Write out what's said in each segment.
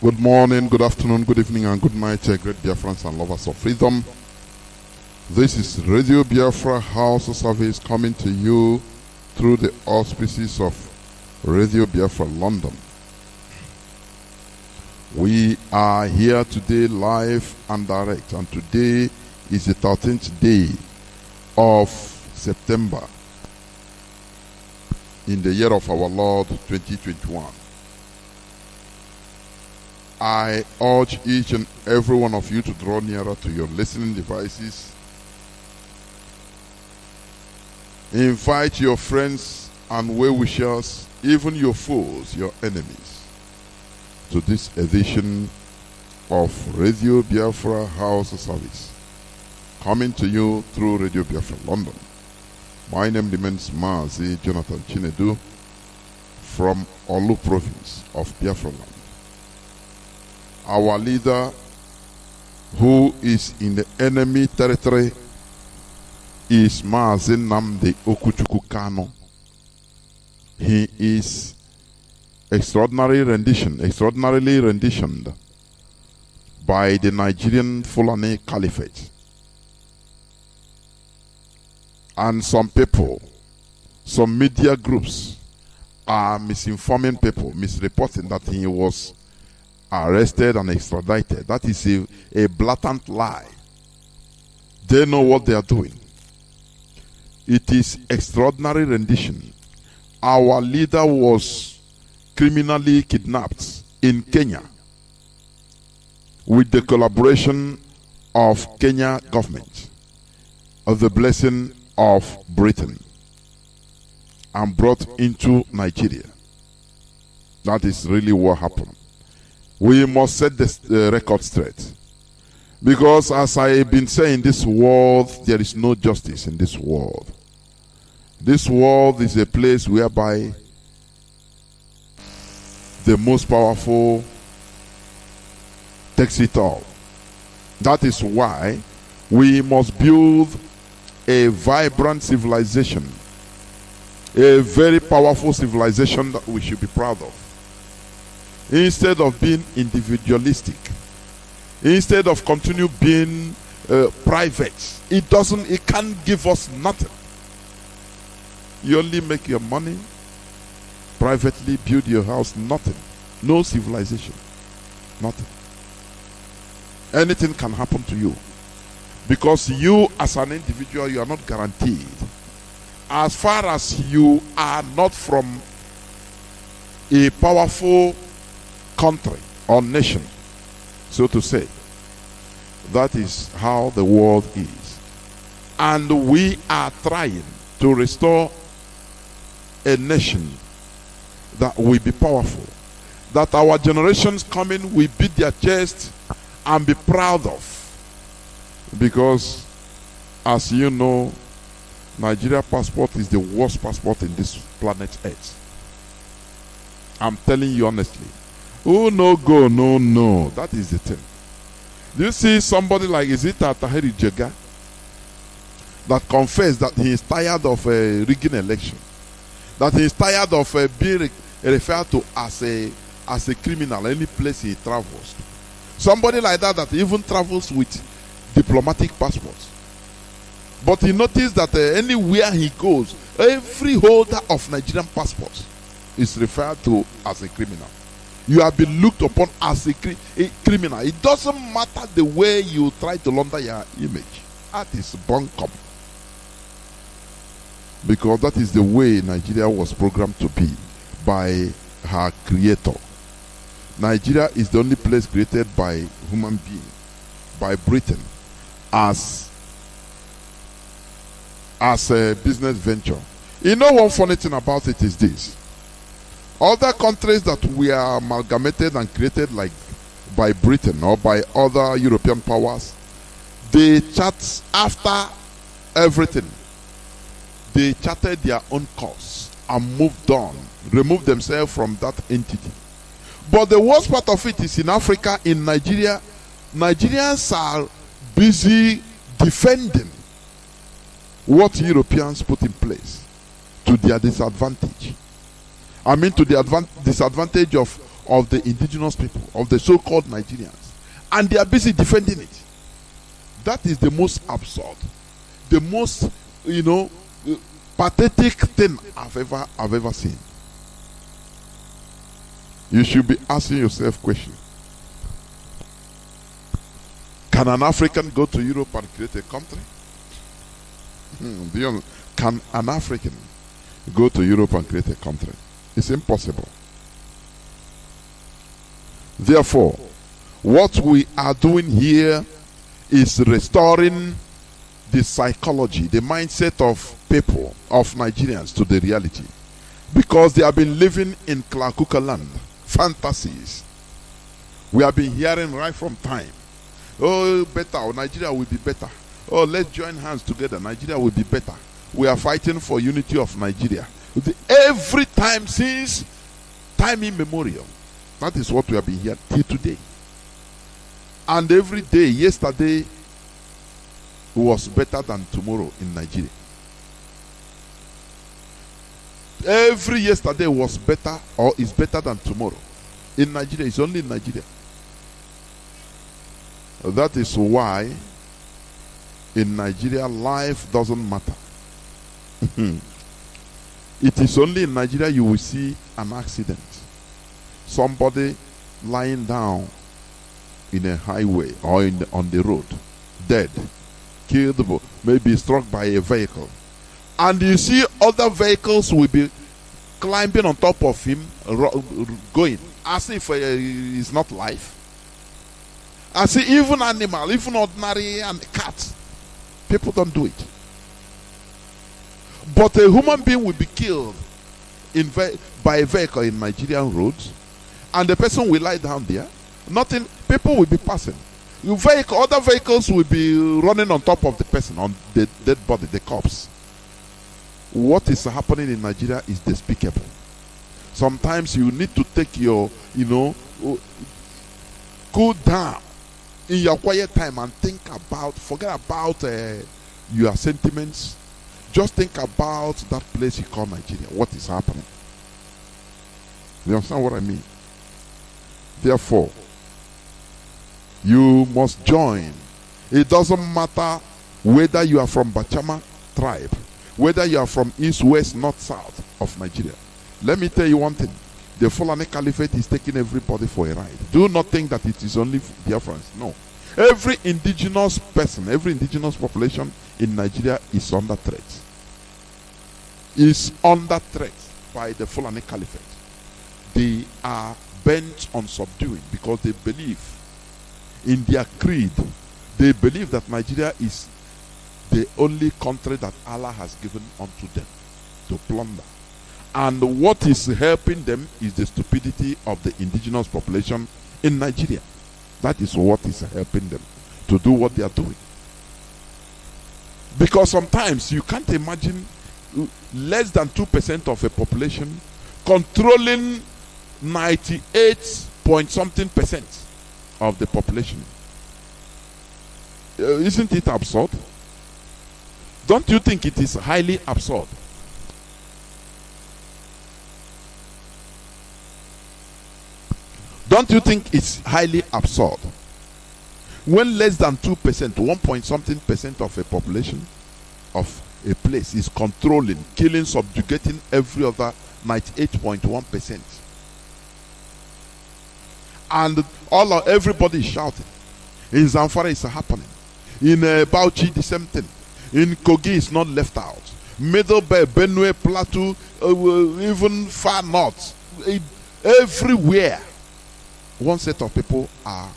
Good morning, good afternoon, good evening, and good night, great Biafrans and lovers of freedom. This is Radio Biafra HAUSA-SERVICE coming to you through the auspices of Radio Biafra London. We are here today live and direct, and today is the 13th day of September in the year of our Lord 2021. I urge each and every one of you to draw nearer to your listening devices. Invite your friends and well-wishers, even your foes, your enemies, to this edition of Radio Biafra HAUSA-SERVICE, coming to you through Radio Biafra London. My name remains Mazi Jonathan Chinedu from Olu province of Biafra land. Our leader, who is in the enemy territory, is Mazi Nnamdi Kanu. He is extraordinarily renditioned by the Nigerian Fulani Caliphate. And some people, some media groups are misinforming people, misreporting that he was arrested and extradited. That is a blatant lie. They know what they are doing. It is extraordinary rendition. Our leader was criminally kidnapped in Kenya with the collaboration of Kenya government, of the blessing of Britain, and brought into Nigeria. That is really what happened. We must set the record straight. Because as I have been saying, this world, there is no justice in this world. This world is a place whereby the most powerful takes it all. That is why we must build a vibrant civilization, a very powerful civilization that we should be proud of. Instead of being individualistic, instead of continue being private, it can't give us nothing. You only make your money privately, build your house, nothing. No civilization, nothing. Anything can happen to you, because you as an individual, you are not guaranteed. As far as you are not from a powerful country or nation, so to say. That is how the world is. And we are trying to restore a nation that will be powerful, that our generations coming will beat their chest and be proud of. Because, as you know, Nigeria passport is the worst passport in this planet Earth. I'm telling you honestly. Oh, no go, no. That is the thing. Do you see somebody like, is it Tahiri Jega, that confessed that he is tired of rigging election, that he is tired of being referred to as a criminal any place he travels. Somebody like that even travels with diplomatic passports. But he noticed that anywhere he goes, every holder of Nigerian passports is referred to as a criminal. You have been looked upon as a criminal. It doesn't matter the way you try to launder your image. That is bunkum. Because that is the way Nigeria was programmed to be by her creator. Nigeria is the only place created by human being, by Britain, as a business venture. You know, one funny thing about it is this. Other countries that we are amalgamated and created like by Britain or by other European powers, they chart after everything. They charted their own course and moved on, removed themselves from that entity. But the worst part of it is in Africa, in Nigeria, Nigerians are busy defending what Europeans put in place to their disadvantage. I mean, to the disadvantage of of the indigenous people, of the so-called Nigerians, and they are busy defending it. That is the most absurd, the most, pathetic thing I've ever seen. You should be asking yourself questions. Can an African go to Europe and create a country? Can an African go to Europe and create a country? It's impossible. Therefore, what we are doing here is restoring the psychology, the mindset of people, of Nigerians, to the reality. Because they have been living in Klakuka land, fantasies. We have been hearing right from time. Oh, better, Nigeria will be better. Oh, let's join hands together, Nigeria will be better. We are fighting for unity of Nigeria. Every time since time immemorial. That is what we have been hearing till today. And every day, yesterday was better than tomorrow in Nigeria. Every yesterday was better or is better than tomorrow. In Nigeria, it's only in Nigeria. That is why in Nigeria life doesn't matter. It is only in Nigeria you will see an accident. Somebody lying down in a highway or on the road, dead, killed, maybe struck by a vehicle. And you see other vehicles will be climbing on top of him, going, as if it's not life. I see even animal, even ordinary and cat, people don't do it. But a human being will be killed by a vehicle in Nigerian roads, and the person will lie down there. Nothing. People will be passing. Other vehicles will be running on top of the person, on the dead body, the corpse. What is happening in Nigeria is despicable. Sometimes you need to take your, cool down in your quiet time and forget about your sentiments. Just think about that place you call Nigeria. What is happening? You understand what I mean? Therefore, you must join. It doesn't matter whether you are from Bachama tribe, whether you are from east, west, north, south of Nigeria. Let me tell you one thing. The Fulani Caliphate is taking everybody for a ride. Do not think that it is only Biafrans. No. Every indigenous person, every indigenous population in Nigeria is under threat. Is under threat by the Fulani Caliphate. They are bent on subduing because they believe in their creed. They believe that Nigeria is the only country that Allah has given unto them to plunder. And what is helping them is the stupidity of the indigenous population in Nigeria. That is what is helping them to do what they are doing. Because sometimes you can't imagine less than 2% of a population controlling 98 point something percent of the population. Isn't it absurd? Don't you think it is highly absurd? Don't you think it's highly absurd when less than 2%, 1 point something percent of a population of a place is controlling, killing, subjugating every other 98.1%? And everybody is shouting. In Zamfara it's happening. In Bauchi the same thing. In Kogi it's not left out. Middle Bay, Benue, Plateau, even far north, everywhere, one set of people are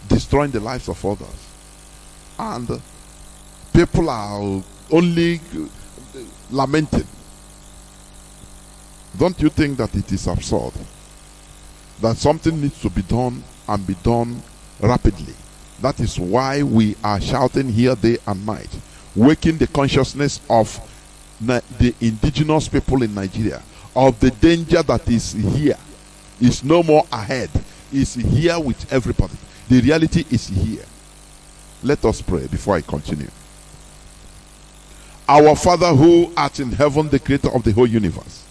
destroying the lives of others, and people are only lamenting. Don't you think that it is absurd? That something needs to be done and be done rapidly. That is why we are shouting here day and night, waking the consciousness of the indigenous people in Nigeria of the danger that is here. Is no more ahead. Is here with everybody. The reality is here. Let us pray before I continue. Our Father who art in heaven, the creator of the whole universe,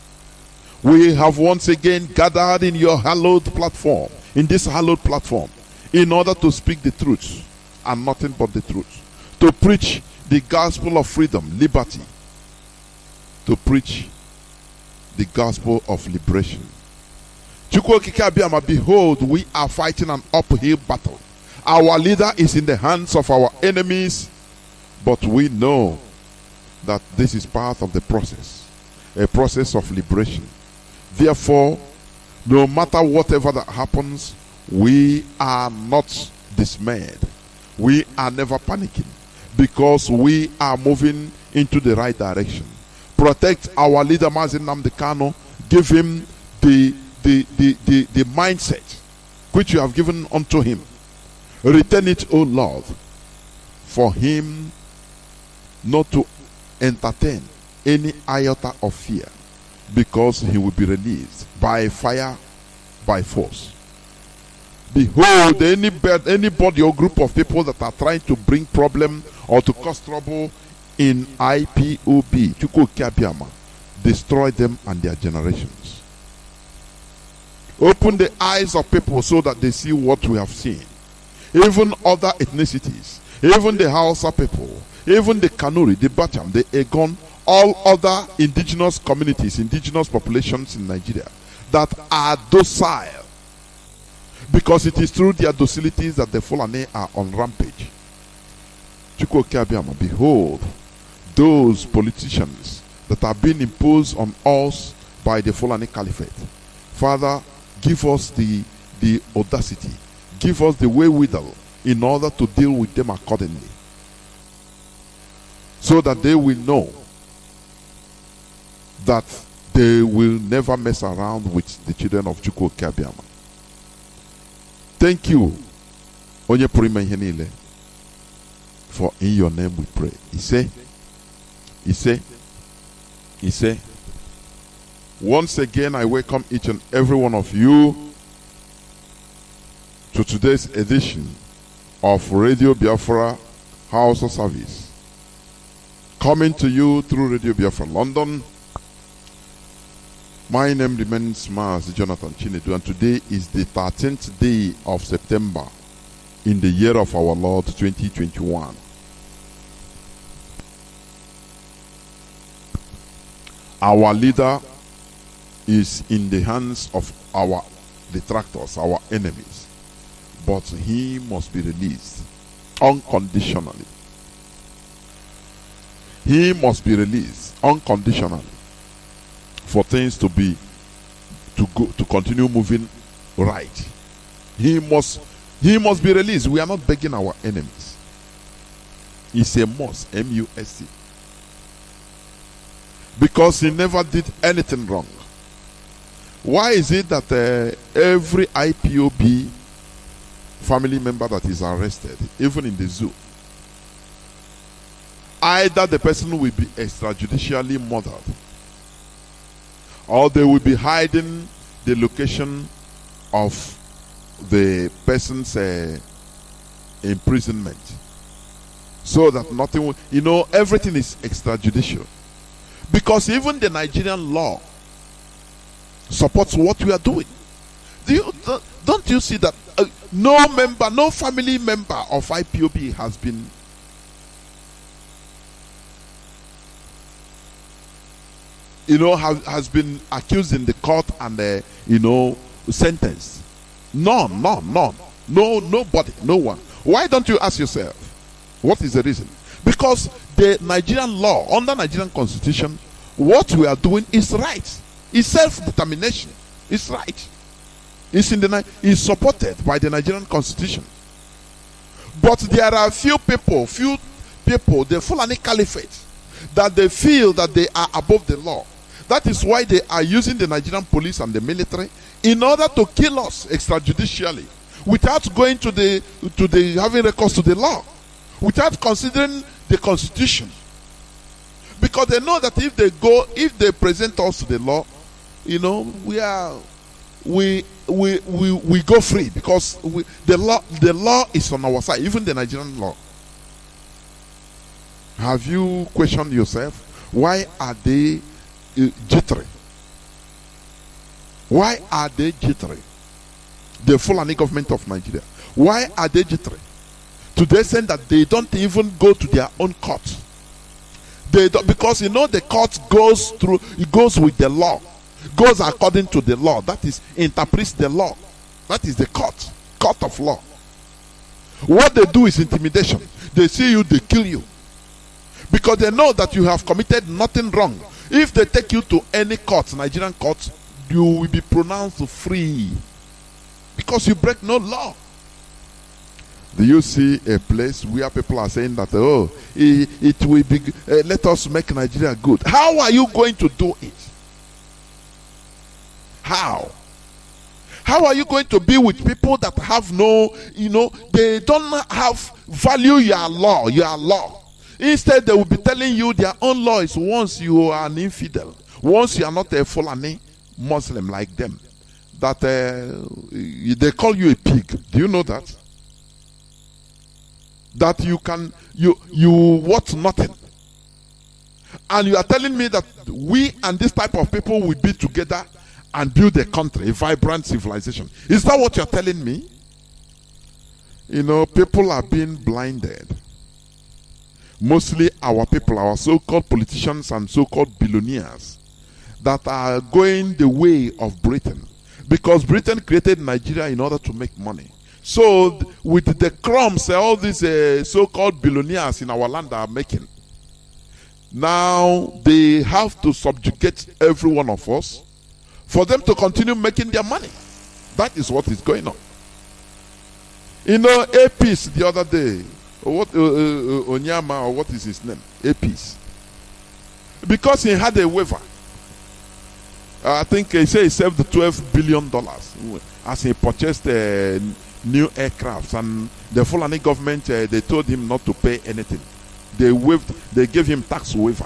We have once again gathered in your hallowed platform, in this hallowed platform, in order to speak the truth and nothing but the truth, to preach the gospel of freedom, liberty, to preach the gospel of liberation. Behold, we are fighting an uphill battle. Our leader is in the hands of our enemies, but we know that this is part of the process, a process of liberation. Therefore, no matter whatever that happens, we are not dismayed. We are never panicking, because we are moving into the right direction. Protect our leader Mazi Nnamdi Kanu. Give him the mindset which you have given unto him. Return it, O Lord, for him not to entertain any iota of fear, because he will be released by fire, by force. Behold, anybody or group of people that are trying to bring problem or to cause trouble in IPOB, destroy them and their generations. Open the eyes of people so that they see what we have seen. Even other ethnicities, even the Hausa people, even the Kanu, the Bacham, the Egon, all other indigenous communities, indigenous populations in Nigeria that are docile, because it is through their docilities that the Fulani are on rampage. Behold, those politicians that are being imposed on us by the Fulani Caliphate. Father, give us the audacity, give us the wherewithal in order to deal with them accordingly, so that they will know that they will never mess around with the children of Chukwu Kabiama. Thank you, Onye Purima Henile, for in your name we pray. He say, once again I welcome each and every one of you to today's edition of Radio Biafra HAUSA-SERVICE, coming to you through Radio Biafra London. My name remains Mazi Chinedu, and today is the 13th day of September in the year of our Lord 2021. Our leader is in the hands of our detractors, our enemies, but he must be released unconditionally. He must be released unconditionally for things to continue moving right. He must be released. We are not begging our enemies. It's a must, M-U-S-C. Because he never did anything wrong. Why is it that every IPOB family member that is arrested, even in the zoo, either the person will be extrajudicially murdered, or they will be hiding the location of the person's imprisonment, so that nothing will, everything is extrajudicial. Because even the Nigerian law supports what we are doing. Don't you see that no family member of IPOB has been has been accused in the court and sentenced? None. No, nobody, no one. Why don't you ask yourself, what is the reason? Because the Nigerian law, under Nigerian constitution, what we are doing is right. It's self-determination. It's right. It's supported by the Nigerian constitution. But there are few people, the Fulani Caliphate, that they feel that they are above the law. That is why they are using the Nigerian police and the military in order to kill us extrajudicially, without going to the having recourse to the law, without considering the constitution. Because they know that if they present us to the law, we go free, because the law is on our side, even the Nigerian law. Have you questioned yourself? Why are they jittery? Why are they jittery? The Fulani government of Nigeria. Why are they jittery? To the extent that they don't even go to their own court. They don't, because you know the court goes through, it goes with the law, goes according to the law. That is, interprets the law. That is the court of law. What they do is intimidation. They see you, they kill you, because they know that you have committed nothing wrong. If they take you to any court, Nigerian court, you will be pronounced free because you break no law. Do you see a place where people are saying that, oh, it will be, let us make Nigeria good? How are you going to do it? How? How are you going to be with people that have no, they don't have value your law, Instead, they will be telling you their own law is once you are an infidel, once you are not a Fulani Muslim like them, that they call you a pig. Do you know that? That you worth nothing. And you are telling me that we and this type of people will be together and build a country, a vibrant civilization. Is that what you're telling me? People are being blinded. Mostly our people, our so-called politicians and so-called billionaires that are going the way of Britain. Because Britain created Nigeria in order to make money. So with the crumbs all these so-called billionaires in our land are making, now they have to subjugate every one of us for them to continue making their money. That is what is going on. APs the other day, Onyama, or what is his name? APs. Because he had a waiver. I think he said he saved $12 billion as he purchased new aircrafts, and the Fulani government, they told him not to pay anything. They gave him tax waiver.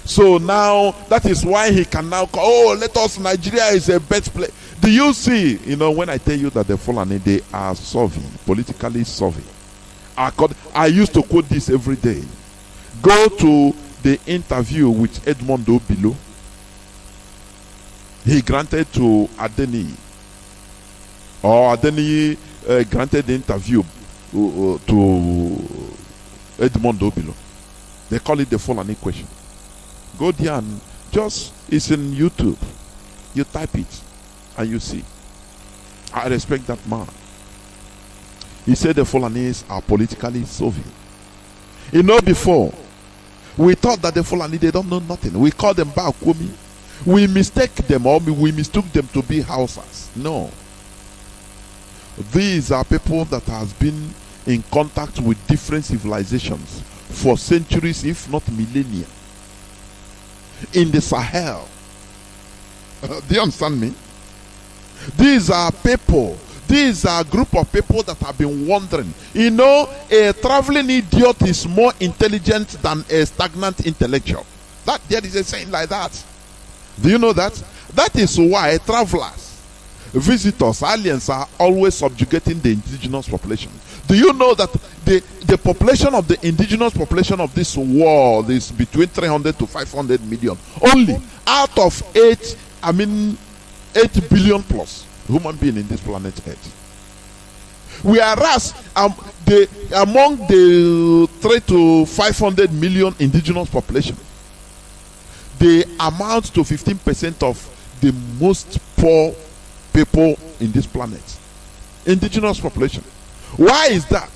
So now that is why he can now call, let us, Nigeria is a best place. Do you see, when I tell you that the Fulani, they are solving, politically solving. I used to quote this every day. Go to the interview with Edmond Obilo. He granted to Adeni, or Adeni granted the interview to Edmond Obilo. They call it the Fulani question. Go there and it's in YouTube. You type it and you see. I respect that man. He said the Fulanis are politically solving. Before, we thought that the Fulani, they don't know nothing. We call them Bakumi. We mistake them, or we mistook them to be Hausas. No. These are people that has been in contact with different civilizations for centuries, if not millennia. In the Sahel. Do you understand me? These are people. These are a group of people that have been wandering. A traveling idiot is more intelligent than a stagnant intellectual. There is a saying like that. Do you know that? That is why travelers, visitors, aliens are always subjugating the indigenous population. Do you know that the population of the indigenous population of this world is between 300 to 500 million? Only out of 8 billion plus human beings in this planet Earth. Whereas among the 3 to 500 million indigenous population, they amount to 15% of the most poor people in this planet. Indigenous population. Why is that?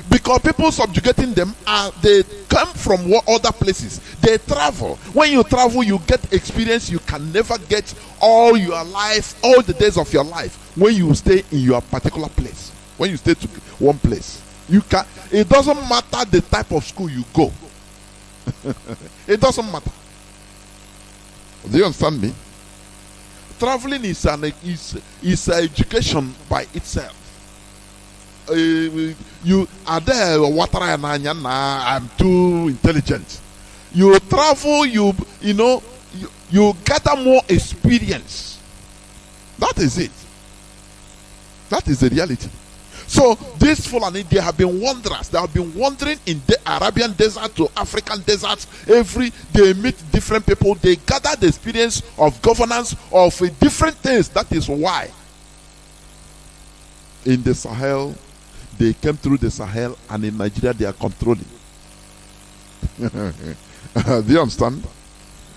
Because people subjugating them they come from other places. They travel. When you travel, you get experience you can never get all your life, all the days of your life, when you stay in your particular place. When you stay to one place, it doesn't matter the type of school you go. It doesn't matter. Do you understand me? Traveling is education by itself. You are there, I'm too intelligent. You travel, you gather more experience. That is it. That is the reality. So these Fulani, they have been wanderers. They have been wandering in the Arabian desert to African deserts. They meet different people. They gather the experience of governance of different things. That is why in the Sahel, they came through the Sahel, and in Nigeria they are controlling. Do you understand?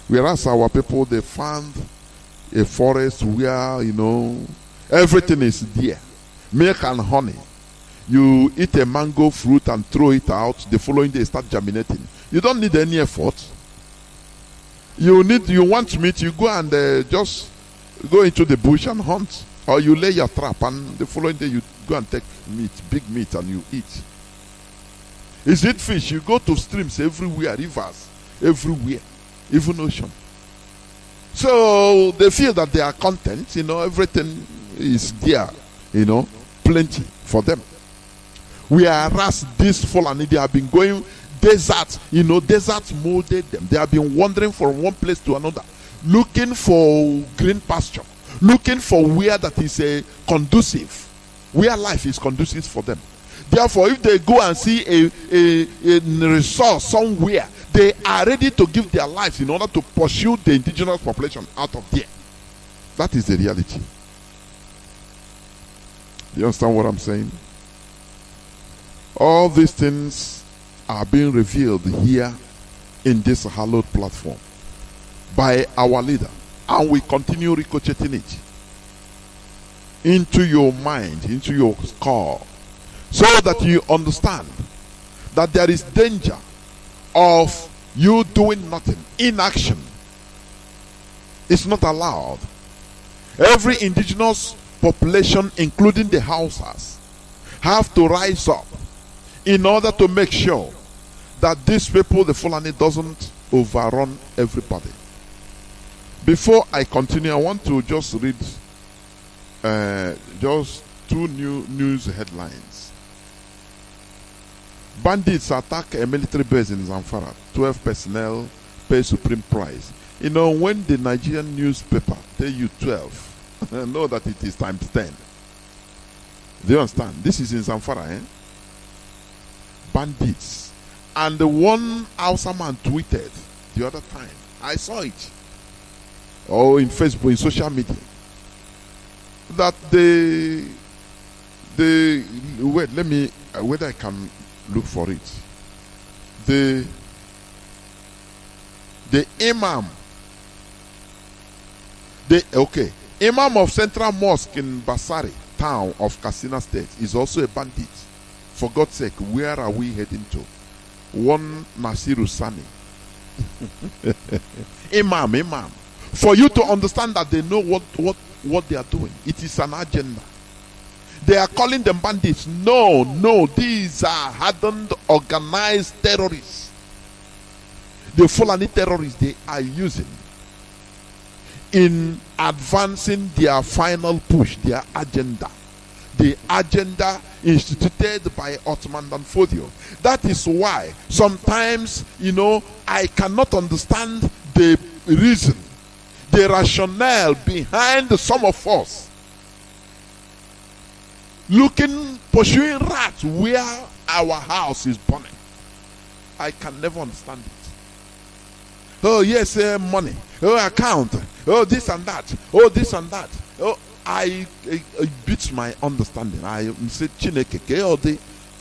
Whereas our people, they found a forest where, everything is there. Milk and honey. You eat a mango fruit and throw it out. The following day, start germinating. You don't need any effort. You want meat, you go and just go into the bush and hunt. Or you lay your trap, and the following day you go and take meat, big meat, and you eat. Is it fish? You go to streams everywhere, rivers everywhere, even ocean. So they feel that they are content, everything is there, plenty for them. Whereas this Fulani, they have been going desert, desert molded them. They have been wandering from one place to another, looking for green pasture, looking for where that is conducive, where life is conducive for them. Therefore, if they go and see a resource somewhere, they are ready to give their lives in order to pursue the indigenous population out of there. That is the reality. You understand what I'm saying? All these things are being revealed here in this hallowed platform by our leader, and we continue ricocheting it into your mind, into your skull, so that you understand that there is danger of you doing nothing. Inaction is not allowed. Every indigenous population, including the Hausas, have to rise up in order to make sure that these people, the Fulani, doesn't overrun everybody. Before I continue, I want to just read just two new news headlines. Bandits attack a military base in Zamfara. 12 personnel pay supreme price. When the Nigerian newspaper tell you 12, know that it is times 10. Do you understand? This is in Zamfara, Bandits. And the one Hausa man tweeted the other time. I saw it. In Facebook, in social media. That wait, let me, whether I can look for it. The imam, imam of Central Mosque in Basari, town of Katsina State, is also a bandit. For God's sake, where are we heading to? One Nasiru Sani. Imam. For you to understand that they know what they are doing. It is an agenda. They are calling them bandits. No, these are hardened, organized terrorists. The Fulani terrorists they are using in advancing their final push, their agenda. The agenda instituted by Ottoman Danfodio. That is why sometimes, I cannot understand the reason, the rationale behind some of us pursuing rats where our house is burning. I can never understand it. Oh yes, money. Oh, account. Oh, this and that. Oh, this and that. Oh, I beats my understanding. I say, Chineke,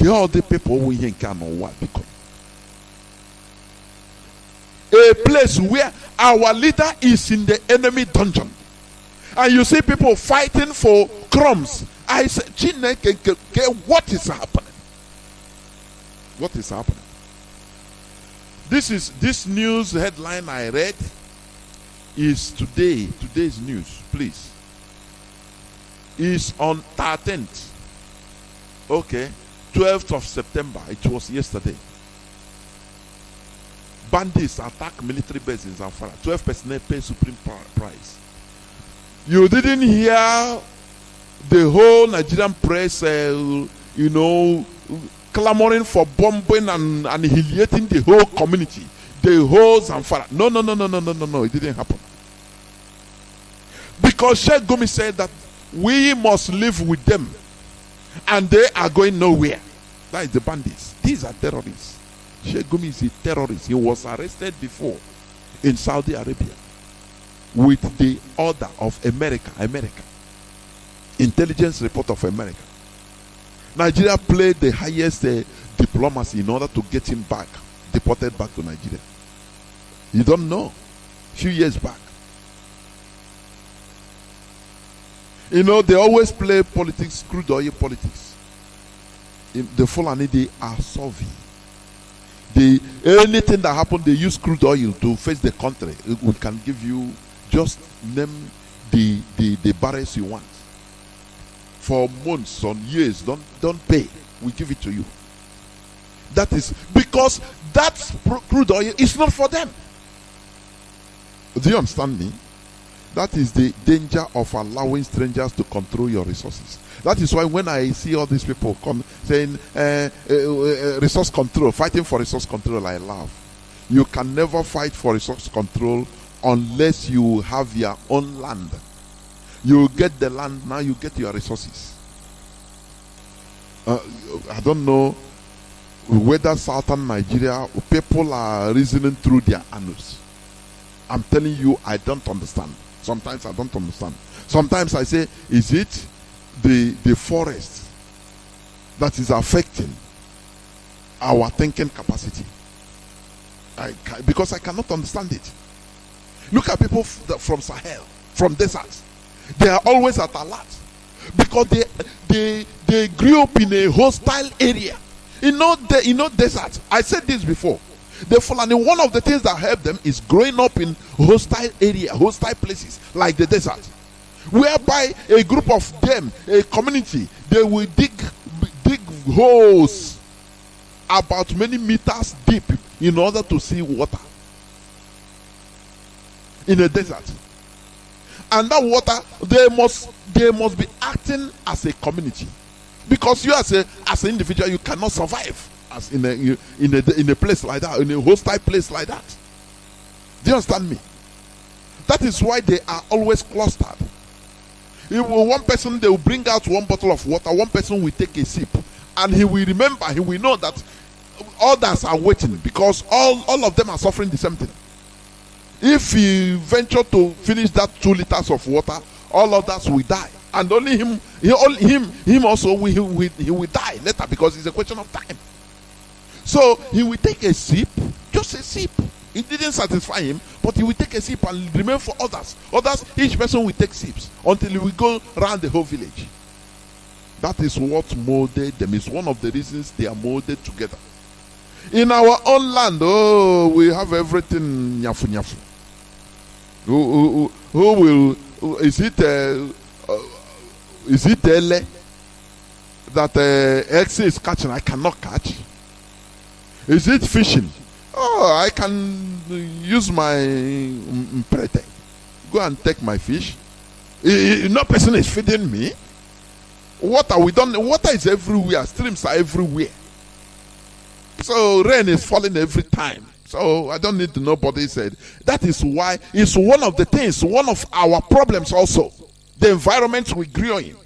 all the people we ain't can know what become. A place where our leader is in the enemy dungeon, and you see people fighting for crumbs. I say, Chineke, what is happening? What is happening? This news headline I read is today's news, please. Is on 13th. 12th of September. It was yesterday. Bandits attack military base in Zamfara. 12 personnel pay supreme price. You didn't hear the whole Nigerian press, clamoring for bombing and humiliating the whole community, the whole Zamfara. No, it didn't happen. Because Sheikh Gumi said that we must live with them. And they are going nowhere. That is the bandits. These are terrorists. Sheikh Gumi is a terrorist. He was arrested before in Saudi Arabia with the order of America. Intelligence report of America. Nigeria played the highest diplomacy in order to get him back, deported back to Nigeria. You don't know. A few years back. You know, they always play politics, crude oil politics. The Fulani, they are solving. Anything that happened, they use crude oil to face the country. We can give you, just name the barrels you want. For months, on years, don't pay. We give it to you. That is because that crude oil is not for them. Do you understand me? That is the danger of allowing strangers to control your resources. That is why when I see all these people come saying resource control, fighting for resource control, I laugh. You can never fight for resource control unless you have your own land. You get the land, now you get your resources. I don't know whether southern Nigeria, people are reasoning through their anus. I'm telling you, I don't understand. Sometimes I don't understand. Sometimes I say, is it the forest that is affecting our thinking capacity? Because I cannot understand it. Look at people from Sahel, from deserts. They are always at alert because they grew up in a hostile area. You know desert. I said this before. The Fulani, one of the things that help them is growing up in hostile area, hostile places like the desert, whereby a group of them, a community, they will dig holes about many meters deep in order to see water in a desert. And that water, they must be acting as a community, because you as an individual, you cannot survive as in a place like that, in a hostile place like that. Do you understand me? That is why they are always clustered. If one person, they will bring out one bottle of water, one person will take a sip, and he will remember, he will know that others are waiting, because all of them are suffering the same thing. If he venture to finish that 2 liters of water, all others will die, and only him also he will die later, because it's a question of time. So he will take a sip, just a sip. It didn't satisfy him, but he will take a sip and remain for others. Each person will take sips until he will go around the whole village. That is what molded them. It's one of the reasons they are molded together. In our own land, we have everything nyafu nyafu. Who will? Is it Ele that X is catching? I cannot catch. Is it fishing? Oh, I can use my mprete. Go and take my fish. No person is feeding me. Water, water is everywhere. Streams are everywhere. So rain is falling every time. So I don't need to know what he said. That is why it's one of the things, one of our problems also. The environment we grow in.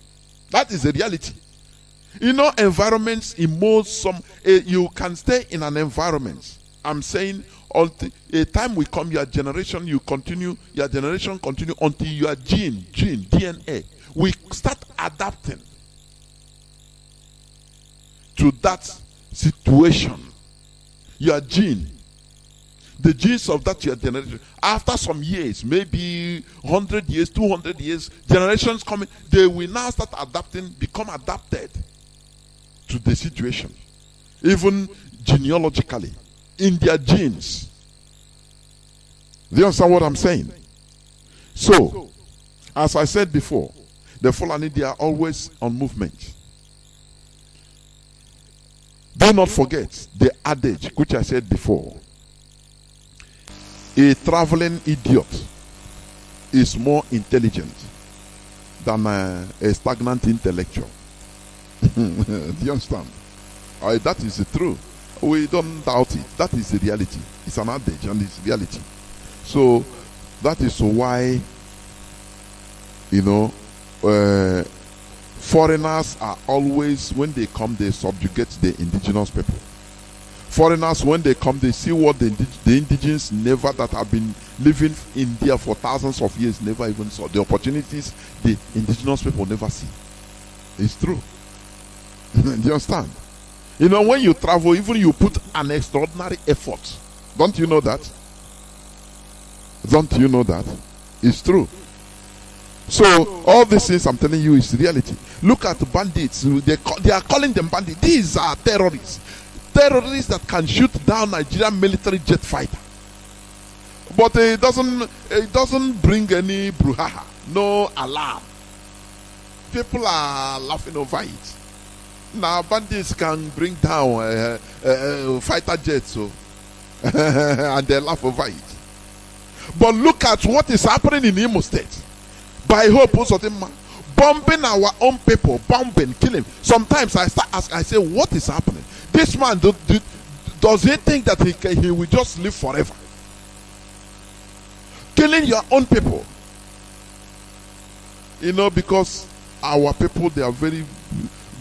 That is the reality. You know, environments emote some. You can stay in an environment. I'm saying until a time will come, your generation continue until your gene, DNA, we start adapting to that situation. Your gene, the genes of that your generation, after some years, maybe 100 years, 200 years, generations coming, they will now start adapting, become adapted to the situation, even genealogically, in their genes. Do you understand what I'm saying? So, as I said before, the Fulani, they are always on movement. Do not forget the adage which I said before. A traveling idiot is more intelligent than a stagnant intellectual. Do you understand? That is the truth. We don't doubt it. That is the reality. It's an adage and it's reality. So that is why, Foreigners are always, when they come, they subjugate the indigenous people. Foreigners, when they come, they see what the indigenous never, that have been living in there for thousands of years, never even saw. The opportunities the indigenous people never see. It's true. Do you understand? You know, when you travel, even you put an extraordinary effort. Don't you know that? Don't you know that? It's true. So all these things I'm telling you is reality. Look at the bandits. They are calling them bandits. These are terrorists. Terrorists that can shoot down Nigerian military jet fighter. But it doesn't bring any brouhaha, no alarm. People are laughing over it. Now bandits can bring down fighter jets, so and they laugh over it. But look at what is happening in Imo State. By hope, bombing our own people, bombing, killing. Sometimes I start asking, I say, what is happening? This man, does he think that he will just live forever? Killing your own people. You know, because our people, they are very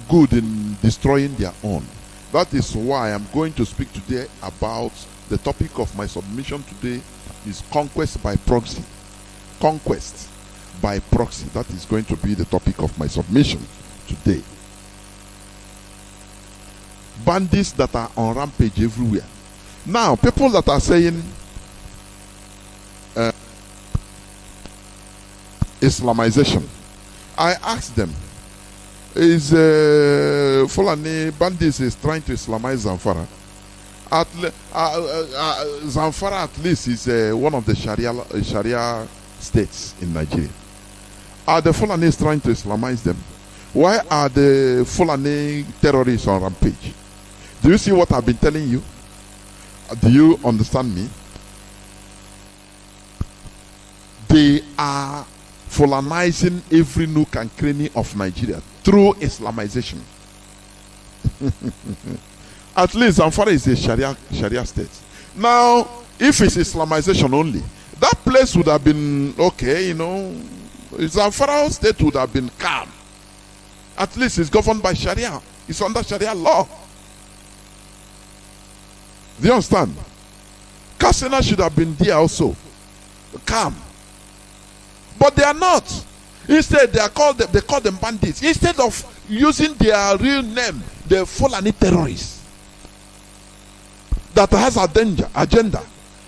good in destroying their own. That is why I'm going to speak today about the topic of my submission today is conquest by proxy. Conquest by proxy. That is going to be the topic of my submission today. Bandits that are on rampage everywhere. Now, people that are saying Islamization, I asked them, is Fulani bandits is trying to Islamize Zamfara? Zamfara at least is one of the Sharia states in Nigeria. Are the Fulanis trying to Islamize them? Why are the Fulani terrorists on rampage? Do you see what I've been telling you? Do you understand me? They are Fulanizing every nook and cranny of Nigeria through Islamization. At least Zamfara is a Sharia state. Now, if it's Islamization only, that place would have been okay, you know. Zamfara state would have been calm. At least it's governed by Sharia. It's under Sharia law. Do you understand? Katsina should have been there also. Calm. But they are not. Instead, they call them bandits. Instead of using their real name, the Fulani terrorists that has a danger agenda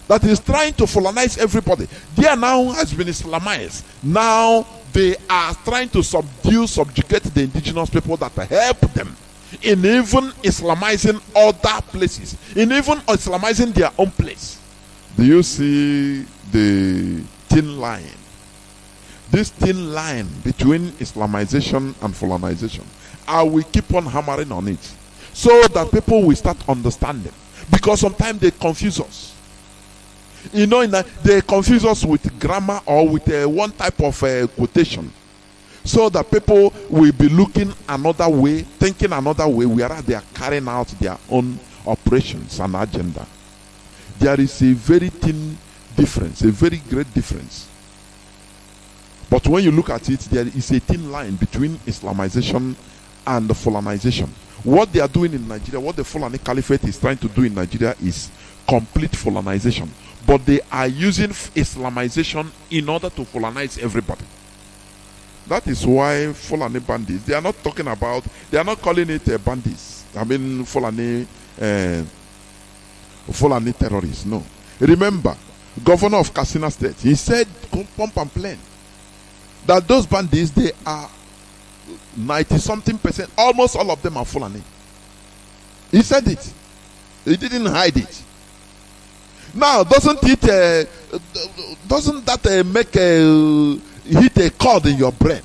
that is trying to Fulanize everybody. They now has been Islamized. Now they are trying to subjugate the indigenous people that help them in even Islamizing other places, in even Islamizing their own place. Do you see the thin line? This thin line between Islamization and Fulanization. I will keep on hammering on it so that people will start understanding. Because sometimes they confuse us. You know, they confuse us with grammar or with one type of quotation. So that people will be looking another way, thinking another way, whereas they are carrying out their own operations and agenda. There is a very thin difference, a very great difference. But when you look at it, there is a thin line between Islamization and the Fulanization. What they are doing in Nigeria, what the Fulani Caliphate is trying to do in Nigeria is complete Fulanization. But they are using Islamization in order to Fulanize everybody. That is why Fulani bandits, they are not talking about, they are not calling it bandits. I mean Fulani terrorists, no. Remember, Governor of Katsina State, he said, pump and plain, that those bandits, they are 90-something%, almost all of them are Fulani. He said it. He didn't hide it. Now, doesn't that make hit a chord in your brain?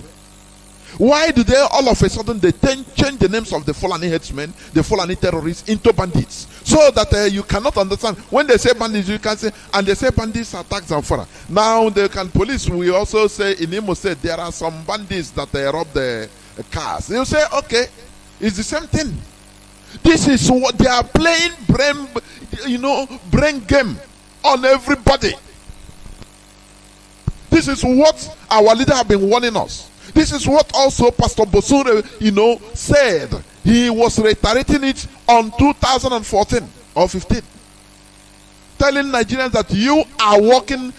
Why do they all of a sudden they change the names of the Fulani headsmen, the Fulani terrorists, into bandits? So that you cannot understand. When they say bandits, you can say, and they say bandits attack Zamfara. Now they can police. We also say in Imo State there are some bandits that rob the cars. You say, okay, it's the same thing. This is what they are playing brain game on everybody. This is what our leader have been warning us. This is what also Pastor Bosure, said. He was reiterating it on 2014 or 15. Telling Nigerians that you are watching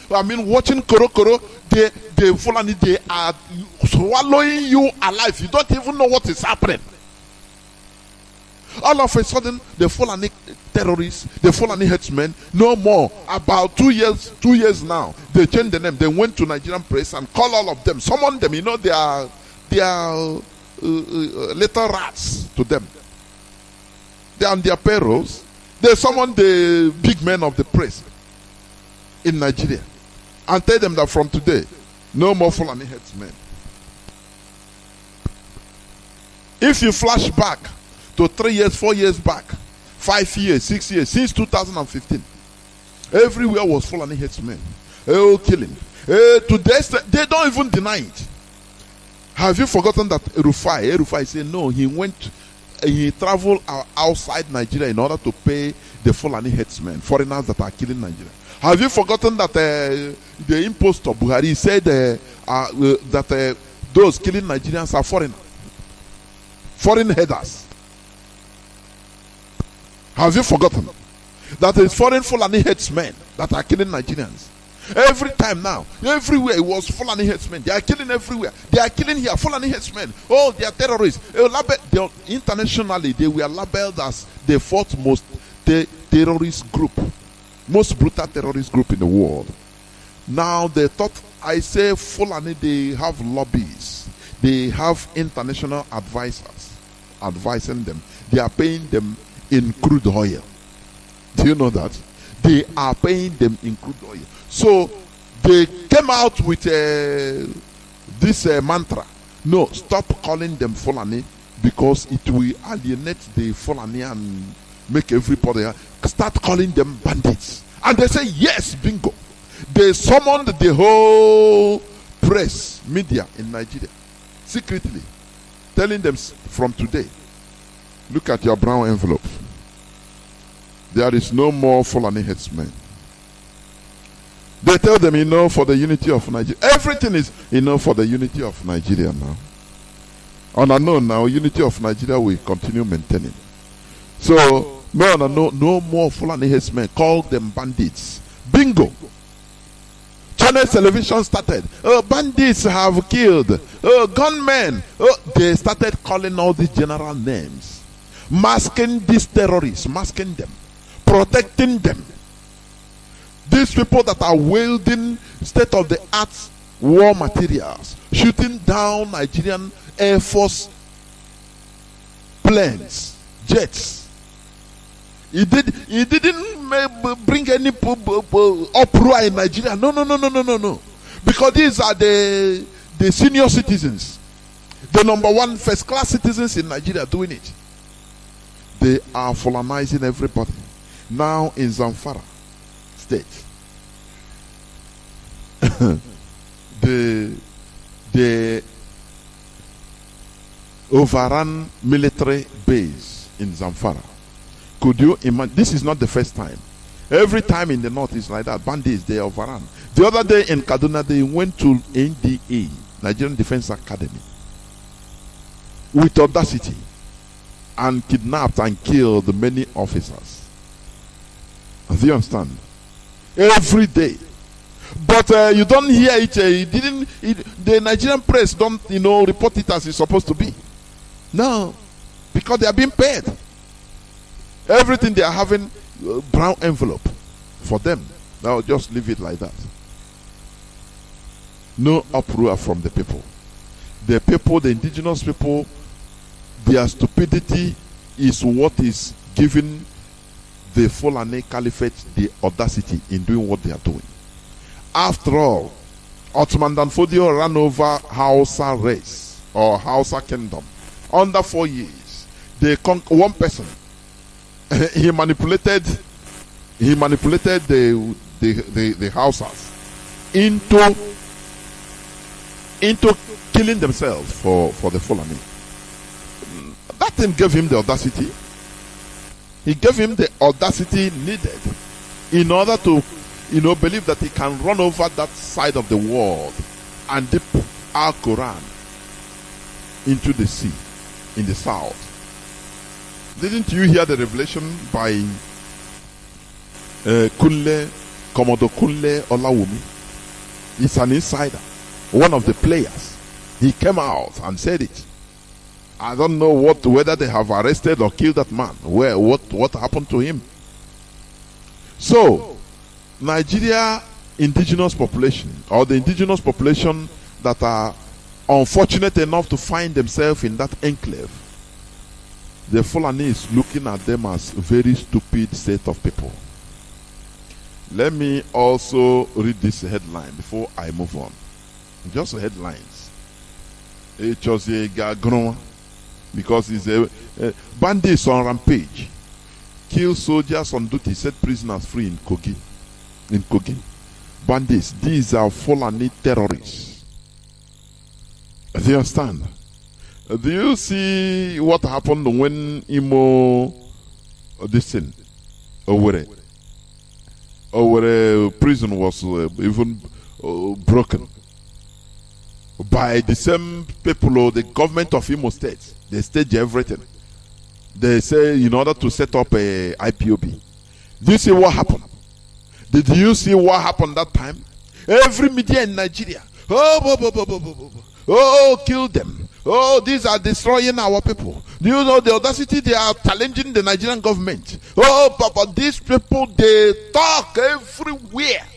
Korokoro, the Fulani, they are swallowing you alive. You don't even know what is happening. All of a sudden, the Fulani terrorists, the Fulani headsmen, no more. About 2 years now, they changed the name. They went to Nigerian press and called all of them, summoned them. They are little rats to them. They are on their payrolls. They summoned the big men of the press in Nigeria and tell them that from today, no more Fulani headsmen. If you flash back to 3 years, 4 years back, 5 years, 6 years, since 2015, everywhere was Fulani headsmen. Killing. Today, they don't even deny it. Have you forgotten that Rufai said no, he traveled outside Nigeria in order to pay the Fulani headsmen, foreigners that are killing Nigeria. Have you forgotten that the impostor Buhari said that those killing Nigerians are foreign headers? Have you forgotten that it's foreign Fulani headsmen that are killing Nigerians? Every time now, everywhere it was Fulani headsmen. They are killing everywhere. They are killing here, Fulani headsmen. Oh, they are terrorists. Internationally, they were labeled as the fourth most terrorist group, most brutal terrorist group in the world. Now they thought, I say Fulani, they have lobbies. They have international advisors advising them. They are paying them in crude oil. Do you know that? They are paying them in crude oil. So they came out with this mantra. No, stop calling them Fulani, because it will alienate the Fulani and make everybody start calling them bandits. And they say, yes, bingo. They summoned the whole press, media in Nigeria, secretly, telling them from today, look at your brown envelope. There is no more Fulani headsmen. They tell them, for the unity of Nigeria. Everything is, for the unity of Nigeria now. On and on now, unity of Nigeria will continue maintaining. So, no more Fulani headsmen. Call them bandits. Bingo. Channel television started. Bandits have killed. Gunmen. They started calling all these general names. Masking these terrorists. Masking them. Protecting them. These people that are wielding state-of-the-art war materials, shooting down Nigerian Air Force planes, jets. He didn't bring any uproar in Nigeria. No. Because these are the senior citizens, the number one first-class citizens in Nigeria doing it. They are Fulanizing everybody. Now in Zamfara state, the overrun military base in Zamfara. Could you imagine? This is not the first time. Every time in the north is like that. Bandits, they overrun. The other day in Kaduna, they went to NDA, Nigerian Defense Academy, with audacity, and kidnapped and killed many officers. Do you understand? Every day. But you don't hear it. The Nigerian press don't, report it as it's supposed to be. No, because they are being paid. Everything they are having brown envelope for them. Now just leave it like that. No uproar from the people. The people, the indigenous people, their stupidity is what is giving the Fulani Caliphate the audacity in doing what they are doing. After all, Ottoman Danfodio ran over Hausa race or Hausa kingdom. Under 4 years, they conquered one person. he manipulated the Hausas into killing themselves for the Fulani. That thing gave him the audacity. He gave him the audacity needed in order to, believe that he can run over that side of the world and dip our Quran into the sea in the south. Didn't you hear the revelation by Commodore Kunle Olawumi? He's an insider, one of the players. He came out and said it. I don't know whether they have arrested or killed that man. What happened to him? So, Nigeria indigenous population, or the indigenous population that are unfortunate enough to find themselves in that enclave, the Fulani is looking at them as a very stupid set of people. Let me also read this headline before I move on. Just headlines. It was a gagrona because it's a bandits on rampage. Kill soldiers on duty, set prisoners free in Kogi. Bandits, these are Fulani terrorists. Do you understand? Do you see what happened when Imo Owerri prison was even broken by the same people or the government of Imo State? They stage everything. They say in order to set up a IPOB. Do you see what happened? Did you see what happened that time? Every media in Nigeria, kill them. Oh, these are destroying our people. Do you know the audacity? They are challenging the Nigerian government. Oh, Papa, these people, they talk everywhere.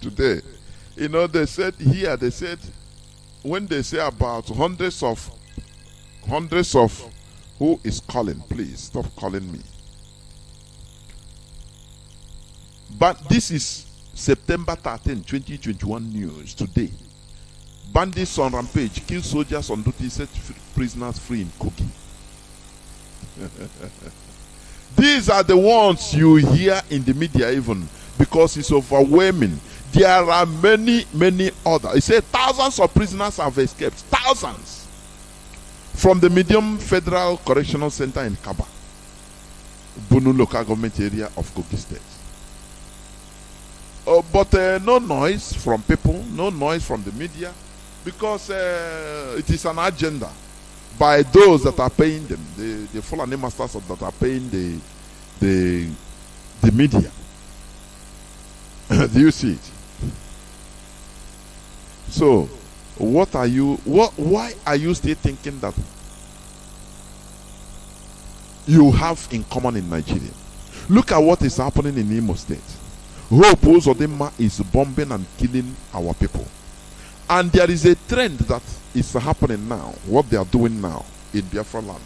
Today, you know, they said when they say about hundreds of who is calling, please stop calling me. But this is September 13, 2021 news today. Bandits on rampage, kill soldiers on duty, set prisoners free in Kogi. These are the ones you hear in the media even because it's overwhelming. There are many others. It says thousands of prisoners have escaped. Thousands. From the Medium Federal Correctional Center in Kaba, Bunu local government area of Kogi State. But no noise from people, no noise from the media, because it is an agenda by those that are paying them, the Fulani masters that are paying the media. Do you see it? So, why are you still thinking that you have in common in Nigeria? Look at what is happening in Imo State. Hope Uzodinma is bombing and killing our people. And there is a trend that is happening now, what they are doing now in Biafra land.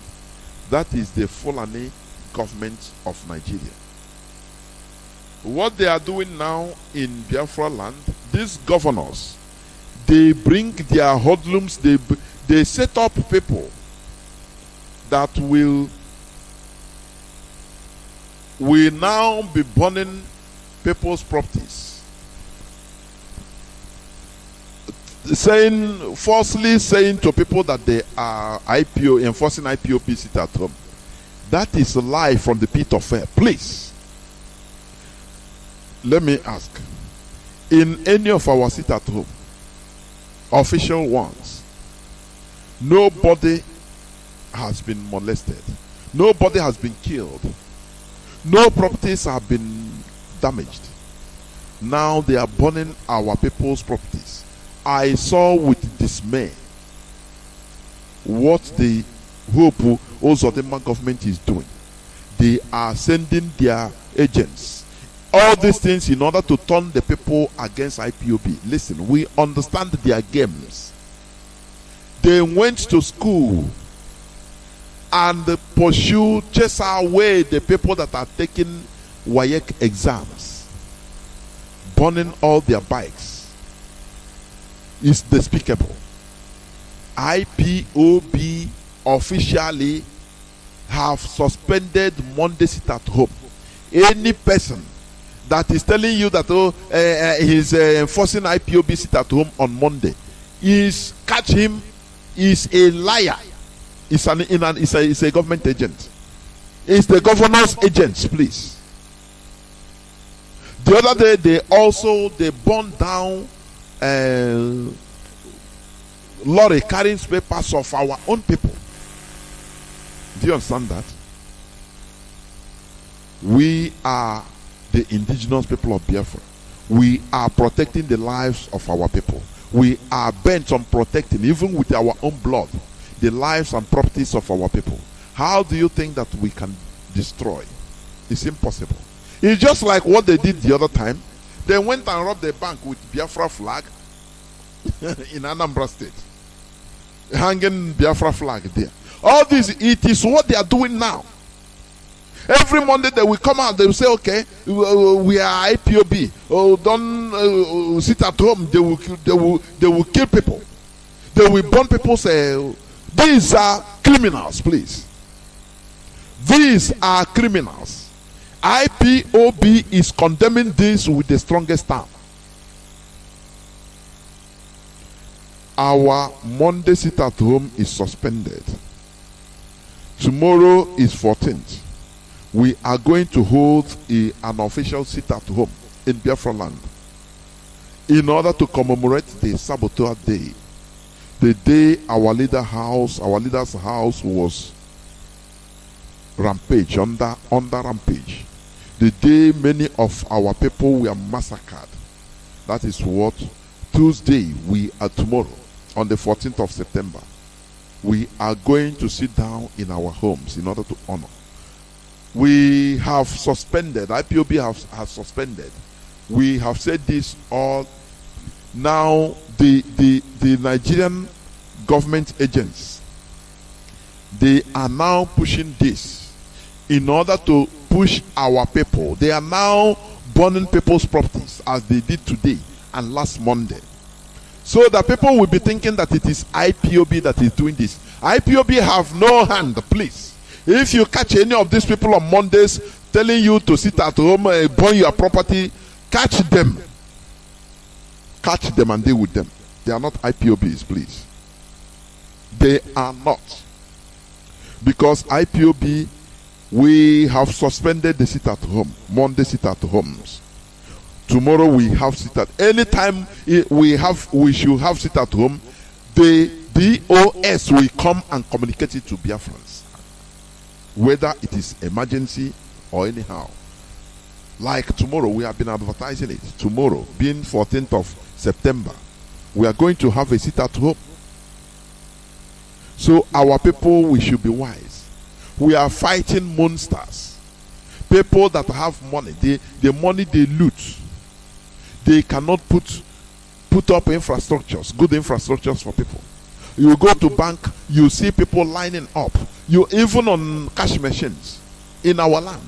That is the Fulani government of Nigeria. What they are doing now in Biafra land, these governors, they bring their hoodlums, they set up people that will now be burning people's properties, falsely saying to people that they are enforcing IPOB sit at home. That is a lie from the pit of hell. Please, let me ask, in any of our sit at home, official ones, nobody has been molested, nobody has been killed, no properties have been damaged. Now they are burning our people's properties. I saw with dismay what the Hope Uzodinma government is doing. They are sending their agents, all these things in order to turn the people against IPOB. Listen, we understand their games. They went to school and chase away the people that are taking WAEC exams, burning all their bikes. It's despicable. IPOB officially have suspended Monday sit at home. Any person that is telling you that he's enforcing IPOB sit at home on Monday, catch him, is a liar. It's a government agent. It's the governor's agents, please. The other day they burned down lorry carrying spare parts of our own people. Do you understand that? We are the indigenous people of Biafra. We are protecting the lives of our people. We are bent on protecting, even with our own blood, the lives and properties of our people. How do you think that we can destroy? It's impossible. It's just like what they did the other time. They went and robbed the bank with Biafra flag in Anambra State. Hanging Biafra flag there. All this, it is what they are doing now. Every Monday they will come out, they will say, okay, we are IPOB. Oh, don't sit at home. They will kill people. They will burn people. Say, these are criminals, please. These are criminals. IPOB is condemning this with the strongest term. Our Monday sit at home is suspended. Tomorrow is 14th. We are going to hold an official sit at home in Biafra land in order to commemorate the Saboteur Day, the day our leader's house was rampage under rampage, the day many of our people were massacred. That is what Tuesday we are tomorrow on the 14th of September. We are going to sit down in our homes in order to honor. We have suspended, IPOB has suspended. We have said this all. Now the Nigerian government agents, they are now pushing this in order to push our people. They are now burning people's properties as they did today and last Monday. So that people will be thinking that it is IPOB that is doing this. IPOB have no hand, please. If you catch any of these people on Mondays telling you to sit at home and burn your property, catch them. Catch them and deal with them. They are not IPOBs, please. They are not. Because IPOB, we have suspended the sit at home. Monday sit at homes. Tomorrow we have sit at anytime we should have sit at home. The DOS will come and communicate it to Biafrans, whether it is emergency or anyhow. Like tomorrow, we have been advertising it. Tomorrow, being 14th of September, we are going to have a sit at home. So our people, we should be wise. We are fighting monsters. People that have money, the money they loot, they cannot put up infrastructures, good infrastructures for people. You go to bank, you see people lining up. You even on cash machines in our land,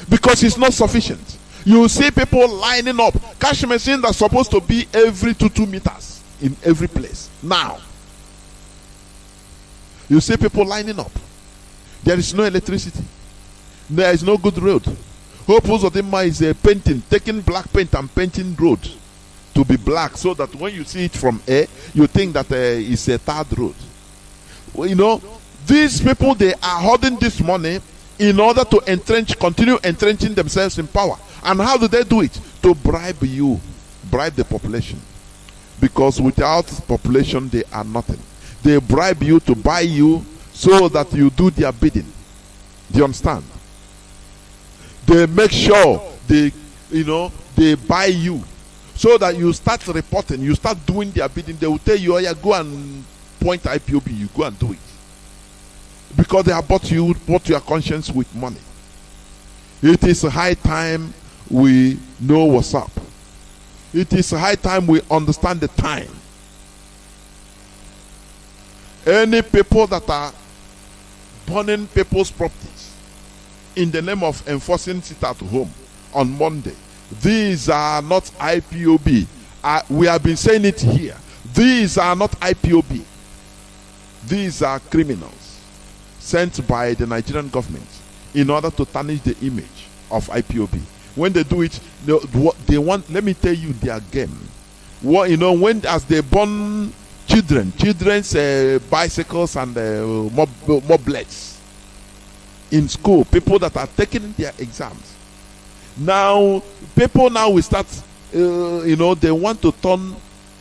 because it's not sufficient. You see people lining up. Cash machines are supposed to be every 2 meters in every place. Now, you see people lining up. There is no electricity. There is no good road. Hope Uzodinma is painting, taking black paint and painting road to be black, so that when you see it from air, you think that it's a third road. Well, you know, these people, they are holding this money in order to continue entrenching themselves in power. And how do they do it? To bribe you, bribe the population. Because without population, they are nothing. They bribe you to buy you so that you do their bidding. Do you understand? They make sure they buy you so that you start reporting, you start doing their bidding. They will tell you, oh yeah, go and point IPOB, you go and do it. Because they have bought your conscience with money. It is high time we know what's up. It is high time we understand the time. Any people that are burning people's properties in the name of enforcing sit at home on Monday, these are not IPOB. We have been saying it here. These are not IPOB. These are criminals sent by the Nigerian government in order to tarnish the image of IPOB. When they do it, they want, let me tell you their game. When as they burn children's bicycles and moblets in school, people that are taking their exams. Now, people now will start, they want to turn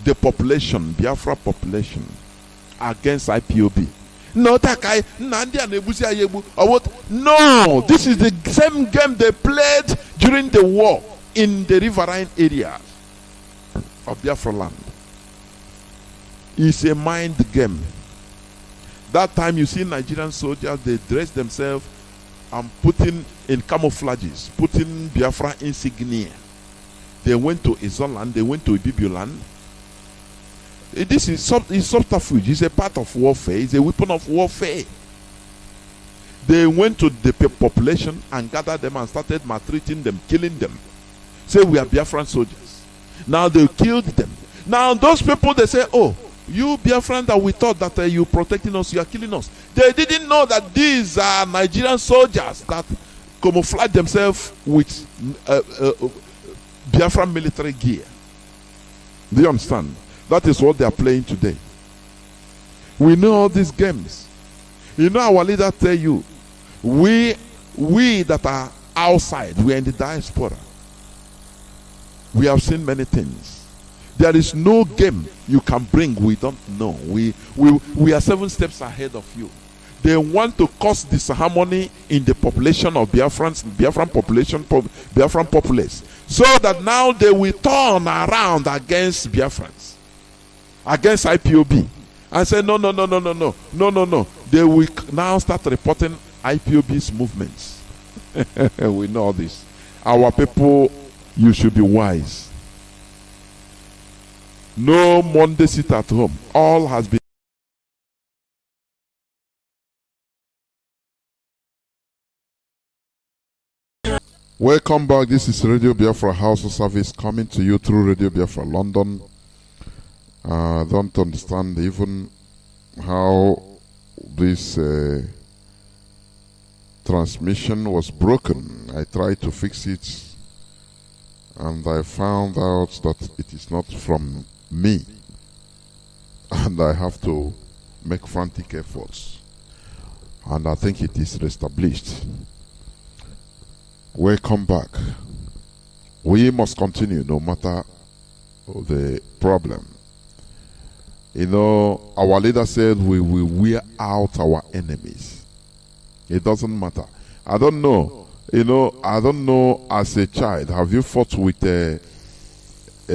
the population, Biafra population, against IPOB. No, no, this is the same game they played during the war in the riverine area of Biafra land. It's a mind game. That time you see Nigerian soldiers, they dress themselves and putting in camouflages, putting Biafra insignia. They went to Izoland, they went to Ibibiland. This is subterfuge. It's a part of warfare. It's a weapon of warfare. They went to the population and gathered them and started maltreating them, killing them. Say we are Biafran soldiers. Now they killed them. Now those people, they say, oh, you Biafran that we thought that you protecting us, you are killing us. They didn't know that these are Nigerian soldiers that camouflage themselves with Biafran military gear. Do you understand? That is what they are playing today. We know all these games. You know, our leader tell you, we that are outside, we are in the diaspora. We have seen many things. There is no game you can bring we don't know. We are 7 steps ahead of you. They want to cause disharmony in the population of Biafran population, Biafran populace, so that now they will turn around against Biafrans, against IPOB, and say no. They will now start reporting IPOB's movements. We know this. Our people, you should be wise. No Monday sit at home. All has been. Welcome back. This is Radio Biafra HAUSA-SERVICE coming to you through Radio Biafra London. I don't understand even how this transmission was broken. I tried to fix it and I found out that it is not from me, and I have to make frantic efforts, and I think it is reestablished. Welcome back. We must continue no matter the problem. You know, our leader said we will wear out our enemies. It doesn't matter. I don't know. You know, I don't know, as a child, have you fought with a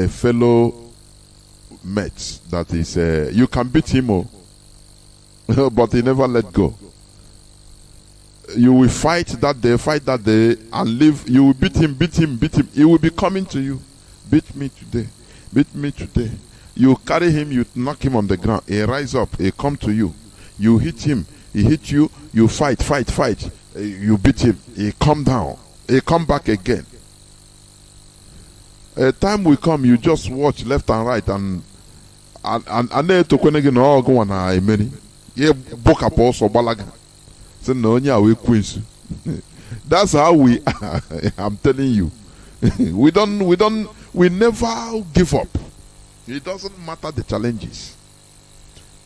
fellow mate that is, you can beat him, but he never let go. You will fight that day, and leave. You will beat him. He will be coming to you. Beat me today. You carry him, you knock him on the ground. He rise up, he come to you. You hit him, he hit you. You fight. You beat him, he come down. He come back again. A time will come, you just watch left and right, and to kwenegi no go na emeri. Ye book up also balaga. Say no nya we queens. That's how we are. I'm telling you. We never give up. It doesn't matter the challenges.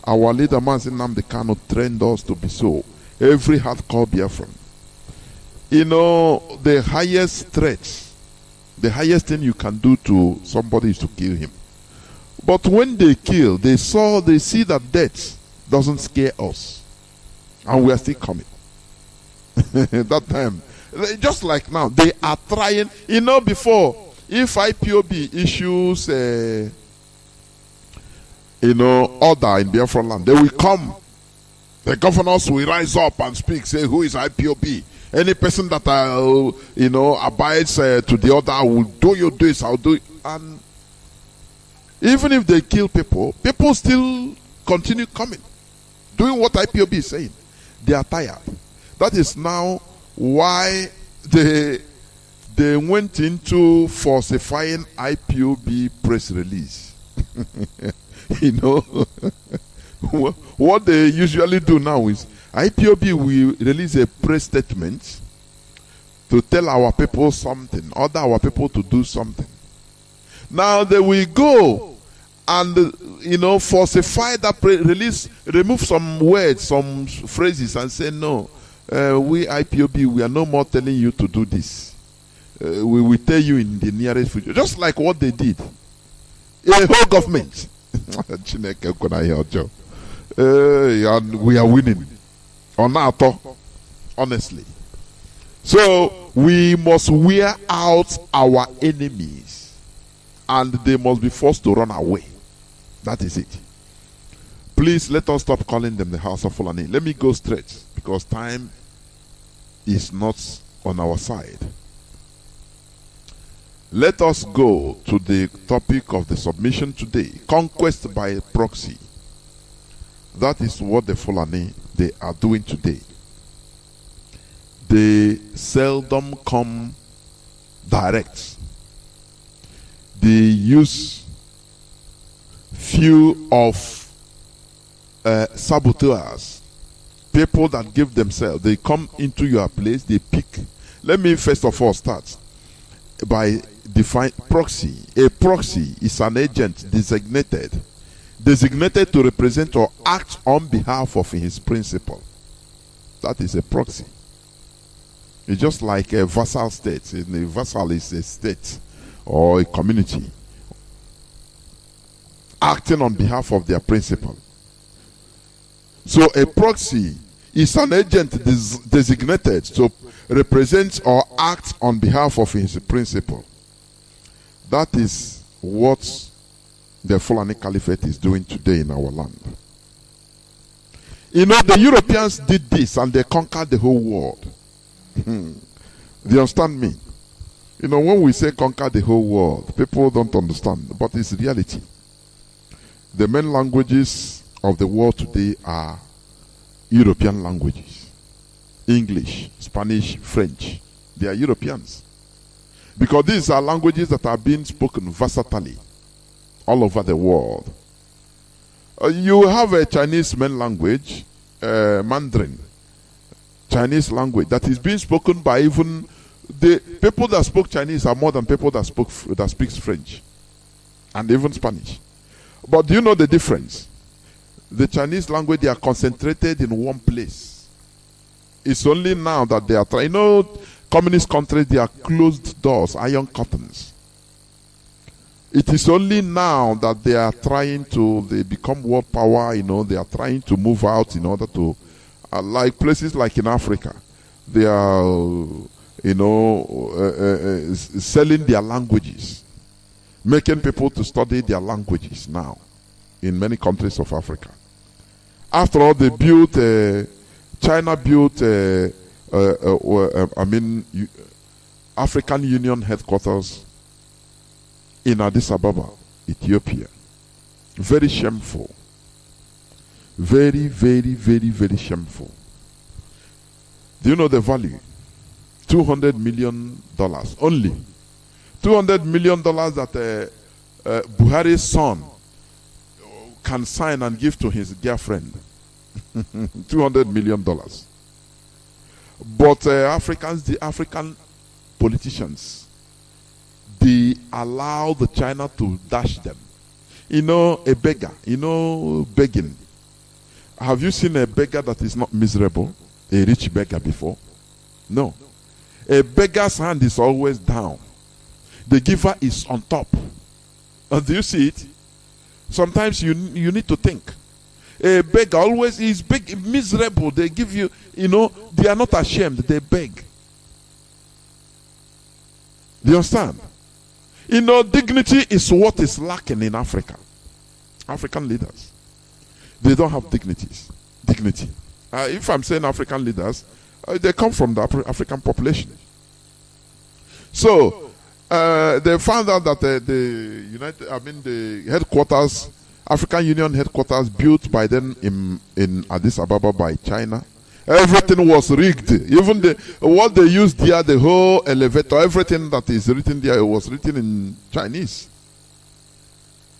Our leader Mazi Nnamdi Kanu trained us to be so. Every hardcore Biafran. You know, the highest threat, the highest thing you can do to somebody is to kill him. But when they kill, they see that death doesn't scare us. And we are still coming. That time, just like now, they are trying. You know, before, if IPOB issues order in Biafra land, they will come. The governors will rise up and speak, say, who is IPOB? Any person that abides to the order, I will do you this, I'll do it. And even if they kill people, people still continue coming, doing what IPOB is saying. They are tired. That is now why they went into falsifying IPOB press release. You know, what they usually do now is IPOB will release a press statement to tell our people something, order our people to do something. Now they will go and falsify that release, remove some words, some phrases, and say no. We IPOB, we are no more telling you to do this. We will tell you in the nearest future, just like what they did. A whole government. and we are winning. Honestly. So we must wear out our enemies, and they must be forced to run away. That is it. Please let us stop calling them the House of Fulani. Let me go straight, because time is not on our side. Let us go to the topic of the submission today. Conquest by proxy. That is what the Fulani, they are doing today. They seldom come direct. They use few of saboteurs, people that give themselves. They come into your place, they pick. Let me first of all start by define proxy. A proxy is an agent designated to represent or act on behalf of his principal. That is a proxy. It's just like a vassal state. A vassal is a state or a community acting on behalf of their principal. So a proxy is an agent designated to represent or act on behalf of his principal. That is what the Fulani Caliphate is doing today in our land. You know, the Europeans did this and they conquered the whole world. Do you understand me? You know, when we say conquer the whole world, people don't understand, but it's reality. The main languages of the world today are European languages. English, Spanish, French. They are Europeans. Because these are languages that are being spoken versatilely all over the world. You have a Chinese main language, Mandarin. Chinese language that is being spoken by even the people that spoke Chinese are more than people that speaks French and even Spanish. But do you know the difference? The Chinese language, they are concentrated in one place. It's only now that they are trying. You know, communist countries, they are closed doors, iron curtains. It is only now that they are trying to, they become world power, you know, they are trying to move out in order to, like places like in Africa, they are, you know, selling their languages, making people to study their languages now in many countries of Africa. After all, they built, China built, African Union headquarters in Addis Ababa, Ethiopia. Very shameful. Very, very, very, very shameful. Do you know the value? $200 million only. $200 million that Buhari's son can sign and give to his girlfriend. $200 million. But Africans, the African politicians, they allow the China to dash them. You know, a beggar, you know, begging. Have you seen a beggar that is not miserable? A rich beggar before? No. A beggar's hand is always down. The giver is on top. Do you see it? Sometimes you need to think. A beggar always is big, miserable. They give you, you know, they are not ashamed. They beg. Do you understand? You know, dignity is what is lacking in Africa. African leaders, they don't have dignity. If I'm saying African leaders, they come from the African population. So they found out that the headquarters, African Union headquarters, built by then in Addis Ababa by China, everything was rigged. Even what they used there, the whole elevator, everything that is written there, was written in Chinese.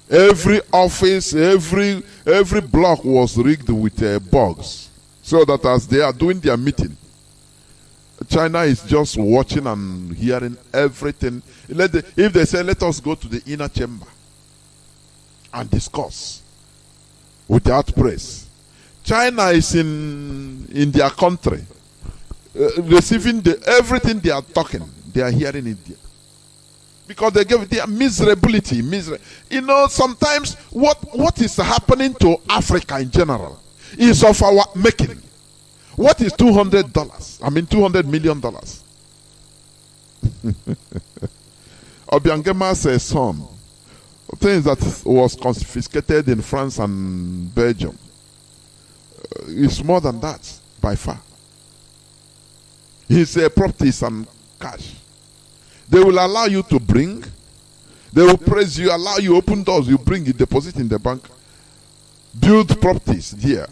Every office, every block was rigged with bugs, so that as they are doing their meeting, China is just watching and hearing everything. If they say, let us go to the inner chamber and discuss without press, China is in their country, receiving everything they are talking. They are hearing it there. Because they give their miserability. You know, sometimes what is happening to Africa in general, is of our making. What is $200? I mean $200 million. Obiangema's son, things that was confiscated in France and Belgium, is more than that by far. His properties and cash. They will allow you to bring. They will praise you, allow you, open doors, you bring it, deposit in the bank, build properties there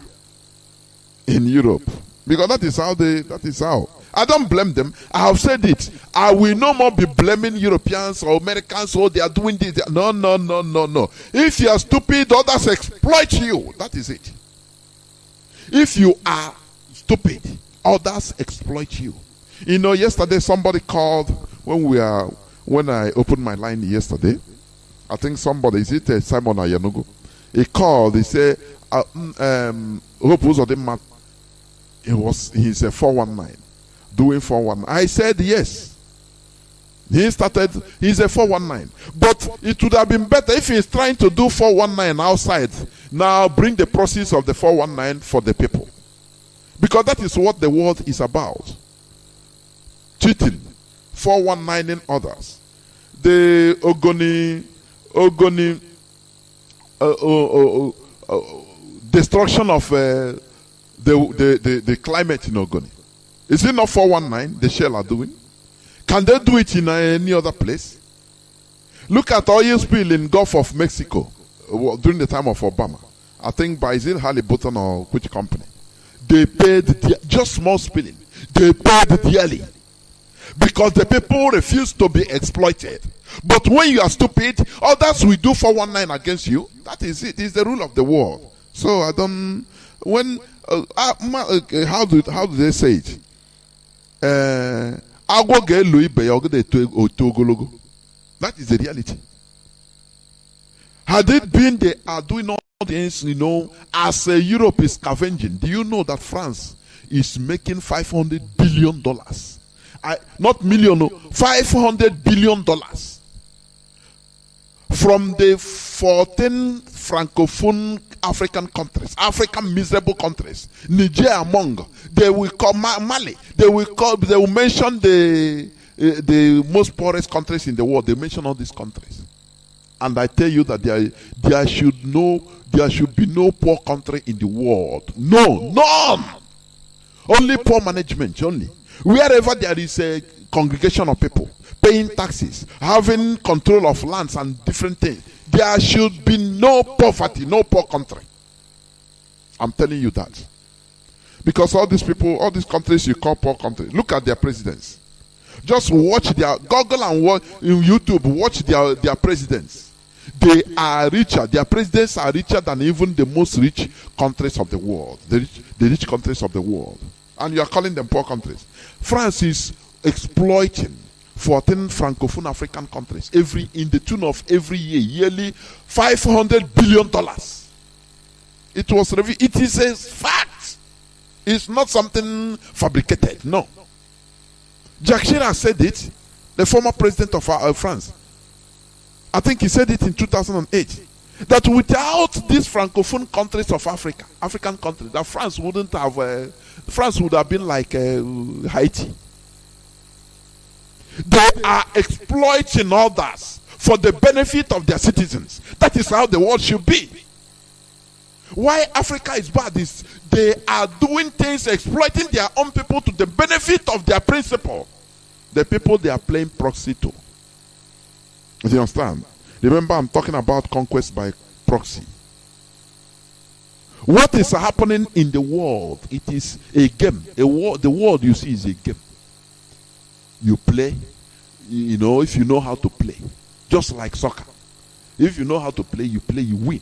in Europe. Because that is how. I don't blame them. I have said it. I will no more be blaming Europeans or Americans, or they are doing this. No. If you are stupid, others exploit you. That is it. If you are stupid, others exploit you. You know, yesterday somebody called when I opened my line yesterday. I think somebody, is it Simon Ayanugo? He called, he said, Hope was on the he's a 419, doing 419. I said yes. He's a 419. But it would have been better if he's trying to do 419 outside. Now bring the process of the 419 for the people. Because that is what the world is about. Cheating, 419ing others. The destruction of the climate in Ogoni. Is it not 419 the Shell are doing? Can they do it in any other place? Look at oil spill in Gulf of Mexico during the time of Obama. I think by Halliburton or which company. They paid just small spilling. They paid dearly. Because the people refuse to be exploited. But when you are stupid, others will do 419 against you. That is it. It's the rule of the world. So I don't. When how do they say it? That is the reality. Had it been they are doing all things, you know, as Europe is scavenging, do you know that France is making $500 billion? Not million, no, $500 billion from the 14 francophone African countries, African miserable countries, Niger among. They will call Mali. They will mention the most poorest countries in the world. They mention all these countries, and I tell you that there should be no poor country in the world. No, none. Only poor management. Only. Wherever there is a congregation of people paying taxes, having control of lands and different things, there should be no poverty, no poor country. I'm telling you that. Because all these people, all these countries you call poor countries, look at their presidents. Just watch Google and watch in YouTube, watch their presidents. They are richer. Their presidents are richer than even the most rich countries of the world. The rich countries of the world. And you are calling them poor countries. France is exploiting 14 francophone African countries in the tune of every year, yearly $500 billion. It was revealed. It is a fact. It's not something fabricated. No. Jacques Chirac said it, the former president of France. I think he said it in 2008. That without these francophone countries of Africa, African countries, that France wouldn't have. France would have been like Haiti. They are exploiting others for the benefit of their citizens. That is how the world should be. Why Africa is bad is they are doing things, exploiting their own people to the benefit of their principle. The people they are playing proxy to. Do you understand? Remember, I'm talking about conquest by proxy. What is happening in the world? It is a game. The world you see is a game. You play, you know, if you know how to play. Just like soccer. If you know how to play, you win.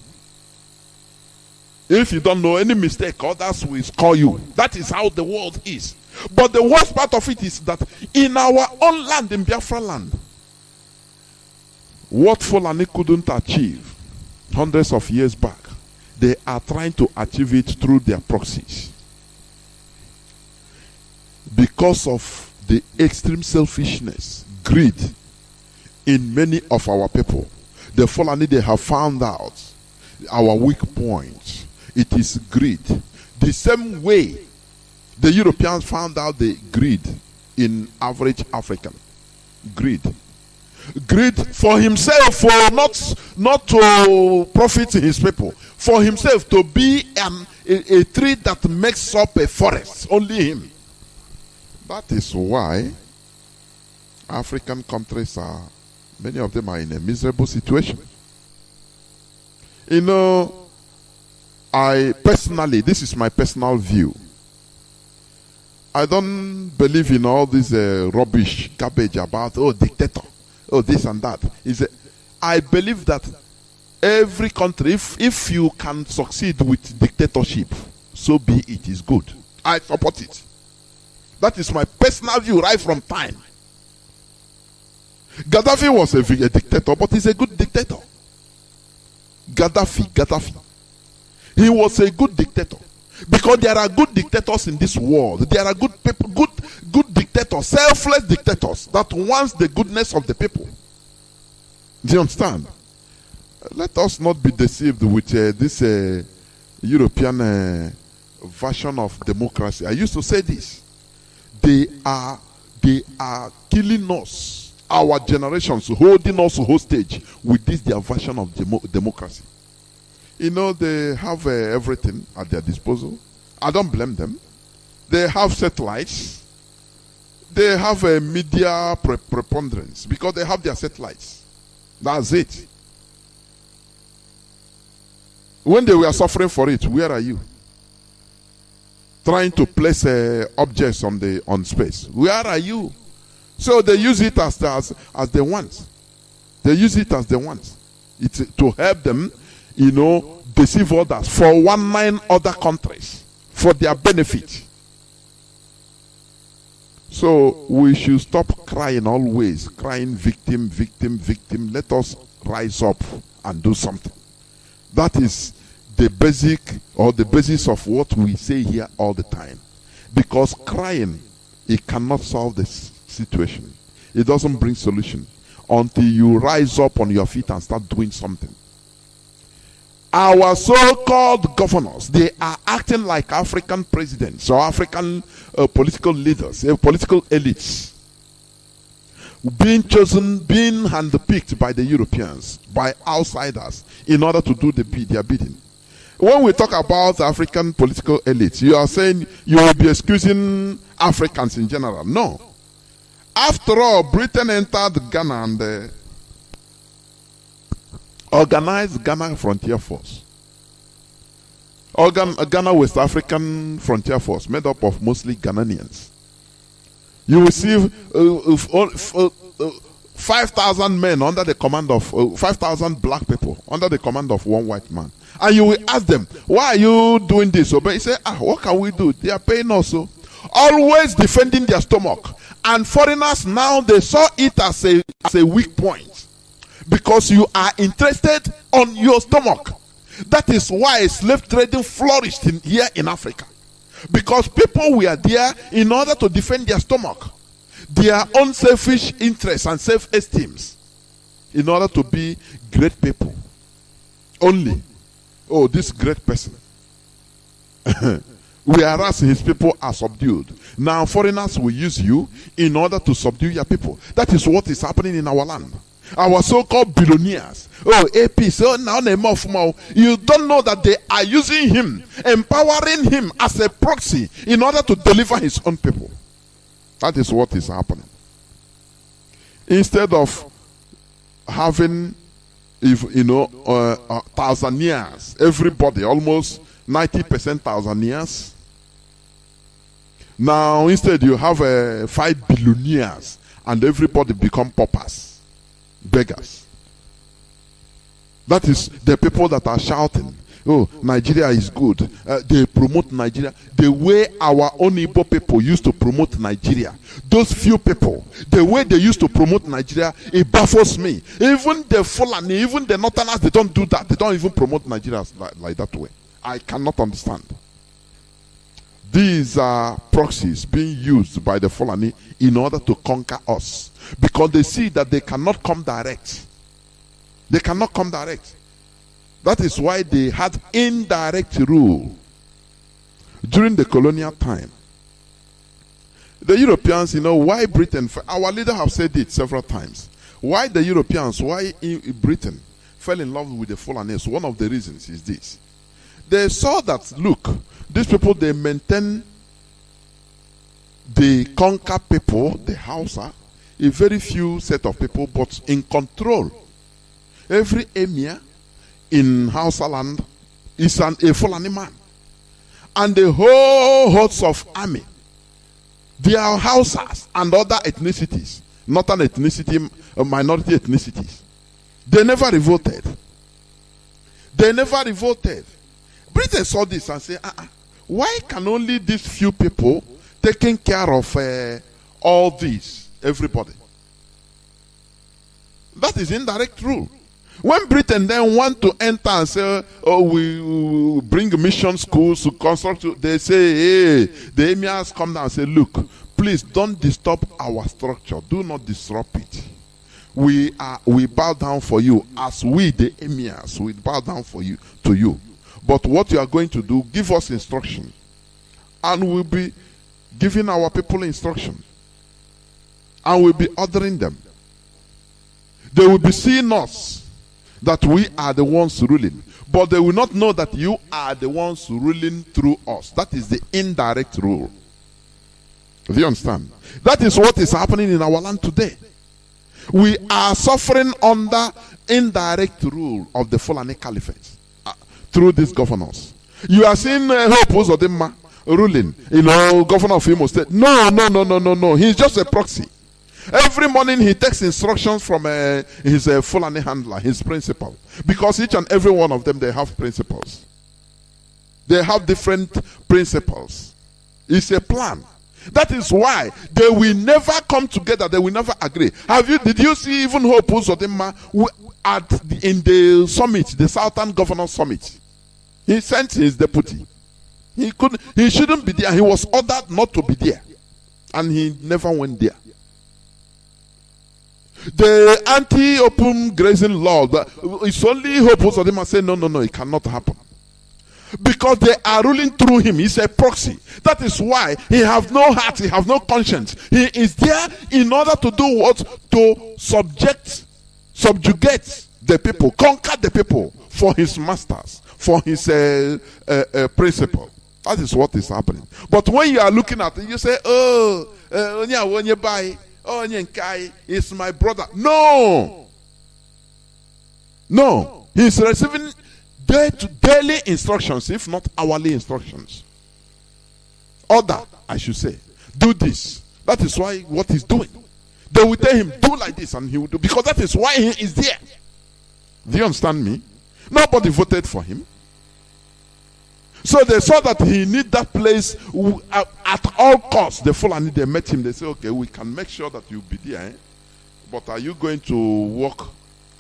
If you don't know any mistake, others will score you. That is how the world is. But the worst part of it is that in our own land, in Biafra land, what Fulani couldn't achieve hundreds of years back, they are trying to achieve it through their proxies. Because of the extreme selfishness, greed in many of our people, the Fulani, they have found out our weak point. It is greed. The same way the Europeans found out the greed in average African. Greed for himself, for not to profit his people, for himself to be a tree that makes up a forest, only him. That is why African countries many of them are in a miserable situation. You know, I personally, this is my personal view, I don't believe in all this rubbish, garbage about, dictator, this and that. I believe that every country, if you can succeed with dictatorship, so be it, is good. I support it. That is my personal view right from time. Gaddafi was a dictator, but he's a good dictator. Gaddafi. He was a good dictator. Because there are good dictators in this world. There are good people, good dictators, selfless dictators that wants the goodness of the people. Do you understand? Let us not be deceived with this European version of democracy. I used to say this. They are killing us, our generations, holding us hostage with this their version of democracy. You know, they have everything at their disposal. I don't blame them. They have satellites. They have a media preponderance because they have their satellites. That's it. When they were suffering for it, where are you? Trying to place objects on space. Where are you? So they use it as they want. They use it as they want. It's to help them, you know, deceive others for 19 other countries for their benefit. So we should stop crying always, crying victim. Let us rise up and do something. That is the basic or the basis of what we say here all the time. Because crying, it cannot solve this situation. It doesn't bring solution until you rise up on your feet and start doing something. Our so-called governors, they are acting like African presidents or African political leaders, political elites, being chosen, being handpicked by the Europeans, by outsiders, in order to do their bidding. When we talk about African political elites, you are saying you will be excusing Africans in general. No. After all, Britain entered Ghana and organized Ghana Frontier Force. Ghana West African Frontier Force, made up of mostly Ghanaians. You will see 5,000 men under the command of 5,000 black people under the command of one white man. And you will ask them, why are you doing this? But you say, what can we do? They are paying also. Always defending their stomach. And foreigners now, they saw it as a weak point. Because you are interested on your stomach. That is why slave trading flourished here in Africa. Because people were there in order to defend their stomach, their own selfish interests and self-esteems, in order to be great people. Only, this great person. Whereas his people are subdued. Now foreigners will use you in order to subdue your people. That is what is happening in our land. Our so-called billionaires. AP, so now you don't know that they are using him, empowering him as a proxy in order to deliver his own people. That is what is happening. Instead of having, Tanzanians, everybody, almost 90% Tanzanians. Now, instead you have 5 billionaires and everybody become paupers, beggars. That is the people that are shouting, Nigeria is good. They promote Nigeria the way our own Igbo people used to promote Nigeria. Those few people, the way they used to promote Nigeria, it baffles me. Even the Fulani, even the Northerners, they don't do that. They don't even promote Nigeria like that way. I cannot understand. These are proxies being used by the Fulani in order to conquer us. Because they see that they cannot come direct. They cannot come direct. That is why they had indirect rule. during the colonial time, the Europeans, why Britain, our leader have said it several times, why the Europeans, why Britain fell in love with the Fulanis, one of the reasons is this. They saw that, look, these people, they maintain the conquer people, the Hausa, a very few set of people, but in control. Every emir in Hausa land is a Fulani man. And the whole hosts of army, they are Hausas and other ethnicities, not an ethnicity, minority ethnicities. They never revolted. They never revolted. Britain saw this and said, why can only these few people taking care of all these, everybody? That is indirect rule. When Britain then want to enter and say, oh, we bring mission schools to construct, they say, hey, the emirs come down and say, look, please don't disturb our structure. Do not disrupt it. We bow down for you, as we, the emirs, we bow down for you, to you. But what you are going to do, give us instruction. And we'll be giving our people instruction. And we'll be ordering them. They will be seeing us that we are the ones ruling. But they will not know that you are the ones ruling through us. That is the indirect rule. Do you understand? That is what is happening in our land today. We are suffering under indirect rule of the Fulani Caliphate through these governors. You are seeing Hope Uzodimma ruling, governor of Imo State. No. He's just a proxy. Every morning he takes instructions from his Fulani handler, his principal. Because each and every one of them, they have principles. They have different principles. It's a plan. That is why they will never come together. They will never agree. Did you see even Hope Uzodimma in the summit, the Southern Governor Summit? He sent his deputy. He shouldn't be there. He was ordered not to be there. And he never went there. The anti-open grazing law, it's only Hope Uzodimma say no, it cannot happen. Because they are ruling through him. He's a proxy. That is why he has no heart, he has no conscience. He is there in order to do what? To subjugate the people, conquer the people for his masters, for his principle. That is what is happening. But when you are looking at it, you say, it's my brother. No, he's receiving daily instructions, if not hourly instructions. Order, I should say. Do this. That is why what he's doing. They will tell him, do like this, and he will do. Because that is why he is there. Do you understand me? Nobody voted for him. So they saw that he need that place at all costs. The Fulani, they met him. They say, okay, we can make sure that you'll be there. But are you going to work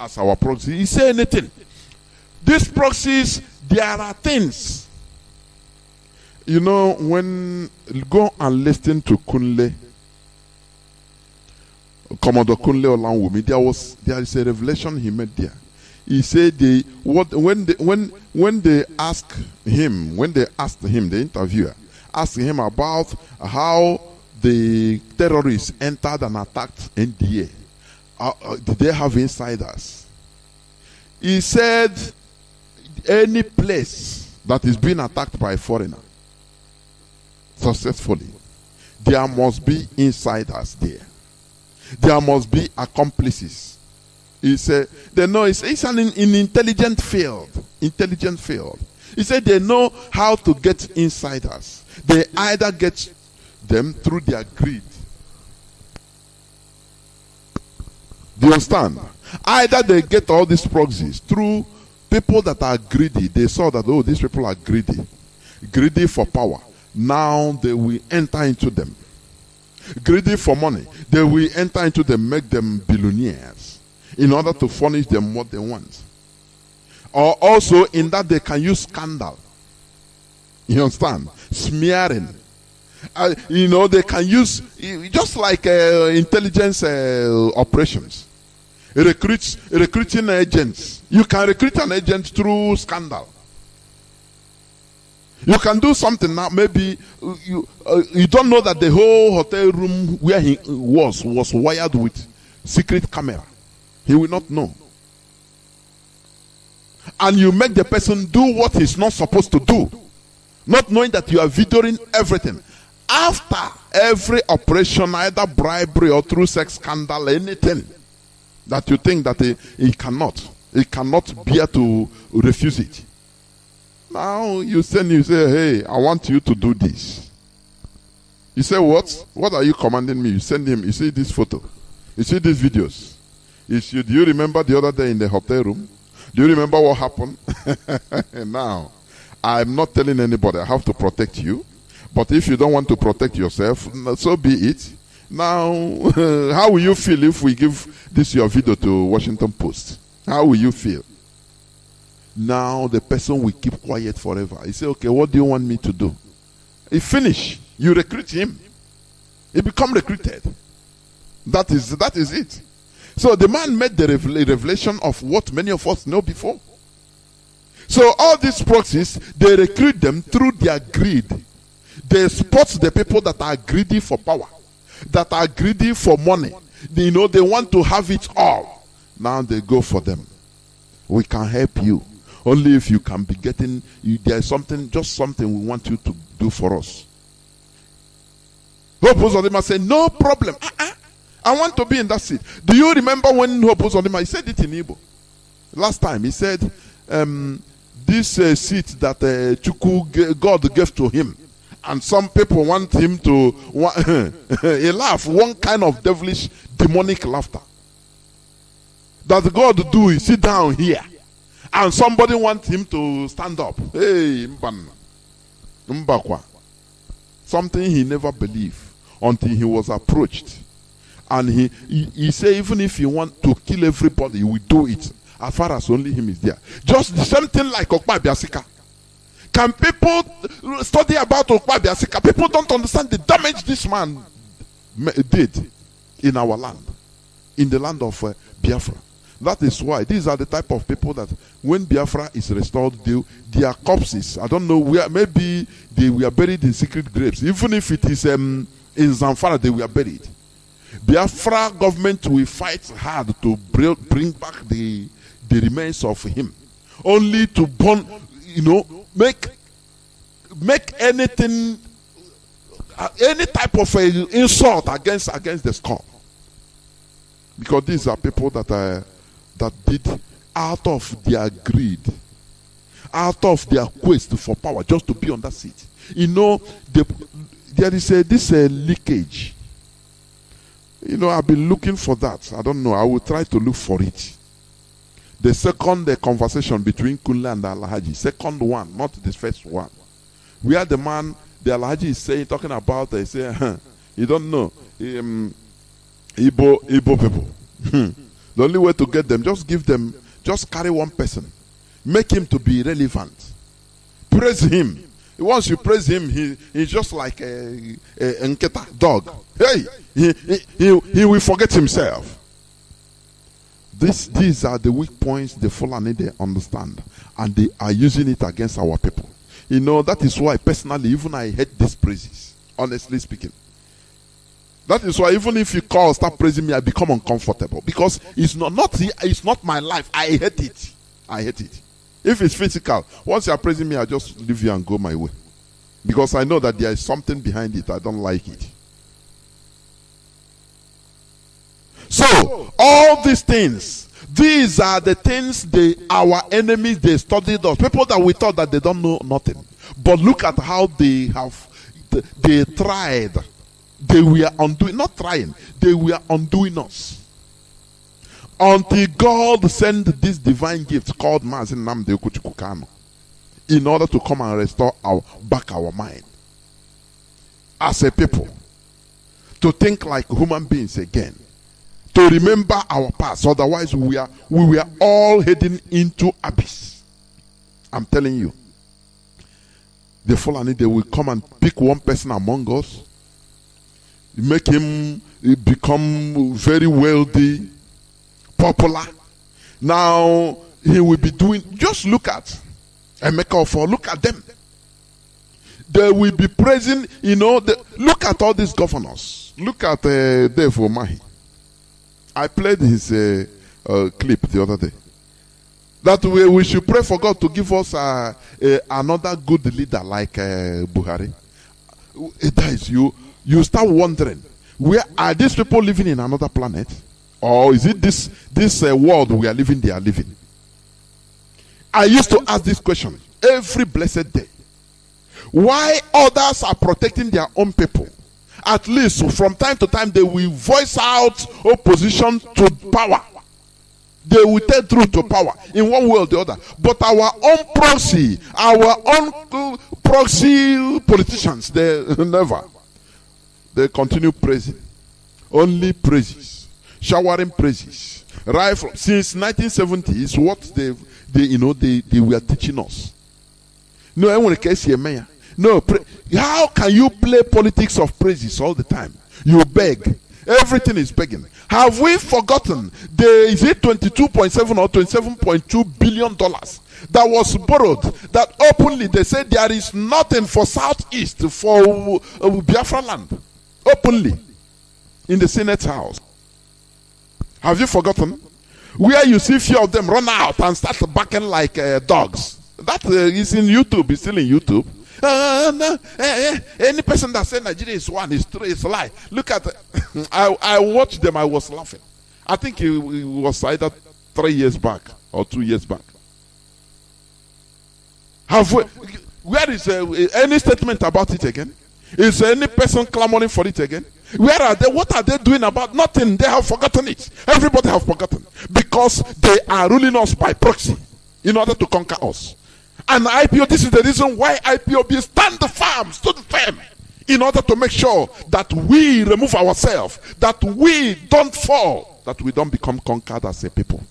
as our proxy? He said anything. These proxies, there are things. When you go and listen to Kunle, Commodore Kunle Olanwumi, there is a revelation he made there. He said when they asked him, the interviewer asked him about how the terrorists entered and attacked NDA. Did they have insiders? He said, any place that is being attacked by a foreigner successfully, there must be insiders there. There must be accomplices. He said, they know it's an intelligent field. Intelligent field. He said they know how to get insiders. They either get them through their greed. Do you understand? Either they get all these proxies through people that are greedy. They saw that, oh, these people are greedy. Greedy for power. Now they will enter into them. Greedy for money. They will enter into them, make them billionaires in order to furnish them what they want. Or also in that they can use scandal. You understand? Smearing. They can use, just like intelligence operations. Recruiting agents. You can recruit an agent through scandal. You can do something now. Maybe you don't know that the whole hotel room where he was wired with secret camera. He will not know. And you make the person do what he's not supposed to do, not knowing that you are videoing everything. After every operation, either bribery or through sex scandal, anything that you think that he cannot bear to refuse it. Now you say, hey, I want you to do this. You say, what? What are you commanding me? You send him, you see this photo, you see these videos. Do you remember the other day in the hotel room? Do you remember what happened? Now, I'm not telling anybody. I have to protect you. But if you don't want to protect yourself, so be it. Now, how will you feel if we give this your video to Washington Post? How will you feel? Now the person will keep quiet forever. He say, okay, what do you want me to do? He finish. You recruit him. He become recruited. That is it. So the man made the revelation of what many of us know before. So all these proxies, they recruit them through their greed. They spot the people that are greedy for power, that are greedy for money. They want to have it all. Now they go for them. We can help you. Only if you can be getting, there's something we want you to do for us. Hope Uzodinma said, no problem. I want to be in that seat. Do you remember when Hope Uzodinma, he said it in Igbo. Last time, he said, this seat that God gave to him, and some people want him to, he laughed, one kind of devilish, demonic laughter. That God do is sit down here. And somebody wants him to stand up. Hey, Mbakwa. Something he never believed until he was approached. And he said, even if you want to kill everybody, he will do it. As far as only him is there. Just the same thing like Okpa Biasika. Can people study about Okpa Biasika? People don't understand the damage this man did in our land. In the land of Biafra. That is why these are the type of people that when Biafra is restored, their corpses, I don't know where, maybe they were buried in secret graves. Even if it is in Zamfara, they were buried. Biafra government will fight hard to bring back the remains of him. Only to burn, make anything, any type of insult against the skull. Because these are people that did out of their greed, out of their quest for power, just to be on that seat. There is this leakage. I've been looking for that. I don't know. I will try to look for it. The second conversation between Kunle and the Alhaji, second one, not the first one, where the Alhaji is saying, talking about, they say, you don't know, Igbo people. The only way to get them, just carry one person. Make him to be relevant. Praise him. Once you praise him, he's just like a nketa dog. Hey, he will forget himself. These are the weak points the Fulani, they understand. And they are using it against our people. That is why personally, even I hate these praises. Honestly speaking. That is why even if you start praising me, I become uncomfortable. Because it's not my life. I hate it. I hate it. If it's physical, once you are praising me, I just leave you and go my way. Because I know that there is something behind it. I don't like it. So, all these things, these are the things our enemies, they studied us. People that we thought that they don't know nothing. But look at how they tried. They were they were undoing us. Until God sent this divine gift called Mazi Nnamdi Kanu in order to come and restore our mind. As a people. To think like human beings again. To remember our past. Otherwise we were all heading into abyss. I'm telling you. The Fulani, they will come and pick one person among us. Make him become very wealthy, popular. Now he will be doing. Just look at Emeka Ofo. Look at them. They will be praising, look at all these governors. Look at Dave Omahi. I played his clip the other day. That we should pray for God to give us another good leader like Buhari. That is, you start wondering, where are these people living in another planet? Or is it this world we are living, they are living? I used to ask this question every blessed day. Why others are protecting their own people? At least from time to time they will voice out opposition to power. They will tell truth to power in one way or the other. But our own proxy politicians, they never. They continue praising. Only praises. Showering praises. Right from since 1970 is what they were teaching us. No, I want to case here, mayor. No, how can you play politics of praises all the time? You beg. Everything is begging. Have we forgotten is it 22.7 or 27.2 billion dollars that was borrowed, that openly they said there is nothing for Southeast, for Biafra land, openly in the Senate House? Have you forgotten? Where you see few of them run out and start barking like dogs. That is in YouTube. It's still in YouTube. Any person that said Nigeria is one is true, it's a lie. Look at I watched them. I was laughing. I think it was either 3 years back or 2 years back. Where is any statement about it again? Is any person clamoring for it again? Where are they? What are they doing about? Nothing. They have forgotten it. Everybody have forgotten, because they are ruling us by proxy in order to conquer us. And IPO, this is the reason why IPOB stood firm in order to make sure that we remove ourselves, that we don't fall, that we don't become conquered as a people.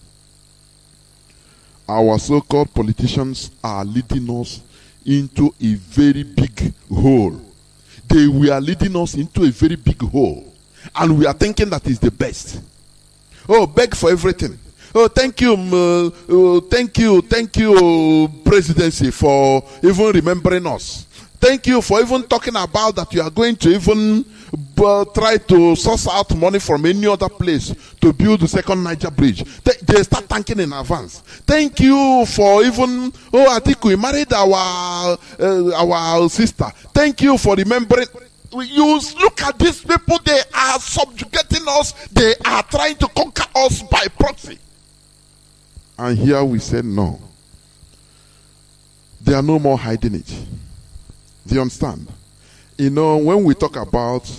Our so-called politicians are leading us into a very big hole. They were leading us into a very big hole, and we are thinking that is the best. Oh, beg for everything. Oh, thank you, presidency, for even remembering us. Thank you for even talking about that you are going to even try to source out money from any other place to build the second Niger bridge. They start thanking in advance. Thank you for even, I think we married our sister. Thank you for remembering. You look at these people, they are subjugating us. They are trying to conquer us by proxy. And here we said no. They are no more hiding it. Do you understand? When we talk about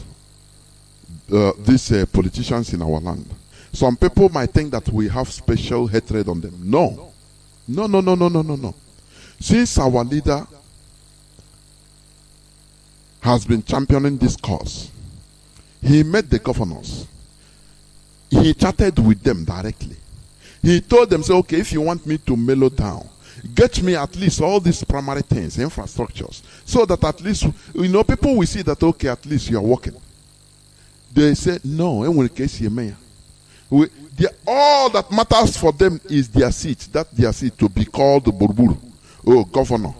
these politicians in our land, some people might think that we have special hatred on them. No. No. Since our leader has been championing this cause, he met the governors. He chatted with them directly. He told them, say, okay, if you want me to mellow down, get me at least all these primary things, infrastructures, so that at least, people will see that, okay, at least you are working. They said, no, all that matters for them is their seat, their seat to be called the Burburu, governor,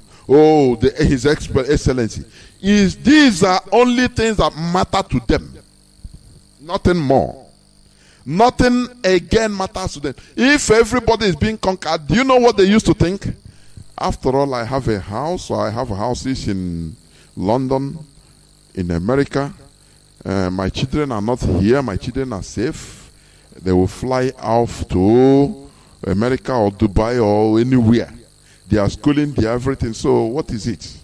his excellency. These are only things that matter to them, nothing more. Nothing again matters to them. If everybody is being conquered, do you know what they used to think? After all, I have a house, or I have houses in London, in America. My children are not here. My children are safe. They will fly off to America or Dubai or anywhere. They are schooling, they are everything. So what is it?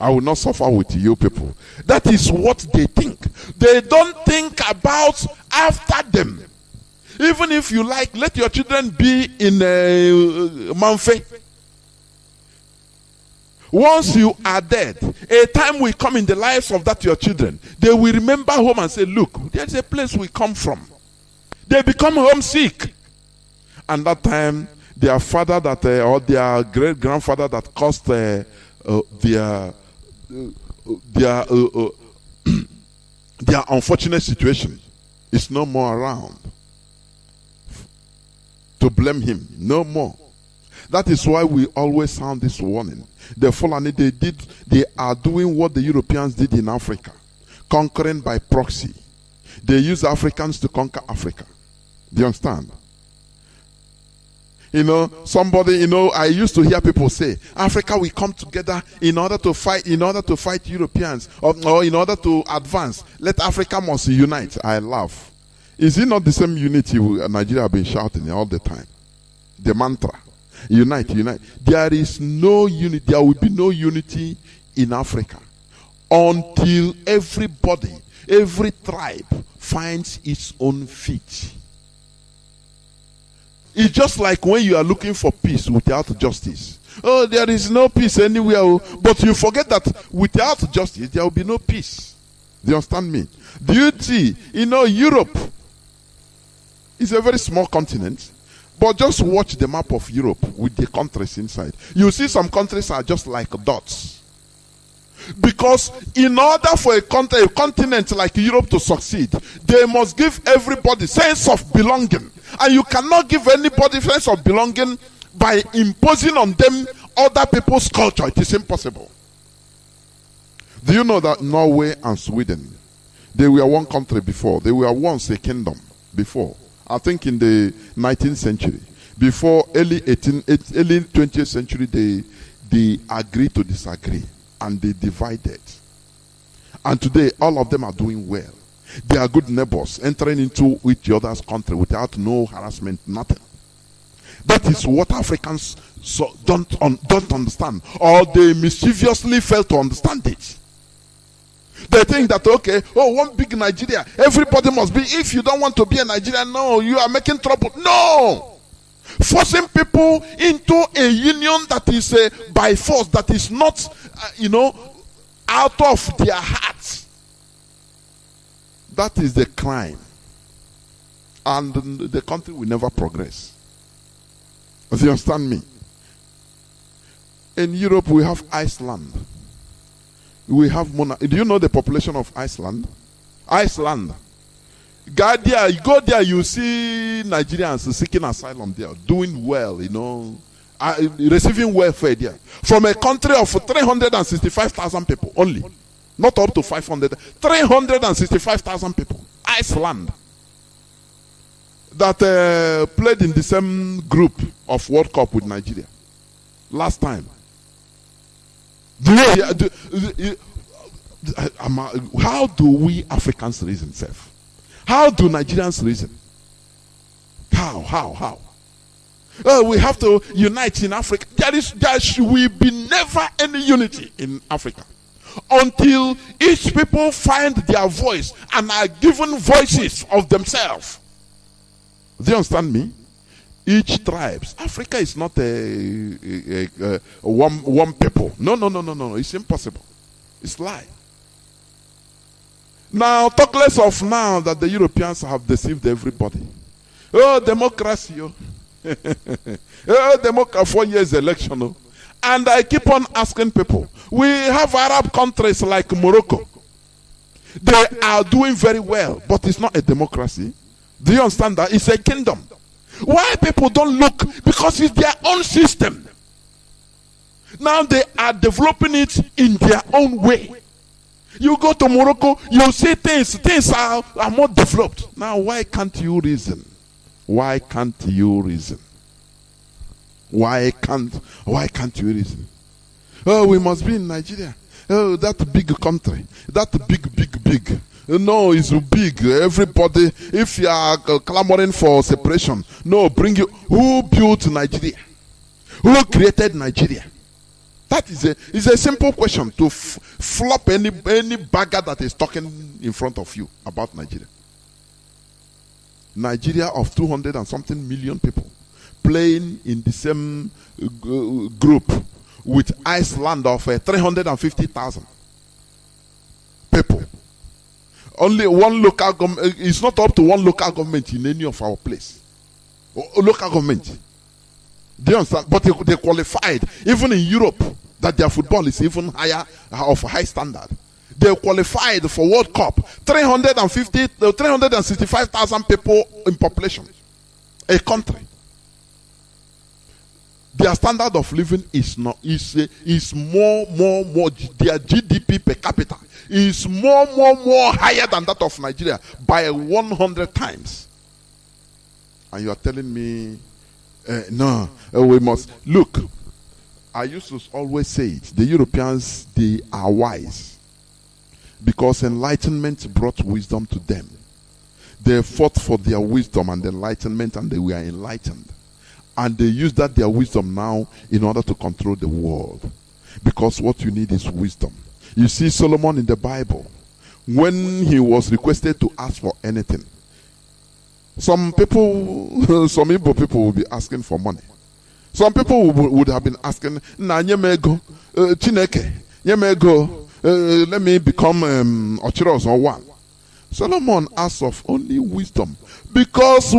I will not suffer with you people. That is what they think. They don't think about after them. Even if you like, let your children be in Manfe. Once you are dead, a time will come in the lives of your children. They will remember home and say, look, there's a place we come from. They become homesick. And that time, their father or their great-grandfather that caused their unfortunate situation is no more around to blame him. No more. That is why we always sound this warning. The Fulani, they are doing what the Europeans did in Africa, conquering by proxy. They use Africans to conquer Africa. Do you understand? You know, somebody, you know, I used to hear people say, Africa will come together in order to fight Europeans, or in order to advance. Let Africa must unite. I laugh. Is it not the same unity Nigeria have been shouting all the time? The mantra. Unite, unite. There is no unity. There will be no unity in Africa until everybody, every tribe finds its own feet. It's just like when you are looking for peace without justice. Oh, there is no peace anywhere. But you forget that without justice, there will be no peace. Do you understand me? Do you see? You know, Europe is a very small continent. But just watch the map of Europe with the countries inside. You see some countries are just like dots. Because in order for a continent like Europe to succeed, they must give everybody sense of belonging. And you cannot give anybody sense of belonging by imposing on them other people's culture. It is impossible. Do you know that Norway and Sweden, they were one country before. They were once a kingdom before. I think in the 19th century. Before early 20th century, they agreed to disagree. And they divided. And today, all of them are doing well. They are good neighbors, entering into each other's country without no harassment, nothing. That is what Africans don't understand, or they mischievously fail to understand it. They think that, okay, one big Nigeria, everybody must be. If you don't want to be a Nigerian, no, you are making trouble. No! Forcing people into a union that is by force, that is not, out of their hearts. That is the crime. And the country will never progress. Do you understand me? In Europe, we have Iceland. We have do you know the population of Iceland? Iceland. Go there, you see Nigerians seeking asylum there, doing well, receiving welfare there. From a country of 365,000 people only. Not up to 500. 365,000 people. Iceland. That played in the same group of World Cup with Nigeria. Last time. How do we Africans reason, Seth? How do Nigerians reason? How? We have to unite in Africa. There will be never any unity in Africa until each people find their voice and are given voices of themselves. Do you understand me? Each tribes. Africa is not a one people. No. It's impossible. It's lie. Now, talk less of now that the Europeans have deceived everybody. Oh, democracy. Democracy, 4 years election. Oh. And I keep on asking people. We have Arab countries like Morocco. They are doing very well, but it's not a democracy. Do you understand that? It's a kingdom. Why people don't look? Because it's their own system. Now they are developing it in their own way. You go to Morocco, you see things are more developed. Now why can't you reason? Why can't you reason? Why can't you reason? Oh, we must be in Nigeria. Oh, that big country. That big. No, it's big. Everybody, if you are clamoring for separation, no, bring you. Who built Nigeria? Who created Nigeria? That is a simple question to flop any bagger that is talking in front of you about Nigeria. Nigeria of 200 and something million people playing in the same group with Iceland of 350,000 people. Only one local government. It's not up to one local government in any of our place. Local government. Do you understand? But they qualified. Even in Europe, that their football is even higher, of high standard. They qualified for World Cup. 365,000 people in population. A country. Their standard of living is more. Their GDP per capita is more higher than that of Nigeria by 100 times. And you are telling me, no, we must look. I used to always say it. The Europeans, they are wise because enlightenment brought wisdom to them. They fought for their wisdom and enlightenment, and they were enlightened. And they use that their wisdom now in order to control the world. Because what you need is wisdom. You see Solomon in the Bible, when he was requested to ask for anything, some Igbo people will be asking for money. Some people would have been asking, Chineke, let me become Ochiros or one. Solomon asks of only wisdom, because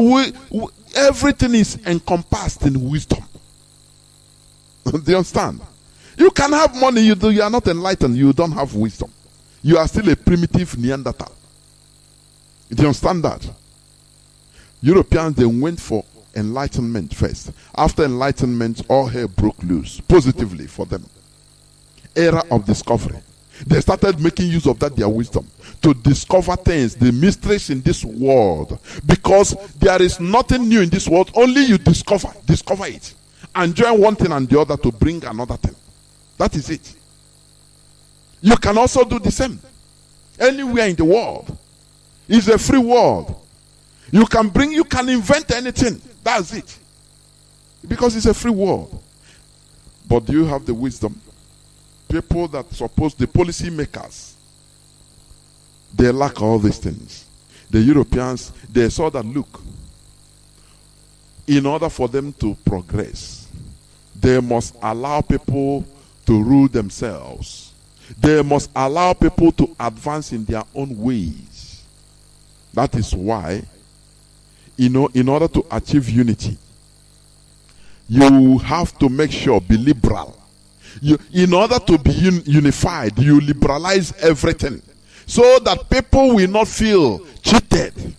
everything is encompassed in wisdom. Do you understand? You can have money, you are not enlightened, you don't have wisdom. You are still a primitive Neanderthal. Do you understand that? Europeans, they went for enlightenment first. After enlightenment, all hell broke loose, positively for them. Era of discovery. They started making use of that, their wisdom, to discover things, the mysteries in this world. Because there is nothing new in this world, only you discover it. And join one thing and the other to bring another thing. That is it. You can also do the same. Anywhere in the world. It's a free world. You can invent anything. That's it. Because it's a free world. But do you have the wisdom? People that suppose, the policy makers, they lack all these things. The Europeans, they saw that, look, in order for them to progress, they must allow people to rule themselves. They must allow people to advance in their own ways. That is why, in order to achieve unity, you have to make sure, be liberal. In order to be unified, you liberalize everything, so that people will not feel cheated.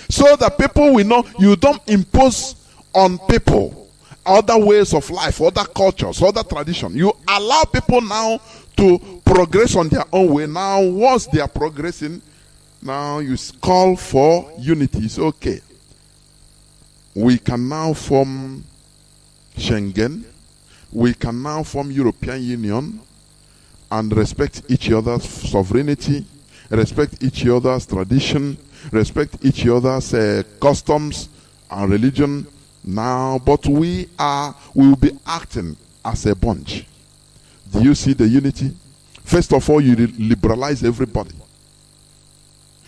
So that people will know you don't impose on people other ways of life, other cultures, other tradition. You allow people now to progress on their own way. Now, once they are progressing, now you call for unity. It's okay. We can now form Schengen. We can now form European Union and respect each other's sovereignty, respect each other's tradition, respect each other's customs and religion now. But we will be acting as a bunch. Do you see the unity? First of all, you liberalize everybody.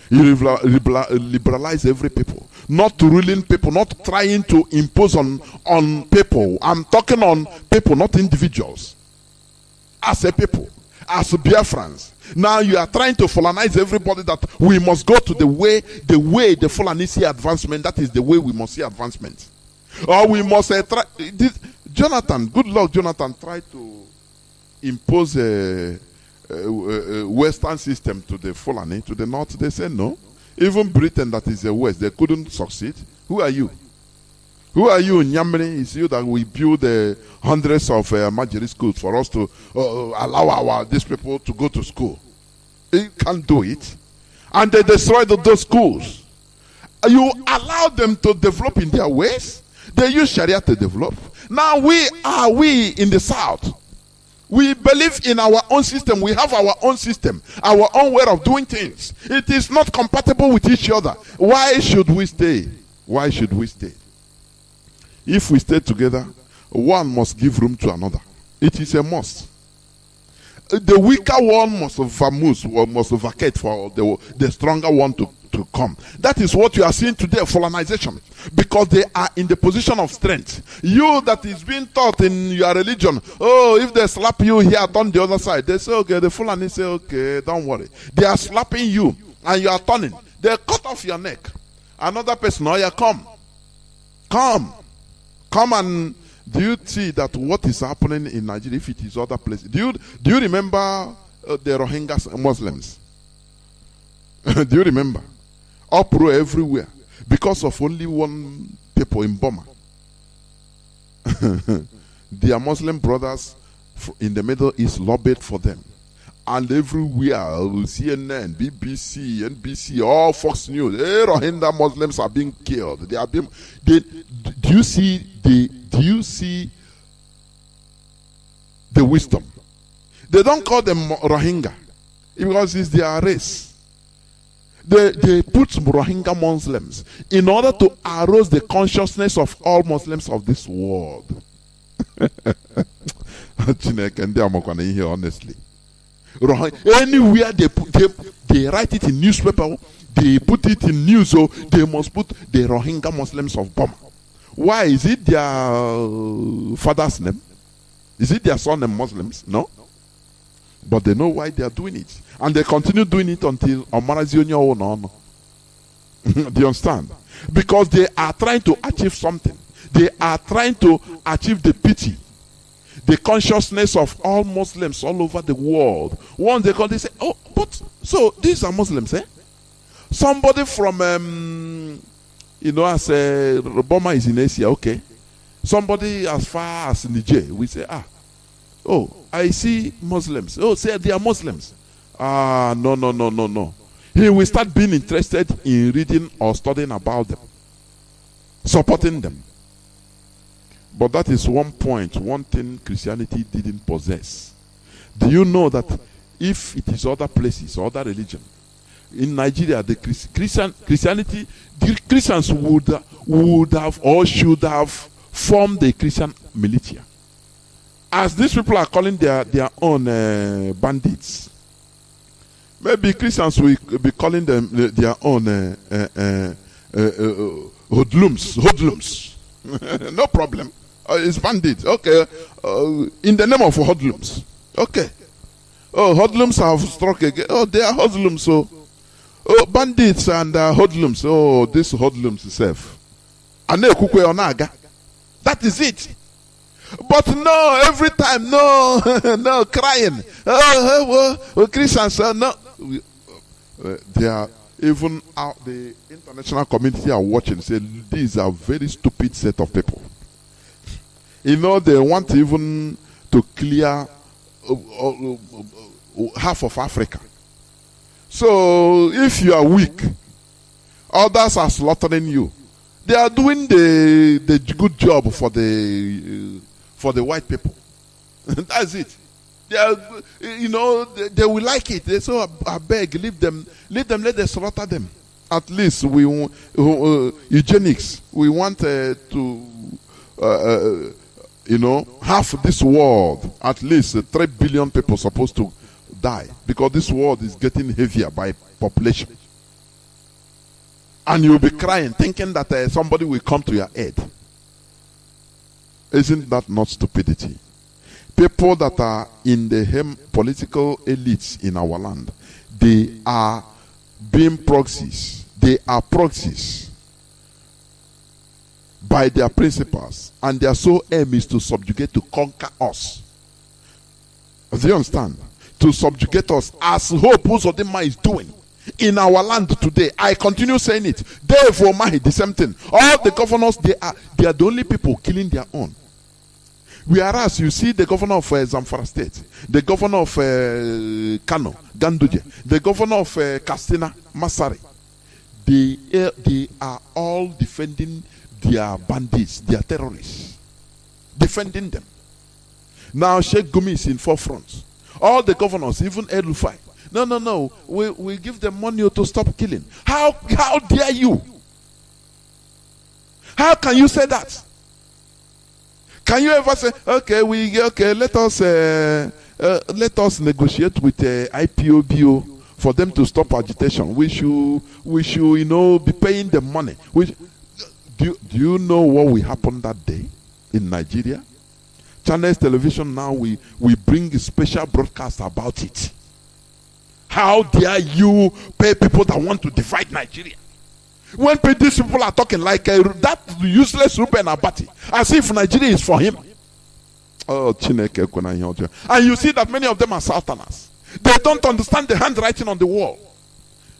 You liberalize every people. Not ruling people, not trying to impose on people. I'm talking on people, not individuals. As a people, as Biafrans. Now you are trying to Fulanize everybody, that we must go to the way the Fulani see advancement. That is the way we must see advancement. Or we must try. Jonathan, good luck, Jonathan, tried to impose a Western system to the Fulani, to the north. They said no. Even Britain, that is the West, they couldn't succeed. Who are you? Who are you in Yamini? It's you that we build hundreds of Majiri schools for us to allow these people to go to school. You can't do it. And they destroyed those schools. You allow them to develop in their ways. They use Sharia to develop. Now we in the South, we believe in our own system. We have our own system, our own way of doing things. It is not compatible with each other. Why should we stay? Why should we stay? If we stay together, one must give room to another. It is a must. The weaker one must vacate for the stronger one to come. That is what you are seeing today, Fulanization. Because they are in the position of strength. You that is being taught in your religion, oh, if they slap you here, turn the other side. They say, okay, the Fulani say, okay, don't worry. They are slapping you and you are turning. They cut off your neck. Another person, oh yeah, come. Come and do you see that what is happening in Nigeria, if it is other places? Do you remember the Rohingya Muslims? Do you remember? Uproar everywhere because of only one people in Burma. Their Muslim brothers in the Middle East lobbied for them. And everywhere, CNN, BBC, NBC, all Fox News, Rohingya Muslims are being killed. They are being. Do you see the wisdom? They don't call them Rohingya because it's their race. They put Rohingya Muslims in order to arouse the consciousness of all Muslims of this world. Honestly. Anywhere they write it in newspaper, they put it in news, so they must put the Rohingya Muslims of Burma. Why? Is it their father's name? Is it their son name Muslims? No. But they know why they are doing it. And they continue doing it until Omarazionyo no. Do you understand? Because they are trying to achieve something. They are trying to achieve the pity, the consciousness of all Muslims all over the world. Once they say, oh, but so these are Muslims, eh? Somebody from, as Burma is in Asia, okay. Somebody as far as Niger, we say, oh, I see Muslims. Oh, say they are Muslims. No. He will start being interested in reading or studying about them, supporting them. But that is one thing Christianity didn't possess. Do you know that if it is other places, other religion, in Nigeria, the Christians would have or should have formed the Christian militia. As these people are calling their own bandits, maybe Christians will be calling them their own hoodlums. No problem. It's bandits. Okay. In the name of hoodlums. Okay. Oh, hoodlums have struck again. Oh, they are hoodlums. So, bandits and hoodlums. Oh, this hoodlums itself. That is it. But no, every time, no, crying. Christians, no. They are even out. The international community are watching. Say these are very stupid set of people. They want even to clear half of Africa. So if you are weak, others are slaughtering you. They are doing the good job for the white people. That's it. They are, they will like it. They say, I beg, leave them, let them slaughter them. At least we eugenics. We want half this world, at least 3 billion people supposed to die, because this world is getting heavier by population. And you'll be crying, thinking that somebody will come to your aid. Isn't that not stupidity? People that are in the political elites in our land, they are being proxies. They are proxies by their principles, and their sole aim is to subjugate, to conquer us. Do you understand? To subjugate us, as Hope Uzodinma is doing in our land today. I continue saying it. Therefore, the same thing. All the governors, they are the only people killing their own. Whereas you see the governor of Zamfara State, the governor of Kanu, Ganduje, the governor of Katsina, Masari, they are all defending their bandits, their terrorists, defending them. Now Sheikh Gumi is in forefront. All the governors, even El Rufai, no, we give them money to stop killing. How dare you? How can you say that? Can you ever say, let us negotiate with IPOBO for them to stop agitation? We should be paying them money. Do you know what will happen that day in Nigeria? Channels Television now we bring a special broadcast about it. How dare you pay people that want to divide Nigeria? When these people are talking like that useless Ruben Abati, as if Nigeria is for him. Oh, and you see that many of them are Southerners. They don't understand the handwriting on the wall.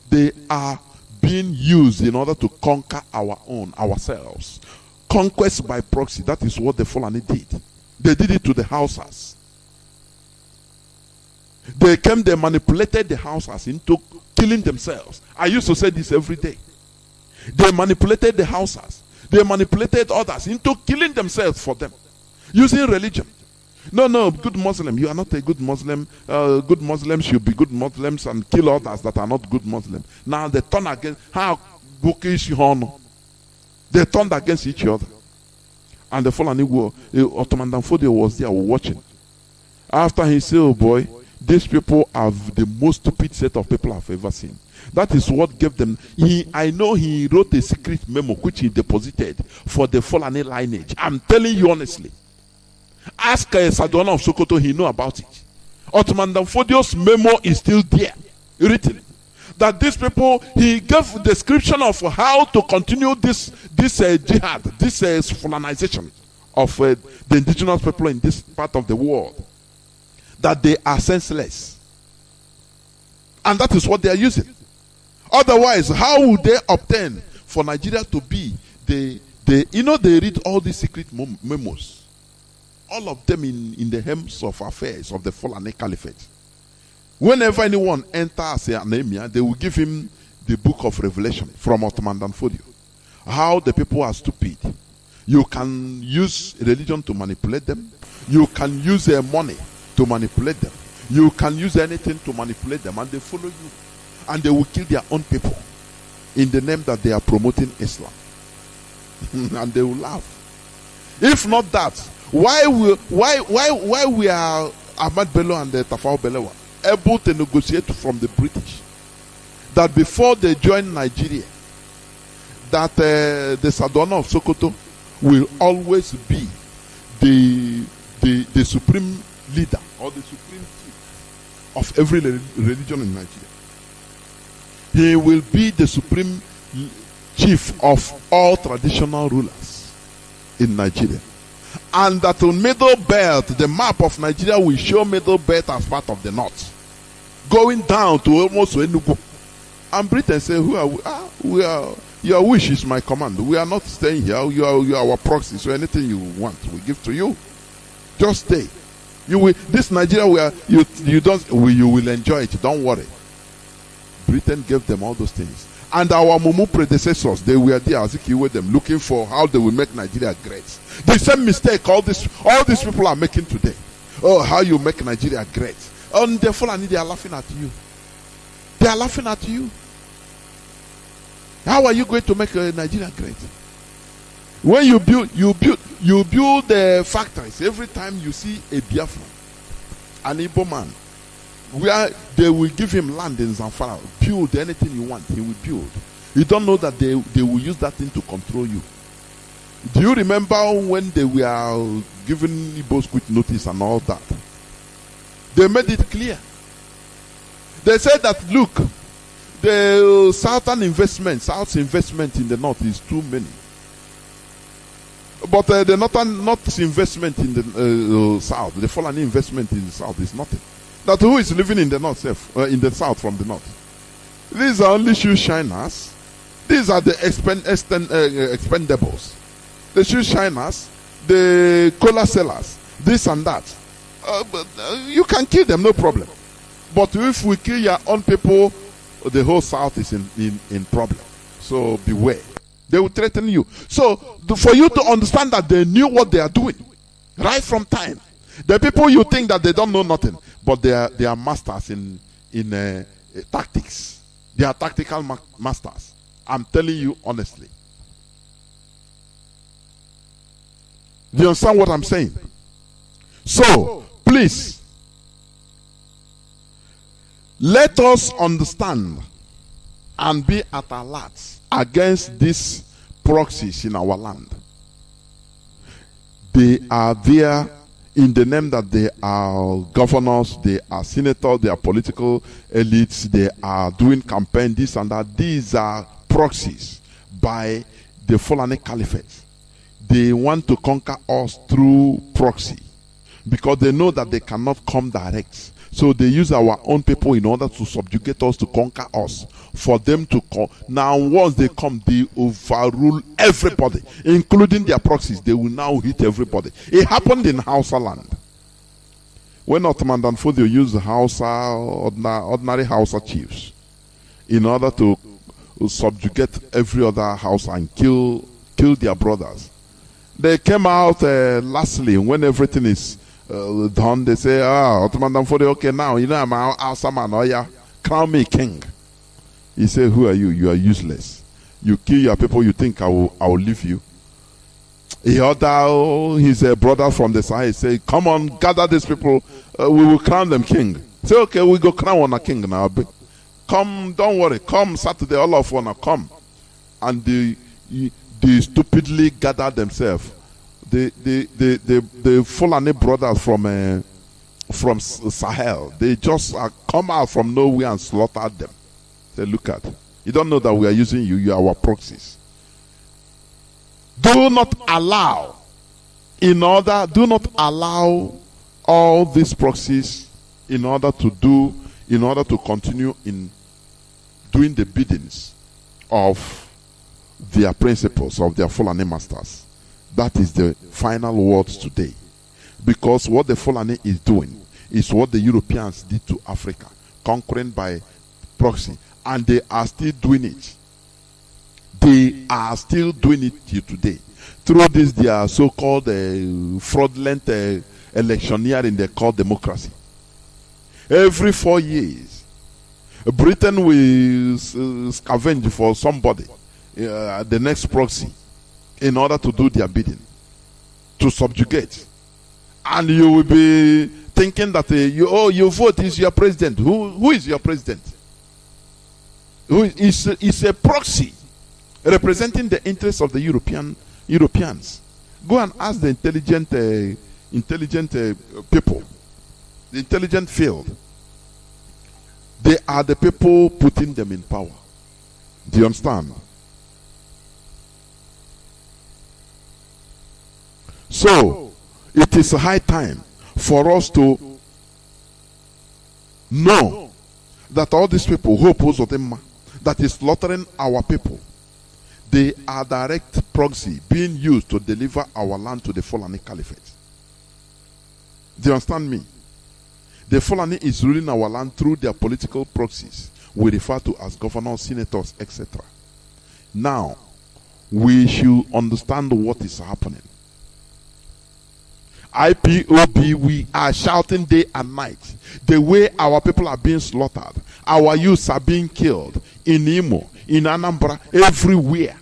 They are being used in order to conquer ourselves. Conquest by proxy. That is what the Fulani did. They did it to the Hausas. They came, they manipulated the Hausas into killing themselves. I used to say this every day. They manipulated the Hausas. They manipulated others into killing themselves for them, using religion. No, good Muslim, you are not a good Muslim. Good Muslims should be good Muslims and kill others that are not good Muslims. Now they turn against, they turned against each other. And the Fulani Ottoman Danfodio was there watching. After he said, oh boy, these people are the most stupid set of people I've ever seen. That is what gave them. I know he wrote a secret memo which he deposited for the Fulani lineage. I'm telling you honestly. Ask Sadona of Sokoto, he know about it. Ottoman Danfodio's memo is still there, written. That these people, he gave a description of how to continue this jihad, this Fulanization of the indigenous people in this part of the world. That they are senseless. And that is what they are using. Otherwise, how would they obtain for Nigeria to be they read all these secret memos. All of them in the hems of affairs of the Fulani Caliphate. Whenever anyone enters an emir, they will give him the book of Revelation from Ottoman Danfodio. How the people are stupid. You can use religion to manipulate them. You can use their money to manipulate them. You can use anything to manipulate them, and they follow you. And they will kill their own people in the name that they are promoting Islam. And they will laugh. If not that, why we are Ahmad Bello and the Tafawa Balewa able to negotiate from the British that before they join Nigeria, that the Sadona of Sokoto will always be the supreme leader or the supreme chief of every religion in Nigeria. He will be the supreme chief of all traditional rulers in Nigeria. And that on Middle Belt, the map of Nigeria will show Middle Belt as part of the north, going down to almost Enugu. And Britain say, "Who are we? We are. Your wish is my command. We are not staying here. You are our proxy. So anything you want, we give to you. Just stay. You will. This Nigeria, where you will enjoy it. Don't worry." Britain gave them all those things. And our Mumu predecessors, they were there, with them, looking for how they will make Nigeria great. The same mistake all these people are making today. Oh, how you make Nigeria great. And the Fulani, they are laughing at you. They are laughing at you. How are you going to make Nigeria great? When you build the factories, every time you see a Biafra, an Igbo man, where they will give him land in Zamfara, build anything you want, he will build. You don't know that they will use that thing to control you. Do you remember when they were giving Igbos quit notice and all that? They made it clear. They said that, look, the South investment in the north is too many. But the north investment in the south, the Fulani investment in the south is nothing. That who is living in the north, in the south from the north? These are only shoe shiners. These are the expendables. The shoe shiners, the cola sellers, this and that. You can kill them, no problem. But if we kill your own people, the whole south is in problem. So beware. They will threaten you. So for you to understand that they knew what they are doing right from time. The people you think that they don't know nothing, but they are masters in tactics. They are tactical masters. I'm telling you honestly. Do you understand what I'm saying? So please, let us understand and be at alert against these proxies in our land. They are there in the name that they are governors, they are senators, they are political elites, they are doing campaign, this and that. These are proxies by the Fulani Caliphate. They want to conquer us through proxy because they know that they cannot come direct. So they use our own people in order to subjugate us, to conquer us. For them to come. Now once they come, they overrule everybody, including their proxies. They will now hit everybody. It happened in Hausa land. When Ottoman Danfodio used Hausa, ordinary Hausa chiefs in order to subjugate every other house and kill their brothers. They came out lastly when everything is done. They say, Ottoman Danfodio, okay, now you know I'm a Hausa man. Oh yeah, crown me king. He said, who are you? You are useless. You kill your people. You think I will leave you? He ordered his brother from the side. He said, come on, gather these people. We will crown them king. Say, okay, we go crown on a king now. Come, don't worry. Come Saturday, all of one come. And they stupidly gathered themselves. The Fulani brothers from Sahel, they just come out from nowhere and slaughtered them. Say, look at, you don't know that we are using you. You are our proxies. Do not allow all these proxies in order to continue in doing the biddings of their principles, of their Fulani masters. That is the final words today. Because what the Fulani is doing is what the Europeans did to Africa, conquering by proxy. And they are still doing it. They are still doing it till today. Through this, they are so-called fraudulent electioneering they call democracy. Every 4 years, Britain will scavenge for somebody, the next proxy, in order to do their bidding, to subjugate. And you will be thinking that your vote is your president. Who is your president? Who is a proxy representing the interests of the Europeans. Go and ask the intelligent people, the intelligent field. They are the people putting them in power. Do you understand? So, it is a high time for us to know that all these people who oppose Odemma, that is slaughtering our people, they are direct proxy being used to deliver our land to the Fulani Caliphate. Do you understand me? The Fulani is ruling our land through their political proxies we refer to as governors, senators, etc. Now, we should understand what is happening. IPOB, we are shouting day and night. The way our people are being slaughtered, our youths are being killed in Imo, in Anambra, everywhere,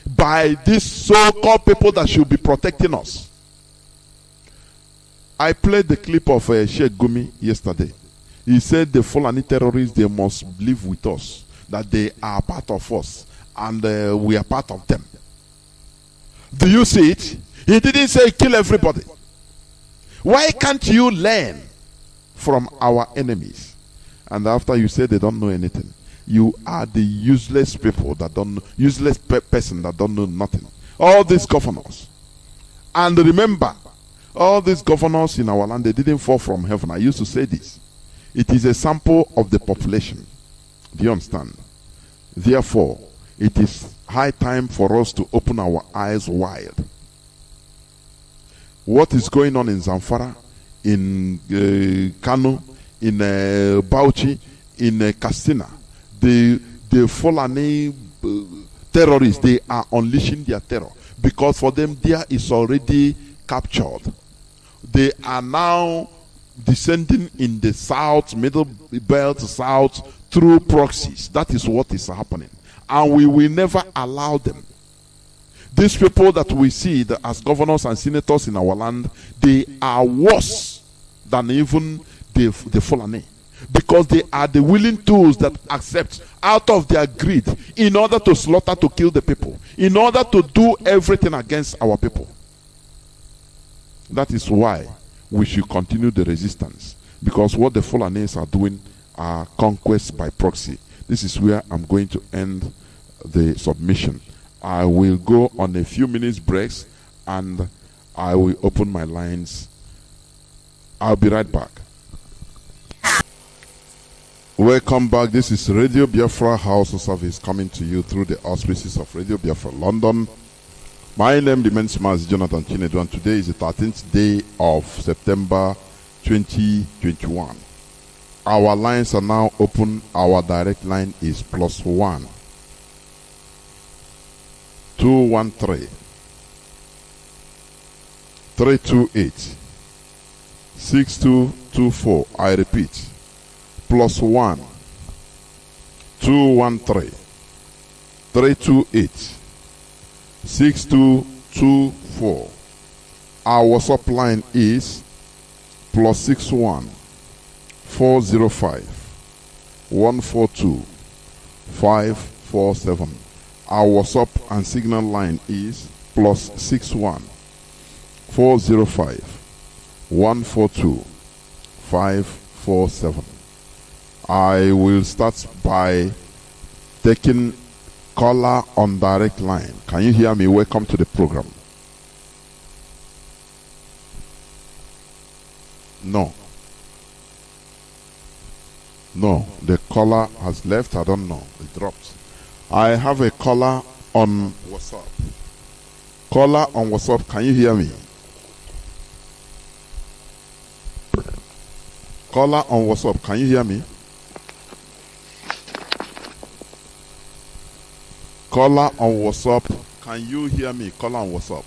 by these so-called people that should be protecting us. I played the clip of Sheikh Gumi yesterday. He said the Fulani terrorists, they must live with us, that they are part of us, and we are part of them. Do you see it? He didn't say kill everybody. Why can't you learn from our enemies? And after you say they don't know anything, you are the useless people that don't know, useless person that don't know nothing. All these governors. And remember, all these governors in our land, they didn't fall from heaven. I used to say this. It is a sample of the population. Do you understand? Therefore, it is high time for us to open our eyes wide. What is going on in Zamfara, in Kanu, in Bauchi, in Katsina, the Fulani terrorists, they are unleashing their terror. Because for them, there is already captured. They are now descending in the south, middle belt, south, through proxies. That is what is happening. And we will never allow them. These people that we see as governors and senators in our land, they are worse than even the Fulani. Because they are the willing tools that accept out of their greed in order to slaughter, to kill the people, in order to do everything against our people. That is why we should continue the resistance. Because what the Fulanis are doing are conquest by proxy. This is where I'm going to end the submission. I will go on a few minutes breaks and I will open my lines. I'll be right back. Welcome back. This is Radio Biafra HAUSA-SERVICE coming to you through the auspices of Radio Biafra London. My name remains Mazi Chinedu, and today is the 13th day of September 2021. Our lines are now open. Our direct line is +1 213 328 6224. I repeat, +1 213 328 6224. Our WhatsApp line is +61 405 142 547. Our WhatsApp and Signal line is +61 405 142 547. I will start by taking caller on direct line. Can you hear me? Welcome to the program. No, the caller has left. I don't know. It dropped. I have a caller on WhatsApp. Caller on WhatsApp, can you hear me? Caller on WhatsApp, can you hear me? Caller on WhatsApp, can you hear me? Caller on WhatsApp.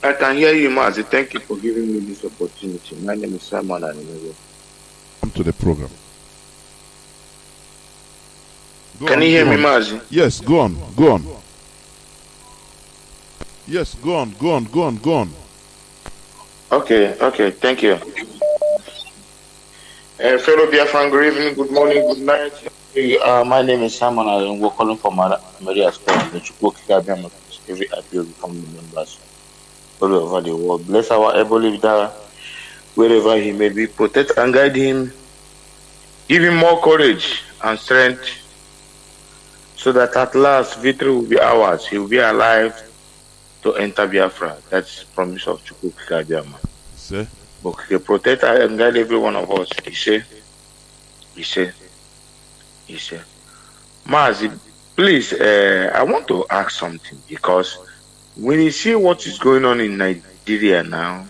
I can hear you, Mazi. Thank you for giving me this opportunity. My name is Simon and come to the program. Can you hear me, Mazi? Yes, go on. Yes, go on. Okay, thank you. Fellow Biafran, good evening, good morning, good night. My name is Simon and we're calling from Maria Square, the Chukwu every appeal from the members all over the world. Bless our able leader wherever he may be, protect and guide him, give him more courage and strength, so that at last victory will be ours. He will be alive to enter Biafra. That's the promise of Chukwu Abiyama. But he protect and guide every one of us. He said. Mazi, please, I want to ask something, because when you see what is going on in Nigeria now,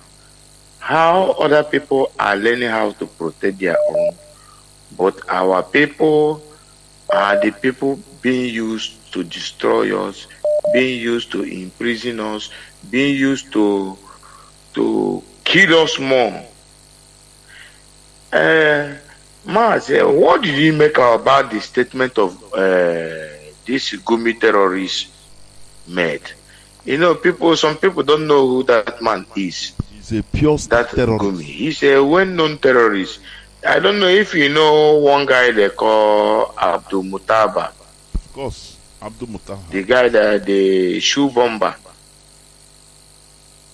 how other people are learning how to protect their own, but our people are the people being used to destroy us, being used to imprison us, being used to kill us more. Mazi, what did you make about the statement of this Gumi terrorist made? You know, some people don't know who that man is. He's a pure terrorist. Gumi. He's a well-known terrorist. I don't know if you know one guy they call Abdul Mutaba. Of course, Abdul Mutaba. The guy that the shoe bomber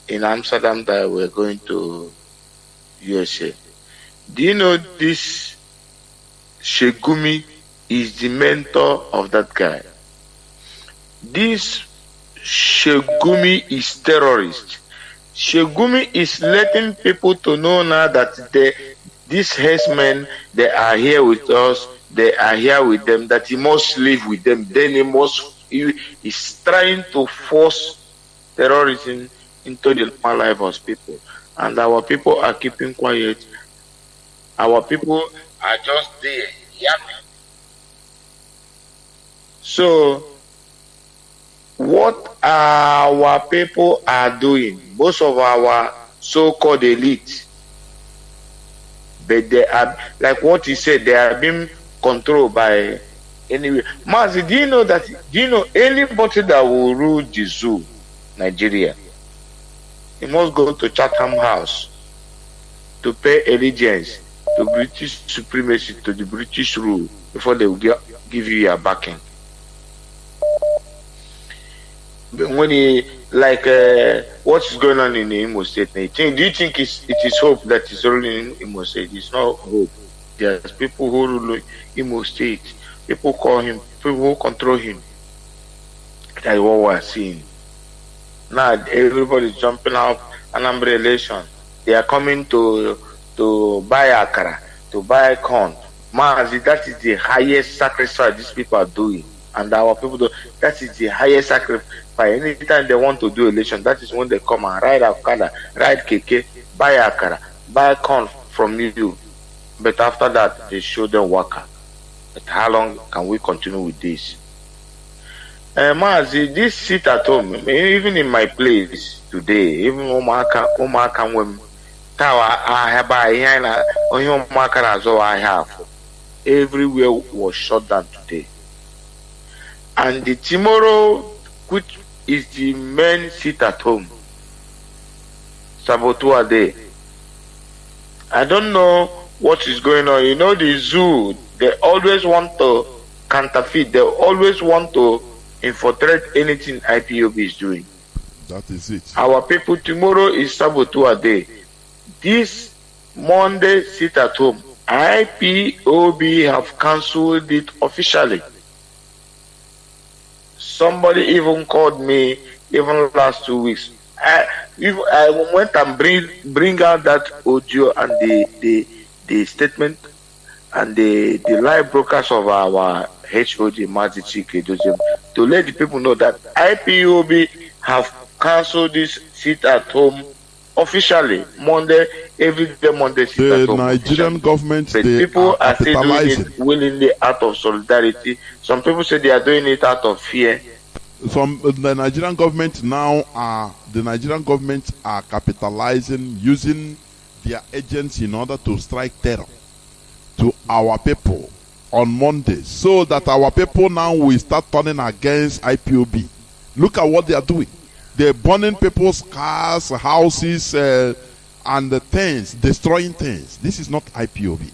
in Amsterdam that were going to USA. Do you know this Shegumi is the mentor of that guy? This Shegumi is terrorist. Shegumi is letting people to know now that these herdsmen, they are here with us, they are here with them, that he must live with them. Then he is trying to force terrorism into the normal life of people. And our people are keeping quiet. Our people are just there, yapping. So, what our people are doing, most of our so-called elite, but they are, like what he said, they are being controlled by anyway. Mazi, do you know anybody that will rule the zoo, Nigeria, he must go to Chatham House to pay allegiance to British supremacy, to the British rule, before they will give you your backing. When what is going on in the Imo State, do you think it is hope that is ruling in Imo State? It's not hope. There's people who rule Imo State. People call him, people who control him. That's what we're seeing. Now everybody's jumping out Anambra election. They are coming to buy akara, to buy corn. Mazi, that is the highest sacrifice these people are doing. And our people do. That is the highest sacrifice. Anytime they want to do election, that is when they come and ride Akada, ride Keke, buy Akara, buy corn from you. But after that, they show them worker. But how long can we continue with this? Mazi, this sit at home, even in my place today, even Omaka when I have everywhere was shut down today. And the tomorrow, which is the main sit at home, Sabotua Day. I don't know what is going on. You know, the zoo, they always want to counterfeit, they always want to infiltrate anything IPOB is doing. That is it. Our people, tomorrow is Sabotua Day. This Monday, sit at home. IPOB have cancelled it officially. Somebody even called me even last 2 weeks. I went and bring out that audio and the statement and the live broadcast of our HOD Mazi Chinedu to let the people know that IPOB have cancelled this sit at home officially. Monday, every day Monday sit at home. The Nigerian government, but they people are are still doing it willingly out of solidarity. Some people say they are doing it out of fear. The Nigerian government now are capitalizing, using their agents in order to strike terror to our people on Monday, so that our people now will start turning against IPOB. Look at what they are doing. They're burning people's cars, houses, and the things, destroying things. This is not IPOB.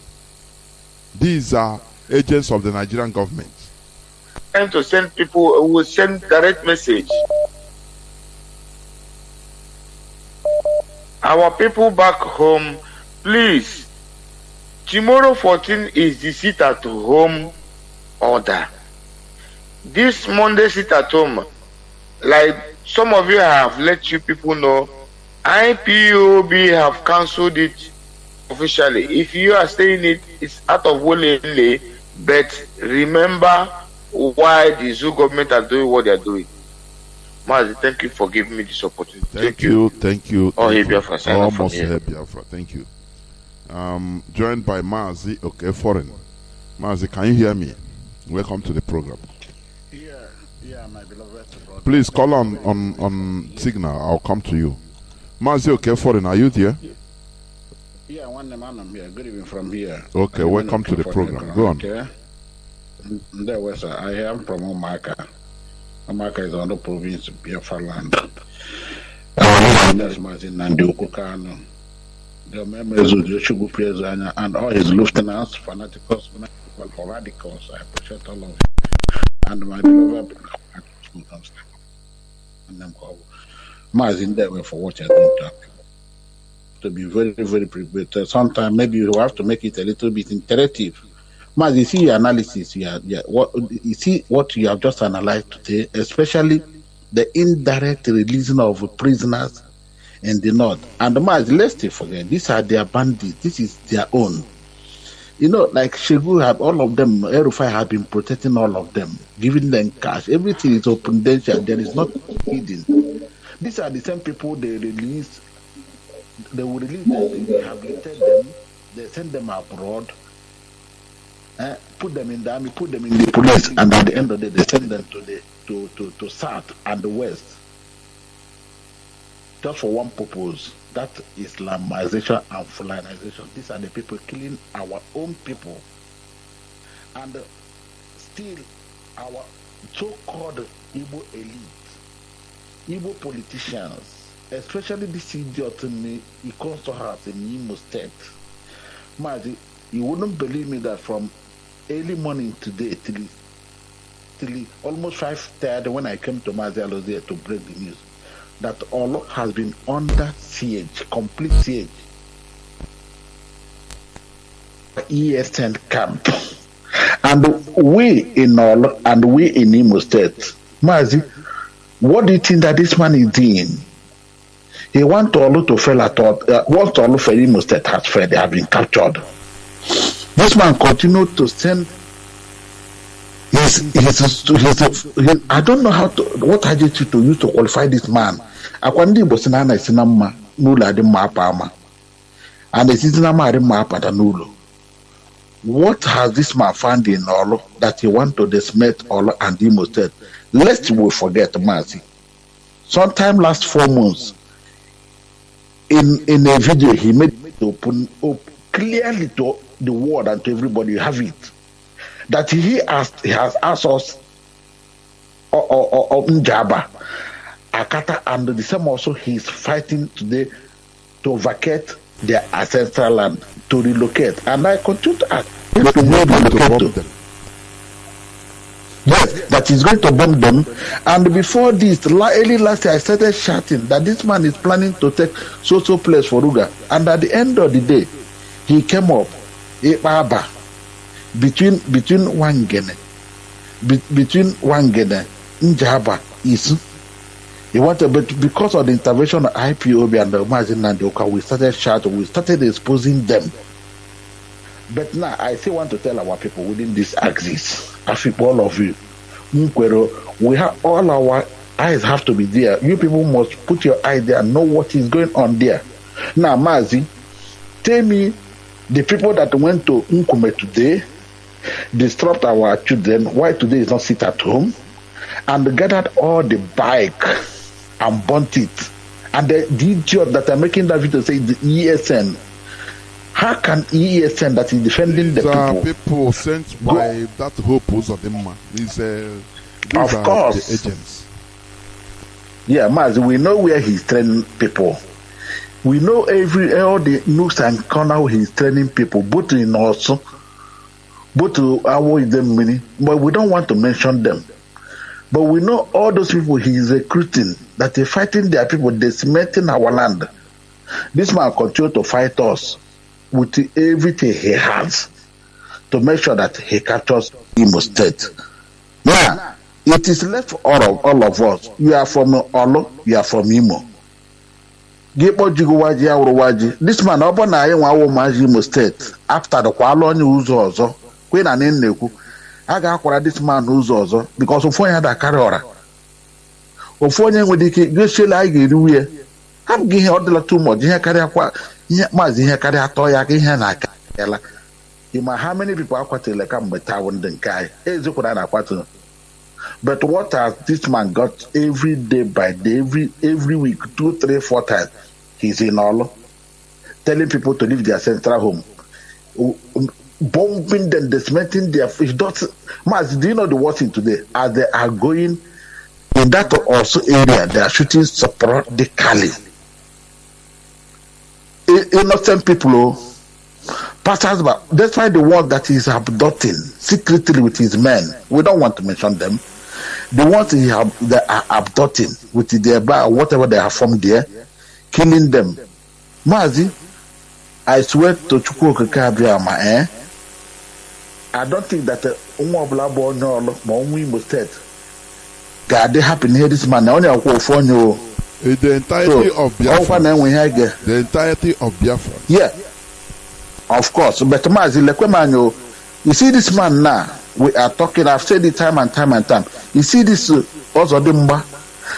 These are agents of the Nigerian government. And to send people who will send direct message. Our people back home, please. Tomorrow 14 is the sit at home order. This Monday sit at home, like some of you have let you people know, IPOB have cancelled it officially. If you are saying it, it's out of willingly, but remember why the zoo government are doing what they are doing. Mazi, thank you for giving me this opportunity. Thank you. Oh, hey, Biafra, sign up from here. Biafra. Thank you. Joined by Mazi, okay, foreign. Mazi, can you hear me? Welcome to the program. Yeah, my beloved brother. Please call on signal. I'll come to you. Mazi, okay, foreign, are you there? Yeah, one man I'm here. Good evening from here. Okay, welcome to the program. Go on. Okay. There was I am from Omaka. Omaka is on the province of Biafra land. That's Mazi Nnamdi Kanu. The members of the Shugu President and all his lieutenants, fanaticals, radicals. I appreciate all of you. And my beloved Mazi, there were for what you're doing to be very, very prepared. Sometimes maybe you have to make it a little bit interactive. Mazi, you see your analysis, you see what you have just analyzed today, especially the indirect releasing of prisoners in the north. And Mazi, let's not forget, these are their bandits, this is their own. You know, like Shegu had all of them, Erufai had been protecting all of them, giving them cash. Everything is open, there is not hidden. These are the same people they release. They will release them, they rehabilitate them, they send them abroad, put them in the army, put them in the police, and at the end of the day, they send them to South and the West. Just for one purpose, that Islamization and Fulanization. These are the people killing our own people. And still, our so-called Igbo elite, Igbo politicians, especially this idiot he comes to us in Imo State. Mazi, you wouldn't believe me that from early morning today till almost 5:30 when I came to Mazi, I was there to break the news that Olo has been under siege, complete siege. ESN camp. And we in Olo and we in Imo State, Mazi, what do you think that this man is doing? He wants Olo to fail at all. Once Olo for Imo State has failed, they have been captured. This man continued to send I don't know what adjective to use to qualify this man. Akwandi bosinana isinama nula di mapama. And the isinama di mapa nulo. What has this man found in Olo that he want to dismiss Olo and Imo State? Lest we forget Mazi. Sometime last 4 months, in a video he made to open up clearly to the world and to everybody, you have it, that he has asked us Njaba, Akata, and the same also he's fighting today to vacate their ancestral land, to relocate. And I continue to ask if to relocate to. Yes, that he's going to bomb them. And before this, early last year, I started shouting that this man is planning to take so place for Ruga. And at the end of the day, he came up between Wangene, Njaba, Isu. He wanted, but because of the intervention of IPOB and the Mazi and Oka, we started shouting, we started exposing them. But now I still want to tell our people within this axis, I think all of you, we have all our eyes have to be there. You people must put your eye there and know what is going on there. Now, Mazi, tell me the people that went to Nkume today, disrupt our children, why today is not sit at home, and gathered all the bike and burnt it. And the idiot that are making that video say the ESN. How can ESN that is defending the people sent by that Hope Uzodinma? These of are course the agents. Yeah, Mazi, we know where he's training people. We know all the nooks and corners he's training people, both in also, both to our them many, but we don't want to mention them. But we know all those people he's recruiting, that they're fighting their people, decimating our land. This man continues to fight us with everything he has to make sure that he captures Imo State. Now, it is left for all of us. You are from Olo, you are from Imo. This man, open Imo State after the Kwaloni Uzo, Queen and Neku. I got this man Uzo because of Foya da Carora. Ofonia with the Gushala I get away. I'm giving order too much. Mazi here carry a toy again. How many people are quite like I'm with Town Denkai? But what has this man got every day by day, every week, 2, 3, 4 times? He's in all telling people to leave their central home, bombing them, dismantling their fish. Mazi, do you know the worst thing today? As they are going in that also area, they are shooting sporadically. Innocent people, pastors, but that's why the one that is abducting secretly with his men, we don't want to mention them. The ones they are abducting with their bar, whatever they have from there, killing them. Mazi, I swear to Chukwuka Kabriama, I don't think that Umwablabo no State. God, they happen here this man. Only a for you. The entirety of Biafra. The entirety of Biafra. Yeah, of course. But Mazi, you see this man now. We are talking. I've said it time and time and time. You see this Ozodimba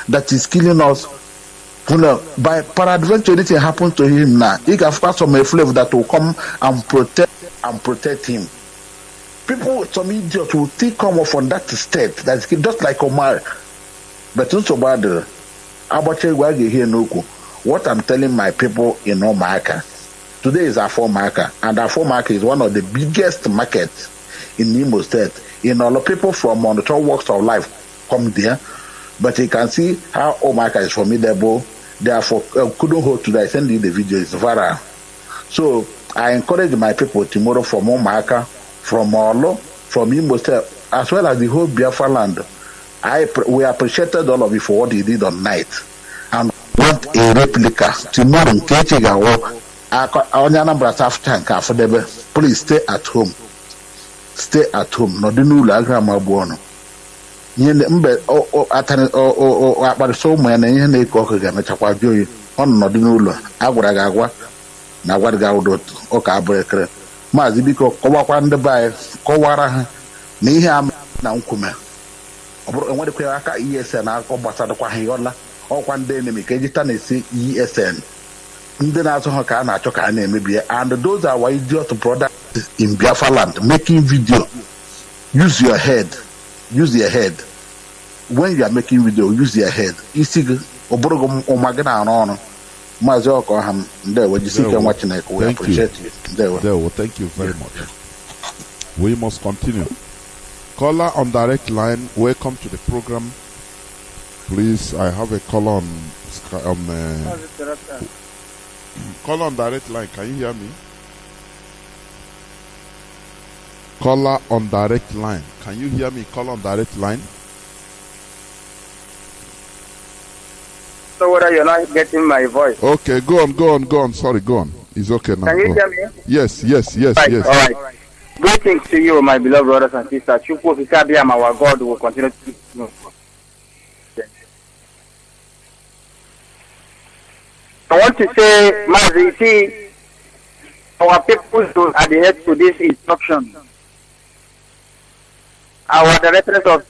that is killing us. By peradventure, anything happens to him now. He can find some flavor that will come and protect him. People, some idiots will take come from that state. That's just like Omar. But also bad. What I'm telling my people in Omaka, today is Afo Maka, and Afo Maka is one of the biggest markets in Imo State. All the people from on the 12 walks of life come there, but you can see how Omaka is formidable. Therefore, couldn't hold today. I send you the video, it's viral. So I encourage my people tomorrow from Omaka, from Olo, from Imo State, as well as the whole Biafra land. We appreciated all of you for what you did on night, and want a replica tomorrow. Please stay at home. Stay at home. No, do no lagrama buono. But so many in a cocker chapa joy on no do no agua na what gaudot or cabrecker. Mazi biko kọwakwa ndị be kọwara ha na ihe a na nkume ọ bụrụ enwedịkwa aka ESN akọ gbasadịkwa ha ịghọla ọkwa ndị enemy ka ejita na-esi ESN ndị na-azụ ha ka a na-achọ ka a na-emebi and those are why idiot brothers in Biafra land making video. Use your head when you are making video. Use your head. Isig oborogo umagina arono Mazi Okoham ndewo jisike watching. We appreciate you. Ndewo, thank you very much. We must continue. Caller on direct line, welcome to the program. Please, I have a caller on caller on direct line. Can you hear me? Caller on direct line. Can you hear me? Caller on direct line. So whether you're not getting my voice. Okay, go on. Sorry, go on. It's okay now. Can you hear me? Yes. Right, all right. Greetings to you, my beloved brothers and sisters. Chukwu Fikabiam, our God will continue to be. I want to say, Mazi, see, our people should adhere to this instruction. Our directors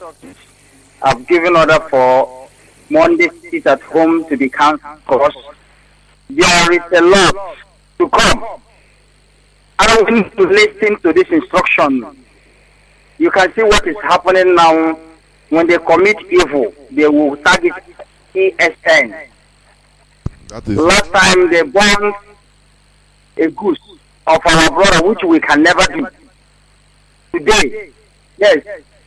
have given order for Monday sit at home to be cancelled because there is a lot to come. I don't need to listen to this instruction. You can see what is happening now. When they commit evil, they will target ESN. Last time they burned a goose of our brother, which we can never do. Today, yes,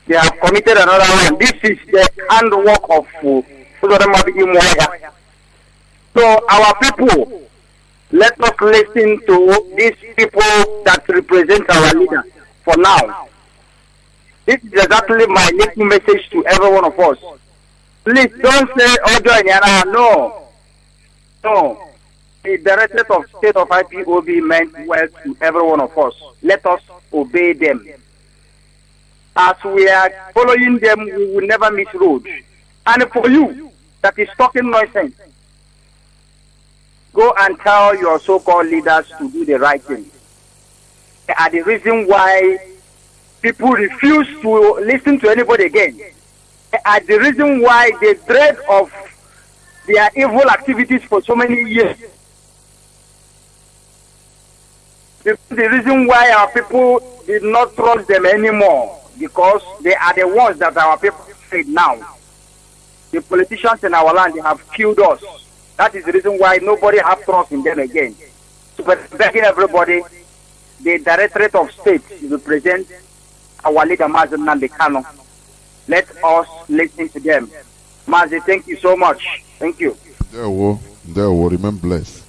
they have committed another one. This is the handwork of so our people, let us listen to these people that represent our leaders for now. This is exactly my little message to every one of us. Please don't say Ojo and Yana. No. The Director of State of IPOB meant well to every one of us. Let us obey them. As we are following them, we will never miss road. And for you that is talking nonsense, go and tell your so-called leaders to do the right thing. They are the reason why people refuse to listen to anybody again. They are the reason why they dread of their evil activities for so many years. The reason why our people did not trust them anymore, because they are the ones that our people hate now. The politicians in our land, they have killed us. That is the reason why nobody has trust in them again. So, but begging everybody, the Directorate of State represent our leader, Mazi Nnamdi Kanu. Let us listen to them. Mazi, thank you so much. Thank you. There will remain blessed.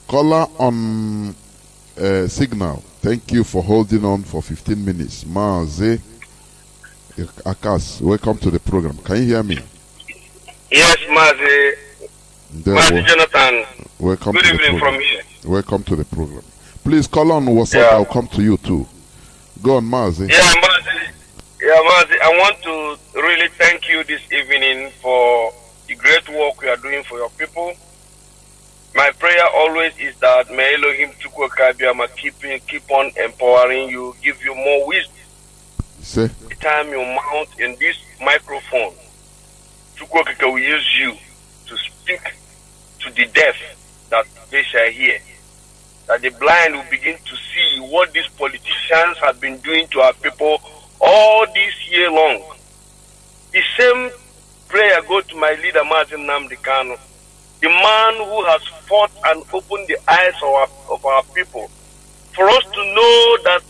Caller on signal. Thank you for holding on for 15 minutes. Mazi Akas, welcome to the program. Can you hear me? Yes, Mazi. Mazi Jonathan. Welcome. Good evening from here. Welcome to the program. Please call on WhatsApp. I'll come to you too. Go on, Mazi. Yeah, Mazi. I want to really thank you this evening for the great work you are doing for your people. My prayer always is that may Elohim Chukwukabiama keep on empowering you, give you more wisdom. Say. The time you mount in this microphone, Chukwuka will use you to speak to the deaf that they shall hear. That the blind will begin to see what these politicians have been doing to our people all this year long. The same prayer goes to my leader, Mazi Nnamdi Kanu, the man who has fought and opened the eyes of our people, for us to know that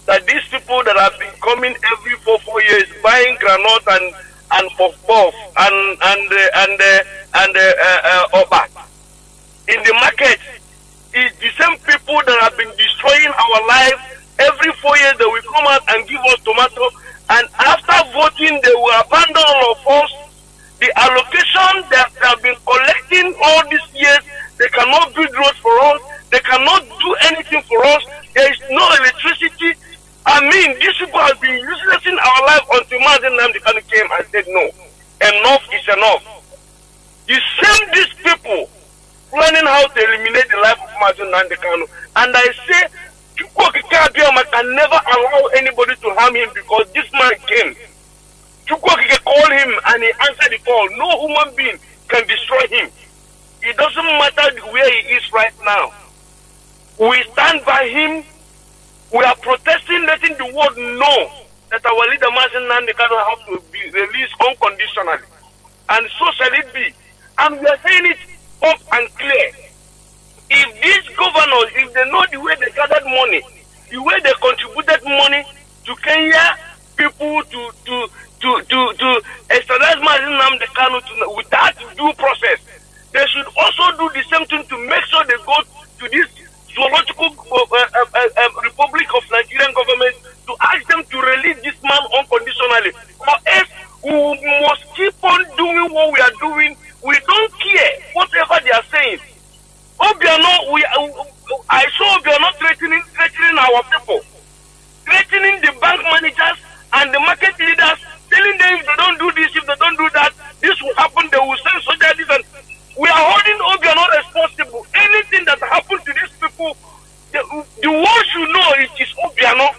that these people that have been coming every 4 years buying granite and puff and oba in the market is the same people that have been destroying our lives. Every 4 years they will come out and give us tomato, and after voting they will abandon all of us. The allocation that they have been collecting all these years, they cannot build roads for us, they cannot do anything for us, there is no electricity. I mean, these people have been useless in our life until Mazi Nnamdi Kanu came and said, no, enough is enough. The same these people Mazi Nnamdi Kanu. And I say, Chukwuokike can never allow anybody to harm him because this man came. Chukwuokike called him and he answered the call. No human being can destroy him. It doesn't matter where he is right now. We stand by him. We are protesting, letting the world know that our leader Mazi Nnamdi Kanu has to be released unconditionally. And so shall it be. And we are saying it up and clear. If these governors, if they know the way they gathered money, the way they contributed money to Kenya people to extradite Mazi Nnamdi Kanu without due process, they should also do the same thing to make sure they go to this zoological Republic of Nigerian government to ask them to release this man unconditionally. Or else we must keep on doing what we are doing. We don't care whatever they are saying. I saw Obiano threatening our people, threatening the bank managers and the market leaders, telling them if they don't do this, if they don't do that, this will happen, they will send soldiers. And we are holding Obiano responsible. Anything that happens to these people, the world should know it is Obiano.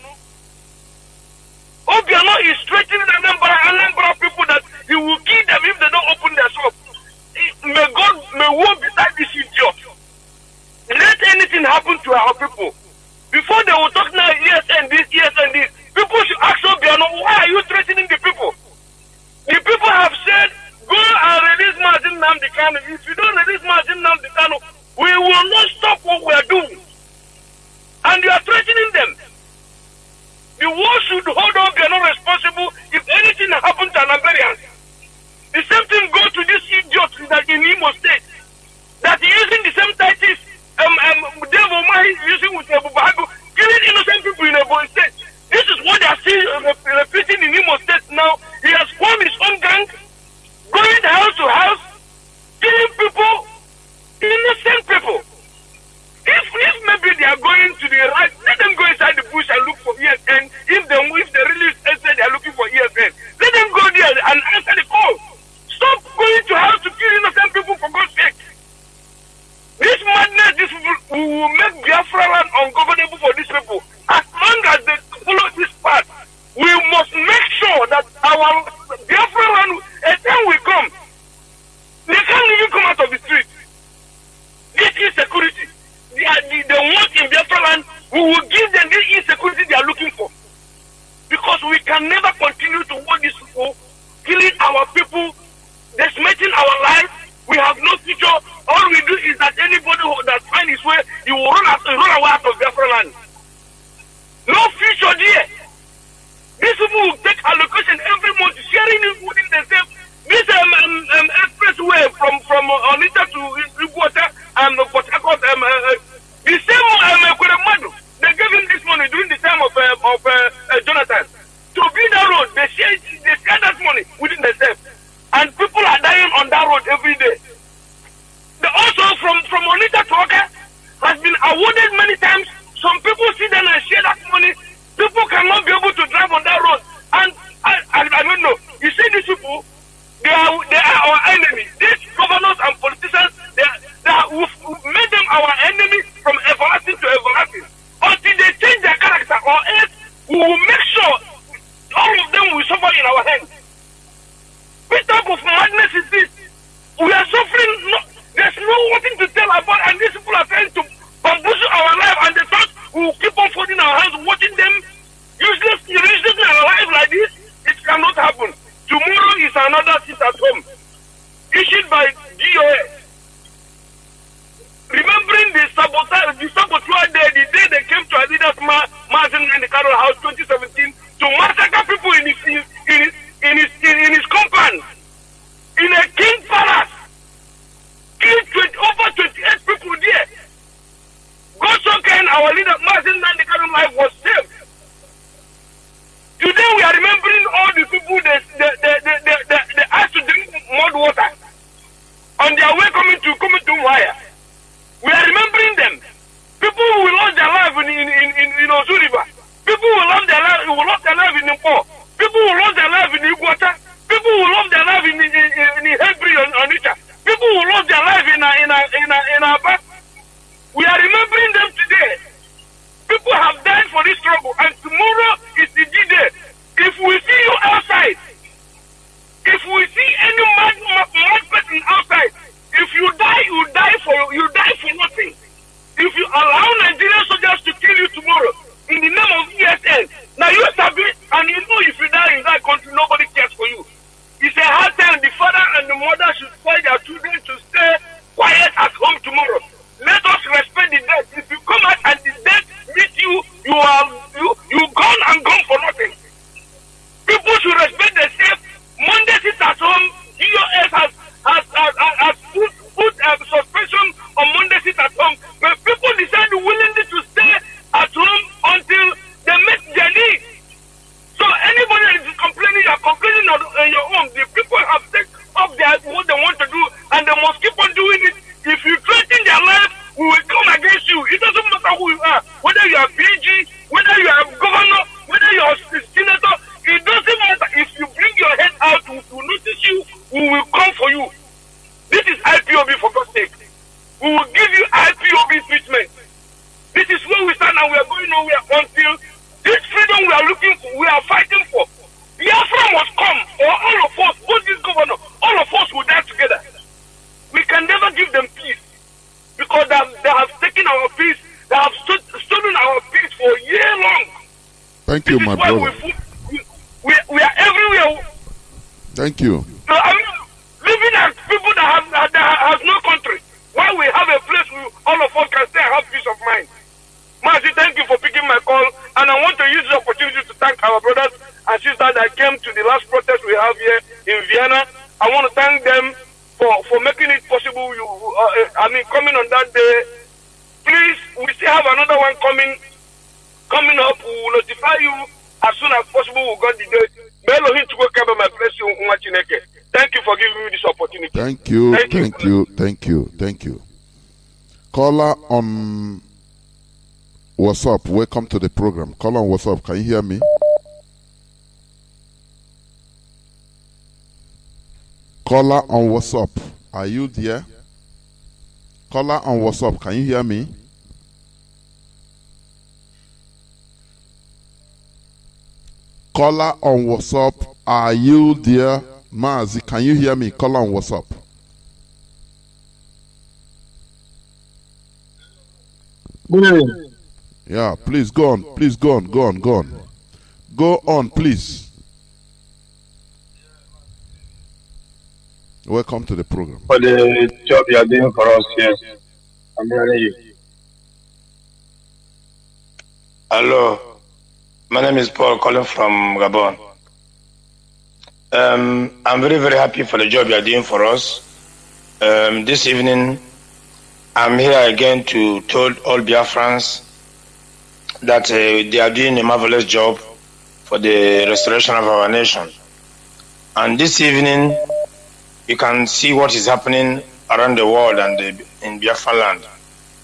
Obiano is threatening Anambra people that he will kill them if they don't open their shop. May war beside this idiot. Let anything happen to our people. Before they will talk now, yes and this, people should ask Obiano, why are you threatening the people? The people have said, go and release Mazi Nnamdi Kanu. If you don't release Mazi Nnamdi Kanu, we will not stop what we are doing. And you are threatening them. The world should hold Obiano responsible if anything happens to Anambarians. The same thing goes to this idiot that in Imo State, that using the same titles Dave Omai using with Ebubago, killing innocent people in Ebo State. This is what they are still repeating in Imo State now. He has formed his own gang, going house to house, killing people, innocent people. If maybe they are going to the right, let them go inside the bush and look for ESN. If they really say they are looking for ESN, let them go there and answer the call. Stop going to house to kill innocent people for God's sake. This madness, we will make Biafra land ungovernable for these people. As long as they follow this path, we must make sure that our Biafra land, a time will come, they can't even come out of the street. This insecurity, they want in Biafra land, we will give them this insecurity they are looking for. Because we can never continue to watch these people killing our people, decimating our lives. We have no future. All we do is that anybody that finds his way, he will run away out of Biafra land. No future there. These people will take allocation every month, sharing it within themselves. This expressway from Onitsha to Iguota and Port Harcourt, the same Kuremadu, they gave him this money during the time of Jonathan. To build that road, they share that money within themselves. And people are dying on that road every day. Also from Onitsha to Oka has been awarded many times. Some people sit down and share that money. People cannot be able to drive on that road. And I don't know. You see these people, they are our enemy. These governors and politicians, we've made them our enemy from everlasting to everlasting. Until they change their character, or else we will make sure all of them will suffer in our hands. What type of madness is this? We are suffering. There's nothing to tell about, and these people are trying to bamboozle our life, and they thought we will keep on folding our hands, watching them useless in our life like this. It cannot happen. Tomorrow is another sit at home, issued by DOS. Remembering the saboteur day, the day they came to Adidas Mazi Nnamdi Kanu house 2017 to massacre people in his compound, in a king palace, killed over 28 people there. God so kind, our leader Mazi Nnamdi Kanu life was saved. Today we are remembering all the people they asked to drink mud water on their way coming to Wire. We are remembering them. People who lost their life in Osu River. People who lost their life in Nimpo. People who lost their life in Iguata. People who lost their life in Hebrew on Onitsha. People who lost their life in Aba. We are remembering and tomorrow is the D-Day. If we see you outside, if we see any mad person outside, if you die, you die for nothing. If you allow Nigerian soldiers to kill you tomorrow in the name of ESN, now you sabi, and you know if you die in that country, nobody cares for you. It's a hard time. The father and the mother should tell their children to stay quiet at home tomorrow. Let us respect the dead. If you come out and the dead meet you, you gone and gone for nothing. People should respect themselves. Monday sit at home. DOS has put suspension on Monday sit at home. But people decide willingly to stay at home until they meet their needs. So anybody that is complaining, you are complaining on your own. The people have set up what they want to do, and they must keep on doing it. If you threaten their life, we will come against you. It doesn't matter who you are, whether you are PG, whether you are governor, whether you are senator. It doesn't matter. If you bring your head out, we will notice you. We will come for you. This is IPOB, for God's sake. We will give you IPOB treatment. This is where we stand, and we are going nowhere until this freedom we are looking for, we are fighting for. Biafra must come, or all of us, both this governor, all of us will die together. We can never give them peace because they have taken our peace. They have stolen our peace for a year long. Thank you, my brother. We are everywhere. Thank you. So I mean, living as people that have no country. Why we have a place where all of us can stay and have peace of mind. Mazi, thank you for picking my call, and I want to use the opportunity to thank our brothers and sisters that came to the last protest we have here in Vienna. I want to thank them for making it possible. Coming on that day. Please, we still have another one coming up. We will notify you as soon as possible. We got the date. Thank you for giving me this opportunity. Thank you. Caller on WhatsApp, welcome to the program. Caller on WhatsApp, can you hear me? Caller on WhatsApp, are you there? Caller on WhatsApp, can you hear me? Caller on WhatsApp, are you there? Mazi, can you hear me? Caller on WhatsApp. Yeah, please go on. Go on, please. Welcome to the program. For the job you are doing for us, yes. I'm hearing you. Hello. My name is Paul, calling from Gabon. I'm very, very happy for the job you are doing for us. This evening, I'm here again to tell all Biafrans that they are doing a marvelous job for the restoration of our nation. And this evening, you can see what is happening around the world and in Biafra land.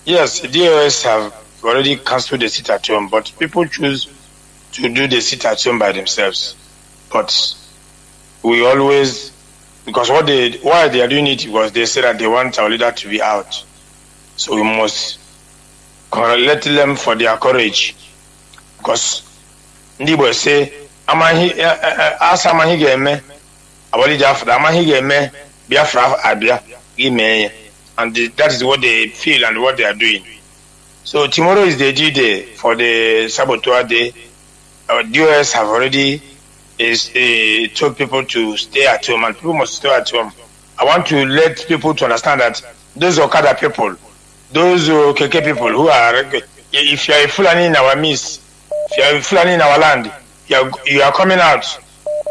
Yes, the DOS have already cancelled the sit at home, but people choose to do the sit at home by themselves. But we always, because why they are doing it was they say that they want our leader to be out. So we must congratulate them for their courage. Because Ndibo say, as Amahi game, Abali Jafra, Amahi game, Biafra Abia, and that is what they feel and what they are doing. So tomorrow is the D-Day for the Saboteur Day. Our DOS have already told people to stay at home, and people must stay at home. I want to let people to understand that those Okada people, those KK people who are, if you are a Fulani in our midst, if you are a Fulani in our land, you are coming out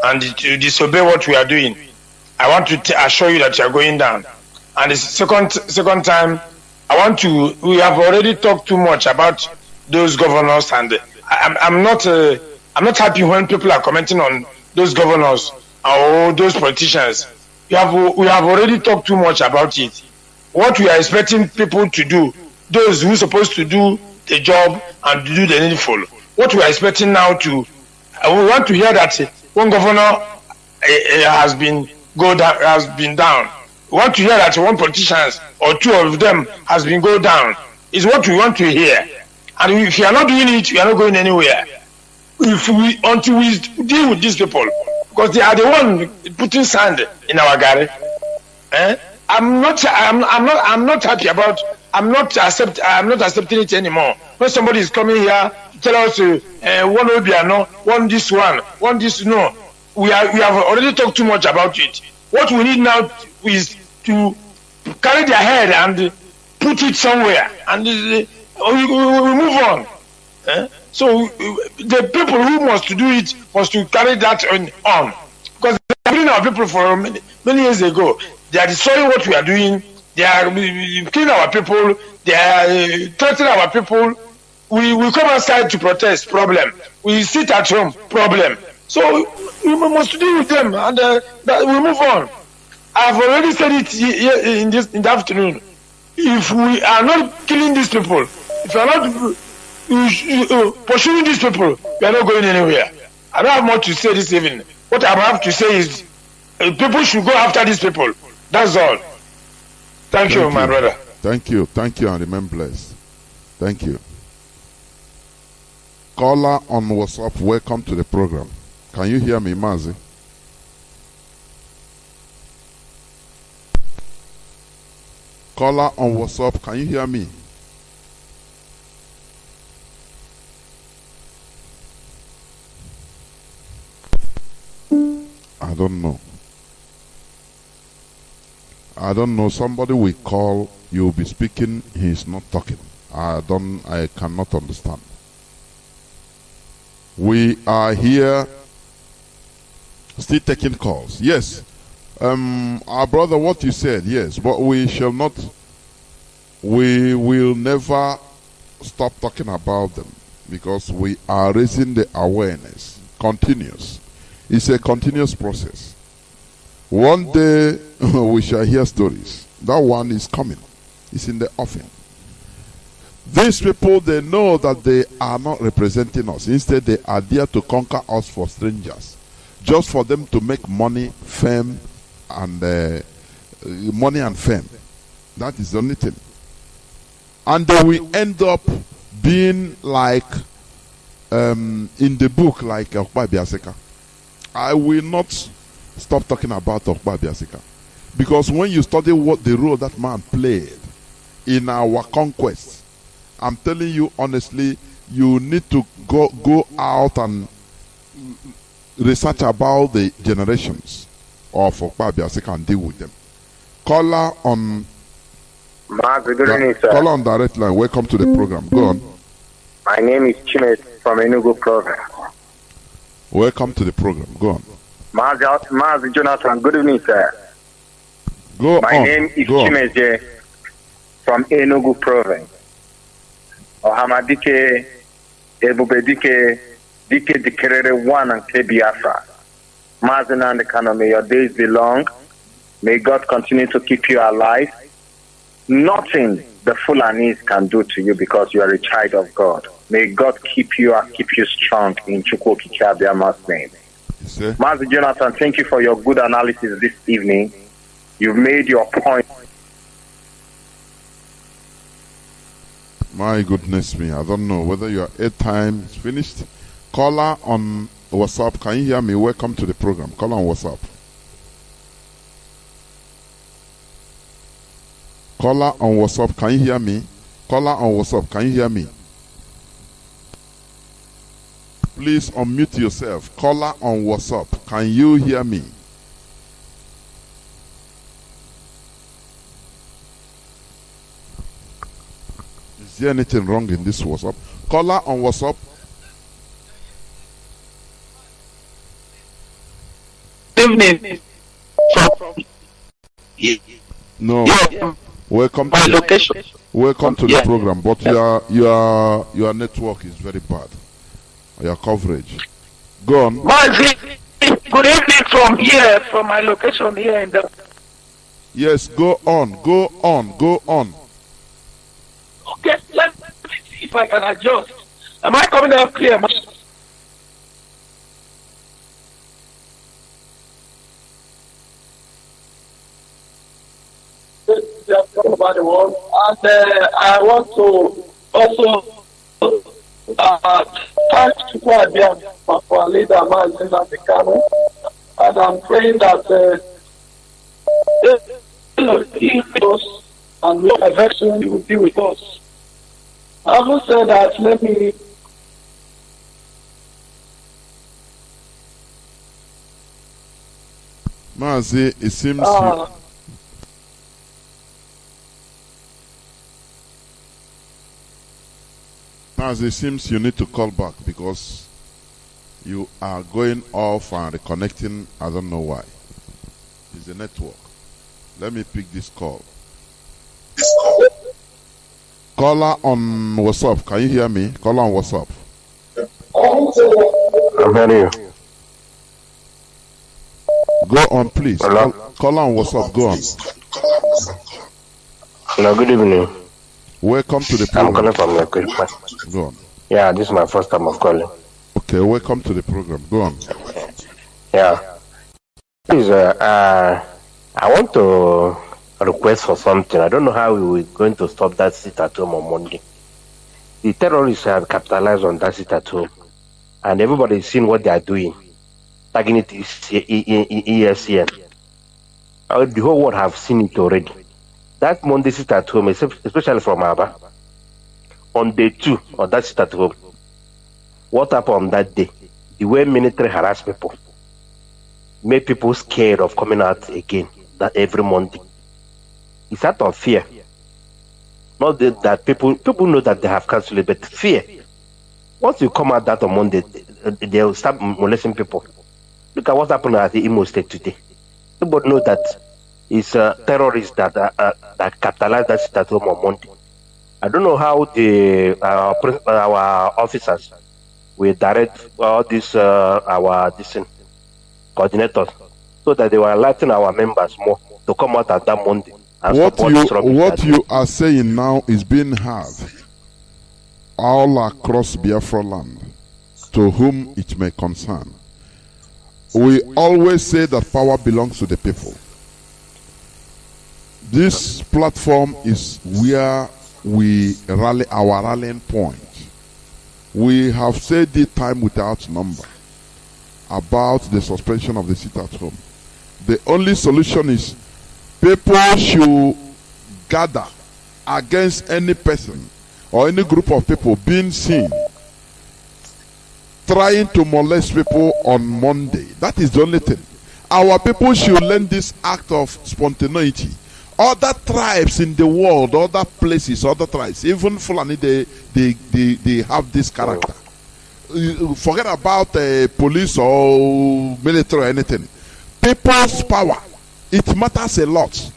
and to disobey what we are doing. I want to assure you that you are going down. And the second time, we have already talked too much about those governors, and I'm not happy when people are commenting on those governors or those politicians. We have already talked too much about it. What we are expecting people to do, those who are supposed to do the job and do the needful, what we are expecting now we want to hear that one governor has been down. We want to hear that one politician or two of them has been go down. Is what we want to hear. And if you are not doing it, you are not going anywhere. until we deal with these people, because they are the one putting sand in our garden. I'm not happy about. I'm not accepting it anymore. When somebody is coming here to tell us one Obiano, one this no. We have already talked too much about it. What we need now is to carry their head and put it somewhere, and we move on. So the people who must do it must to carry that on, because they are killing our people for many years ago. They are destroying what we are doing. They are killing our people. They are threatening our people. We come outside to protest, problem. We sit at home, problem. So we must deal with them, and we move on. I've already said it in the afternoon. If we are not killing these people, if we are not pursuing these people, we are not going anywhere. I don't have more to say this evening. What I have to say is people should go after these people. That's all. Thank you, my brother. Thank you, and remain blessed. Thank you. Caller on WhatsApp, welcome to the program. Can you hear me, Mazi? Caller on WhatsApp, can you hear me? I don't know. Somebody will call, you'll be speaking, he's not talking. I cannot understand. We are here still taking calls. Yes. Our brother, what you said, yes, but we will never stop talking about them, because we are raising the awareness. Continuous. It's a continuous process. One day we shall hear stories. That one is coming. It's in the offing. These people, they know that they are not representing us. Instead, they are there to conquer us for strangers, just for them to make money, fame, and fame. That is the only thing. And then we end up being like in the book, like Okpa Biaseka. I will not stop talking about Okpa Biaseka, because when you study what the role that man played in our conquest, I'm telling you honestly, you need to go out and research about the generations of Okpa Biaseka and deal with them. Caller on Mazi, caller on direct line. Welcome to the program. Go on. My name is Chinedu from Enugu Province. Welcome to the program. Go on. Mazi Jonathan, good evening, sir. My name is Chinedu from Enugu Province. Ohamadike, Ebubedike, Dike Dikerere 1 and Biafra. Mazi and Kanu, may your days be long. May God continue to keep you alive. Nothing the Fulanis can do to you, because you are a child of God. May God keep you and keep you strong in Chukwokikabiama's name. Mazi Jonathan, thank you for your good analysis this evening. You've made your point. My goodness me, I don't know whether your airtime is finished. Caller on WhatsApp, can you hear me? Welcome to the program. Caller on WhatsApp. Caller on WhatsApp, can you hear me? Caller on WhatsApp, can you hear me? Please unmute yourself. Caller on WhatsApp, can you hear me? Is there anything wrong in this WhatsApp? Caller on WhatsApp. Evening. No. Yeah. Welcome My to location. welcome to the program, but your network is very bad. Your coverage. Go on. Mazi, good evening from here, from my location here in the. Yes, go on. Okay, let me see if I can adjust. Am I coming out clear? About the world, and I want to also thank Chukwuabiam for our leader, Mazi Nnamdi Kanu. And I'm praying that he will us and no affection will be with us. I also said that let me Mazi, it seems Mazi, it seems you need to call back because you are going off and reconnecting. I don't know why. It's the network. Let me pick this call. Caller on WhatsApp. Can you hear me? Caller on WhatsApp. I'm hearing you. Go on, please. Hello? Caller on WhatsApp. Go on. Hello, good evening. Welcome to the I'm program. calling from your Go on. Yeah, this is my first time of calling. Okay, welcome to the program. Go on. Yeah. Please, I want to request for something. I don't know how we're going to stop that sit at home on Monday. The terrorists have capitalized on that sit at home, and everybody's seen what they are doing. Tagging it ESCN. The whole world have seen it already. That Monday sit at home, especially from Aba, on day 2 of that sit at home, what happened on that day? The way military harass people, make people scared of coming out again that every Monday. It's out of fear. Not that people know that they have cancelled it, but fear. Once you come out that on Monday, they'll start molesting people. Look at what happened at the Imo State today. Everybody knows that it's terrorists that capitalize that sit at home on Monday. I don't know how our officers will direct all these our coordinators so that they were alerting our members more to come out at that Monday. What you are saying now is being heard all across Biafra land, to whom it may concern. We always say that power belongs to the people. This platform is where we rally, our rallying point. We have said it time without number about the suspension of the sit at home. The only solution is people should gather against any person or any group of people being seen trying to molest people on Monday. That is the only thing. Our people should learn this act of spontaneity. Other tribes in the world, other places, other tribes, even Fulani, they have this character. Forget about police or military or anything. People's power, it matters a lot.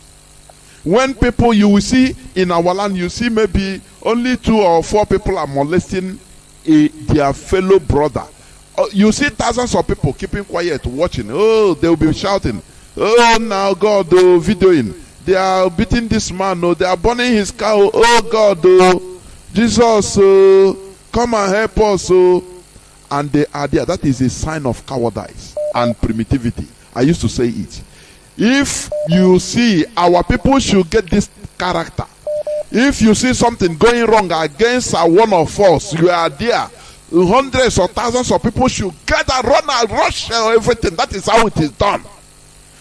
When people, you will see in our land, you see maybe only 2 or 4 people are molesting their fellow brother. You see thousands of people keeping quiet, watching. Oh, they will be shouting. Oh, now God, oh, videoing. They are beating this man. Oh, they are burning his cow. Oh, God, oh, Jesus, oh, come and help us. Oh. And they are there. That is a sign of cowardice and primitivity. I used to say it. If you see, our people should get this character. If you see something going wrong against one of us, you are there. Hundreds or thousands of people should gather, run and rush everything. That is how it is done.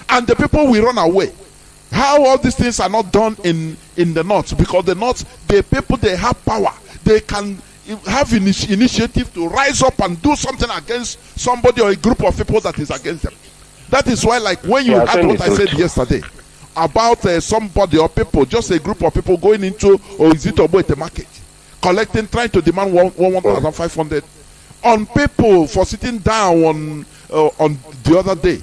And the people will run away. How all these things are not done in the north? Because the north, the people, they have power. They can have initiative to rise up and do something against somebody or a group of people that is against them. That is why, like when you heard what I said yesterday about somebody or people, just a group of people going into Oizito market, collecting, trying to demand 1,500 on people for sitting down on the other day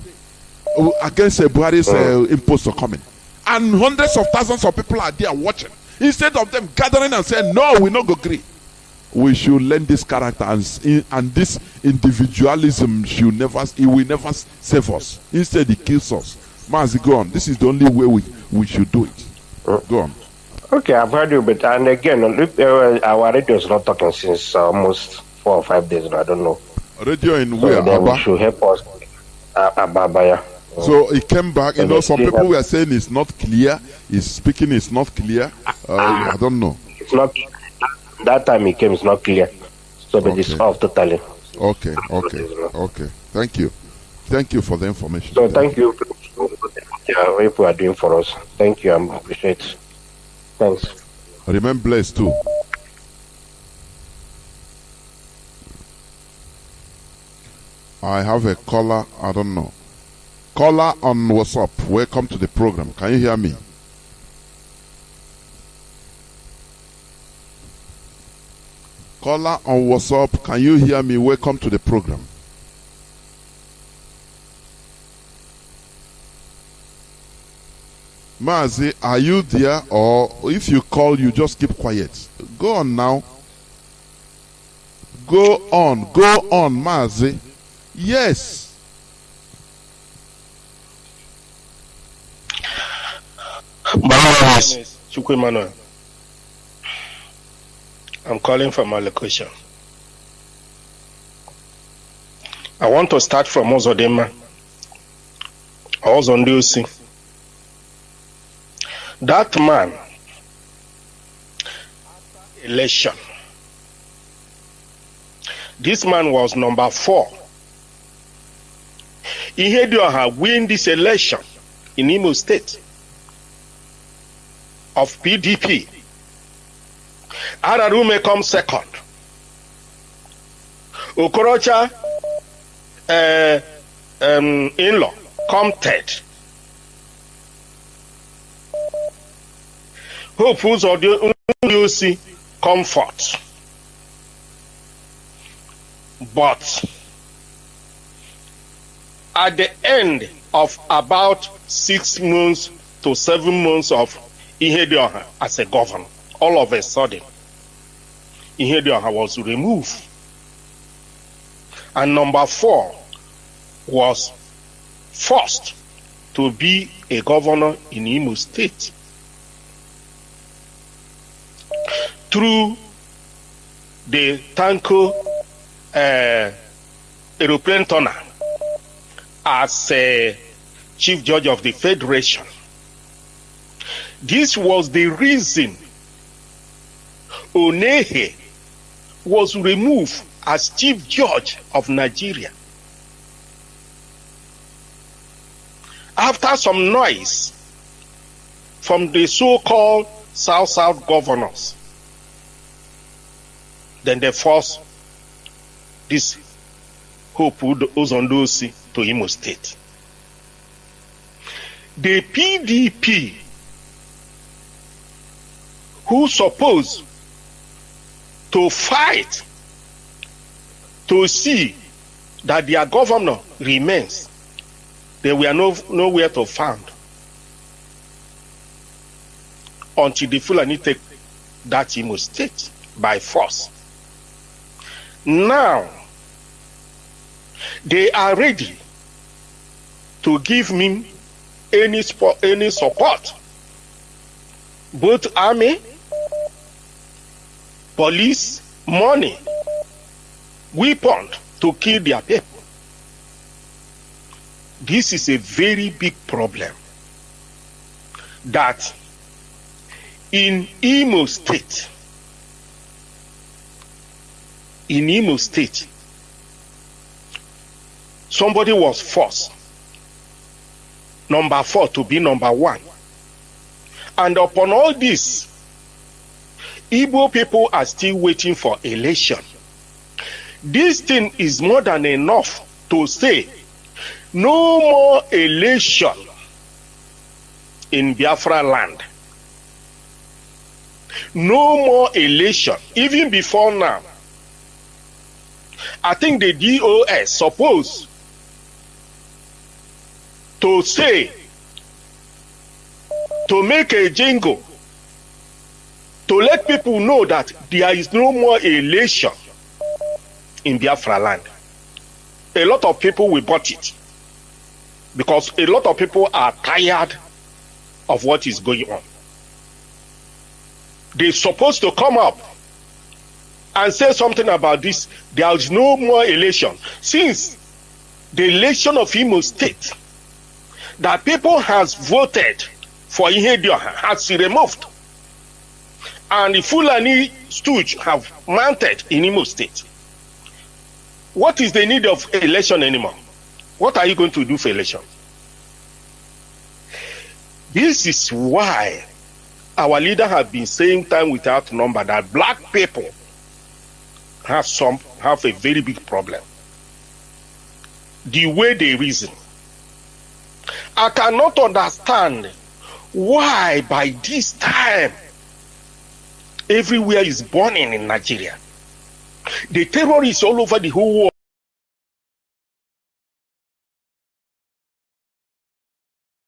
against Buhari's imposter coming. And hundreds of thousands of people are there watching. Instead of them gathering and saying, no, we not go agree. We should learn this character and this individualism it will never save us. Instead, it kills us. Mazi, go on. This is the only way we should do it. Go on. Okay, I've heard you, but and again, our radio is not talking since almost 4 or 5 days now. I don't know. Radio in where? So we should help us. Ababaya. So it came back. You know, some people were saying it's not clear. His speaking is not clear. I don't know. It's not. That time he came, it's not clear. So, but it's off totally. Okay. Thank you. Thank you for the information. So thank you for what you are doing for us. Thank you. I appreciate it. Thanks. Remain blessed too. I have a caller. I don't know. Caller on WhatsApp. Welcome to the program. Can you hear me? Caller on WhatsApp. Can you hear me? Welcome to the program. Mazi, are you there? Or if you call, you just keep quiet. Go on now. Go on, Mazi. Yes. Manuel. I'm calling from my location. I want to start from Ozodema. Ozondosi. That man, election. This man was number 4. Ihedioha win this election in Imo State of PDP. Ararume come second. Okorocha in-law come third. Hope who's audio come fourth. But at the end of about 6 months to 7 months of Ihedioha as a governor, all of a sudden, Ihedioha was removed. And number 4 was forced to be a governor in Imo State through the Tanko aeroplane turner as a chief judge of the Federation. This was the reason Onehe was removed as chief judge of Nigeria. After some noise from the so-called South-South governors, then they forced this Hope Ozondosi to Imo State. The PDP, who supposed to fight to see that their governor remains, they were nowhere to found until the Fulani take that Imo State by force. Now, they are ready to give me any support, both army, police, money, weapon to kill their people. This is a very big problem that in Imo State, somebody was forced, number 4 to be number 1. And upon all this, Igbo people are still waiting for election. This thing is more than enough to say no more election in Biafra land. No more election. Even before now, I think the DOS supposed to say, to make a jingle, to let people know that there is no more election in Biafra land. A lot of people will bought it because a lot of people are tired of what is going on. They're supposed to come up and say something about this. There is no more election. Since the election of Imo State, that people has voted for Ihedioha has removed, and the Fulani stooge have mounted in Imo State. What is the need of election anymore? What are you going to do for election? This is why our leader have been saying time without number that black people have a very big problem. The way they reason. I cannot understand why by this time everywhere is burning in Nigeria. The terrorists all over the whole world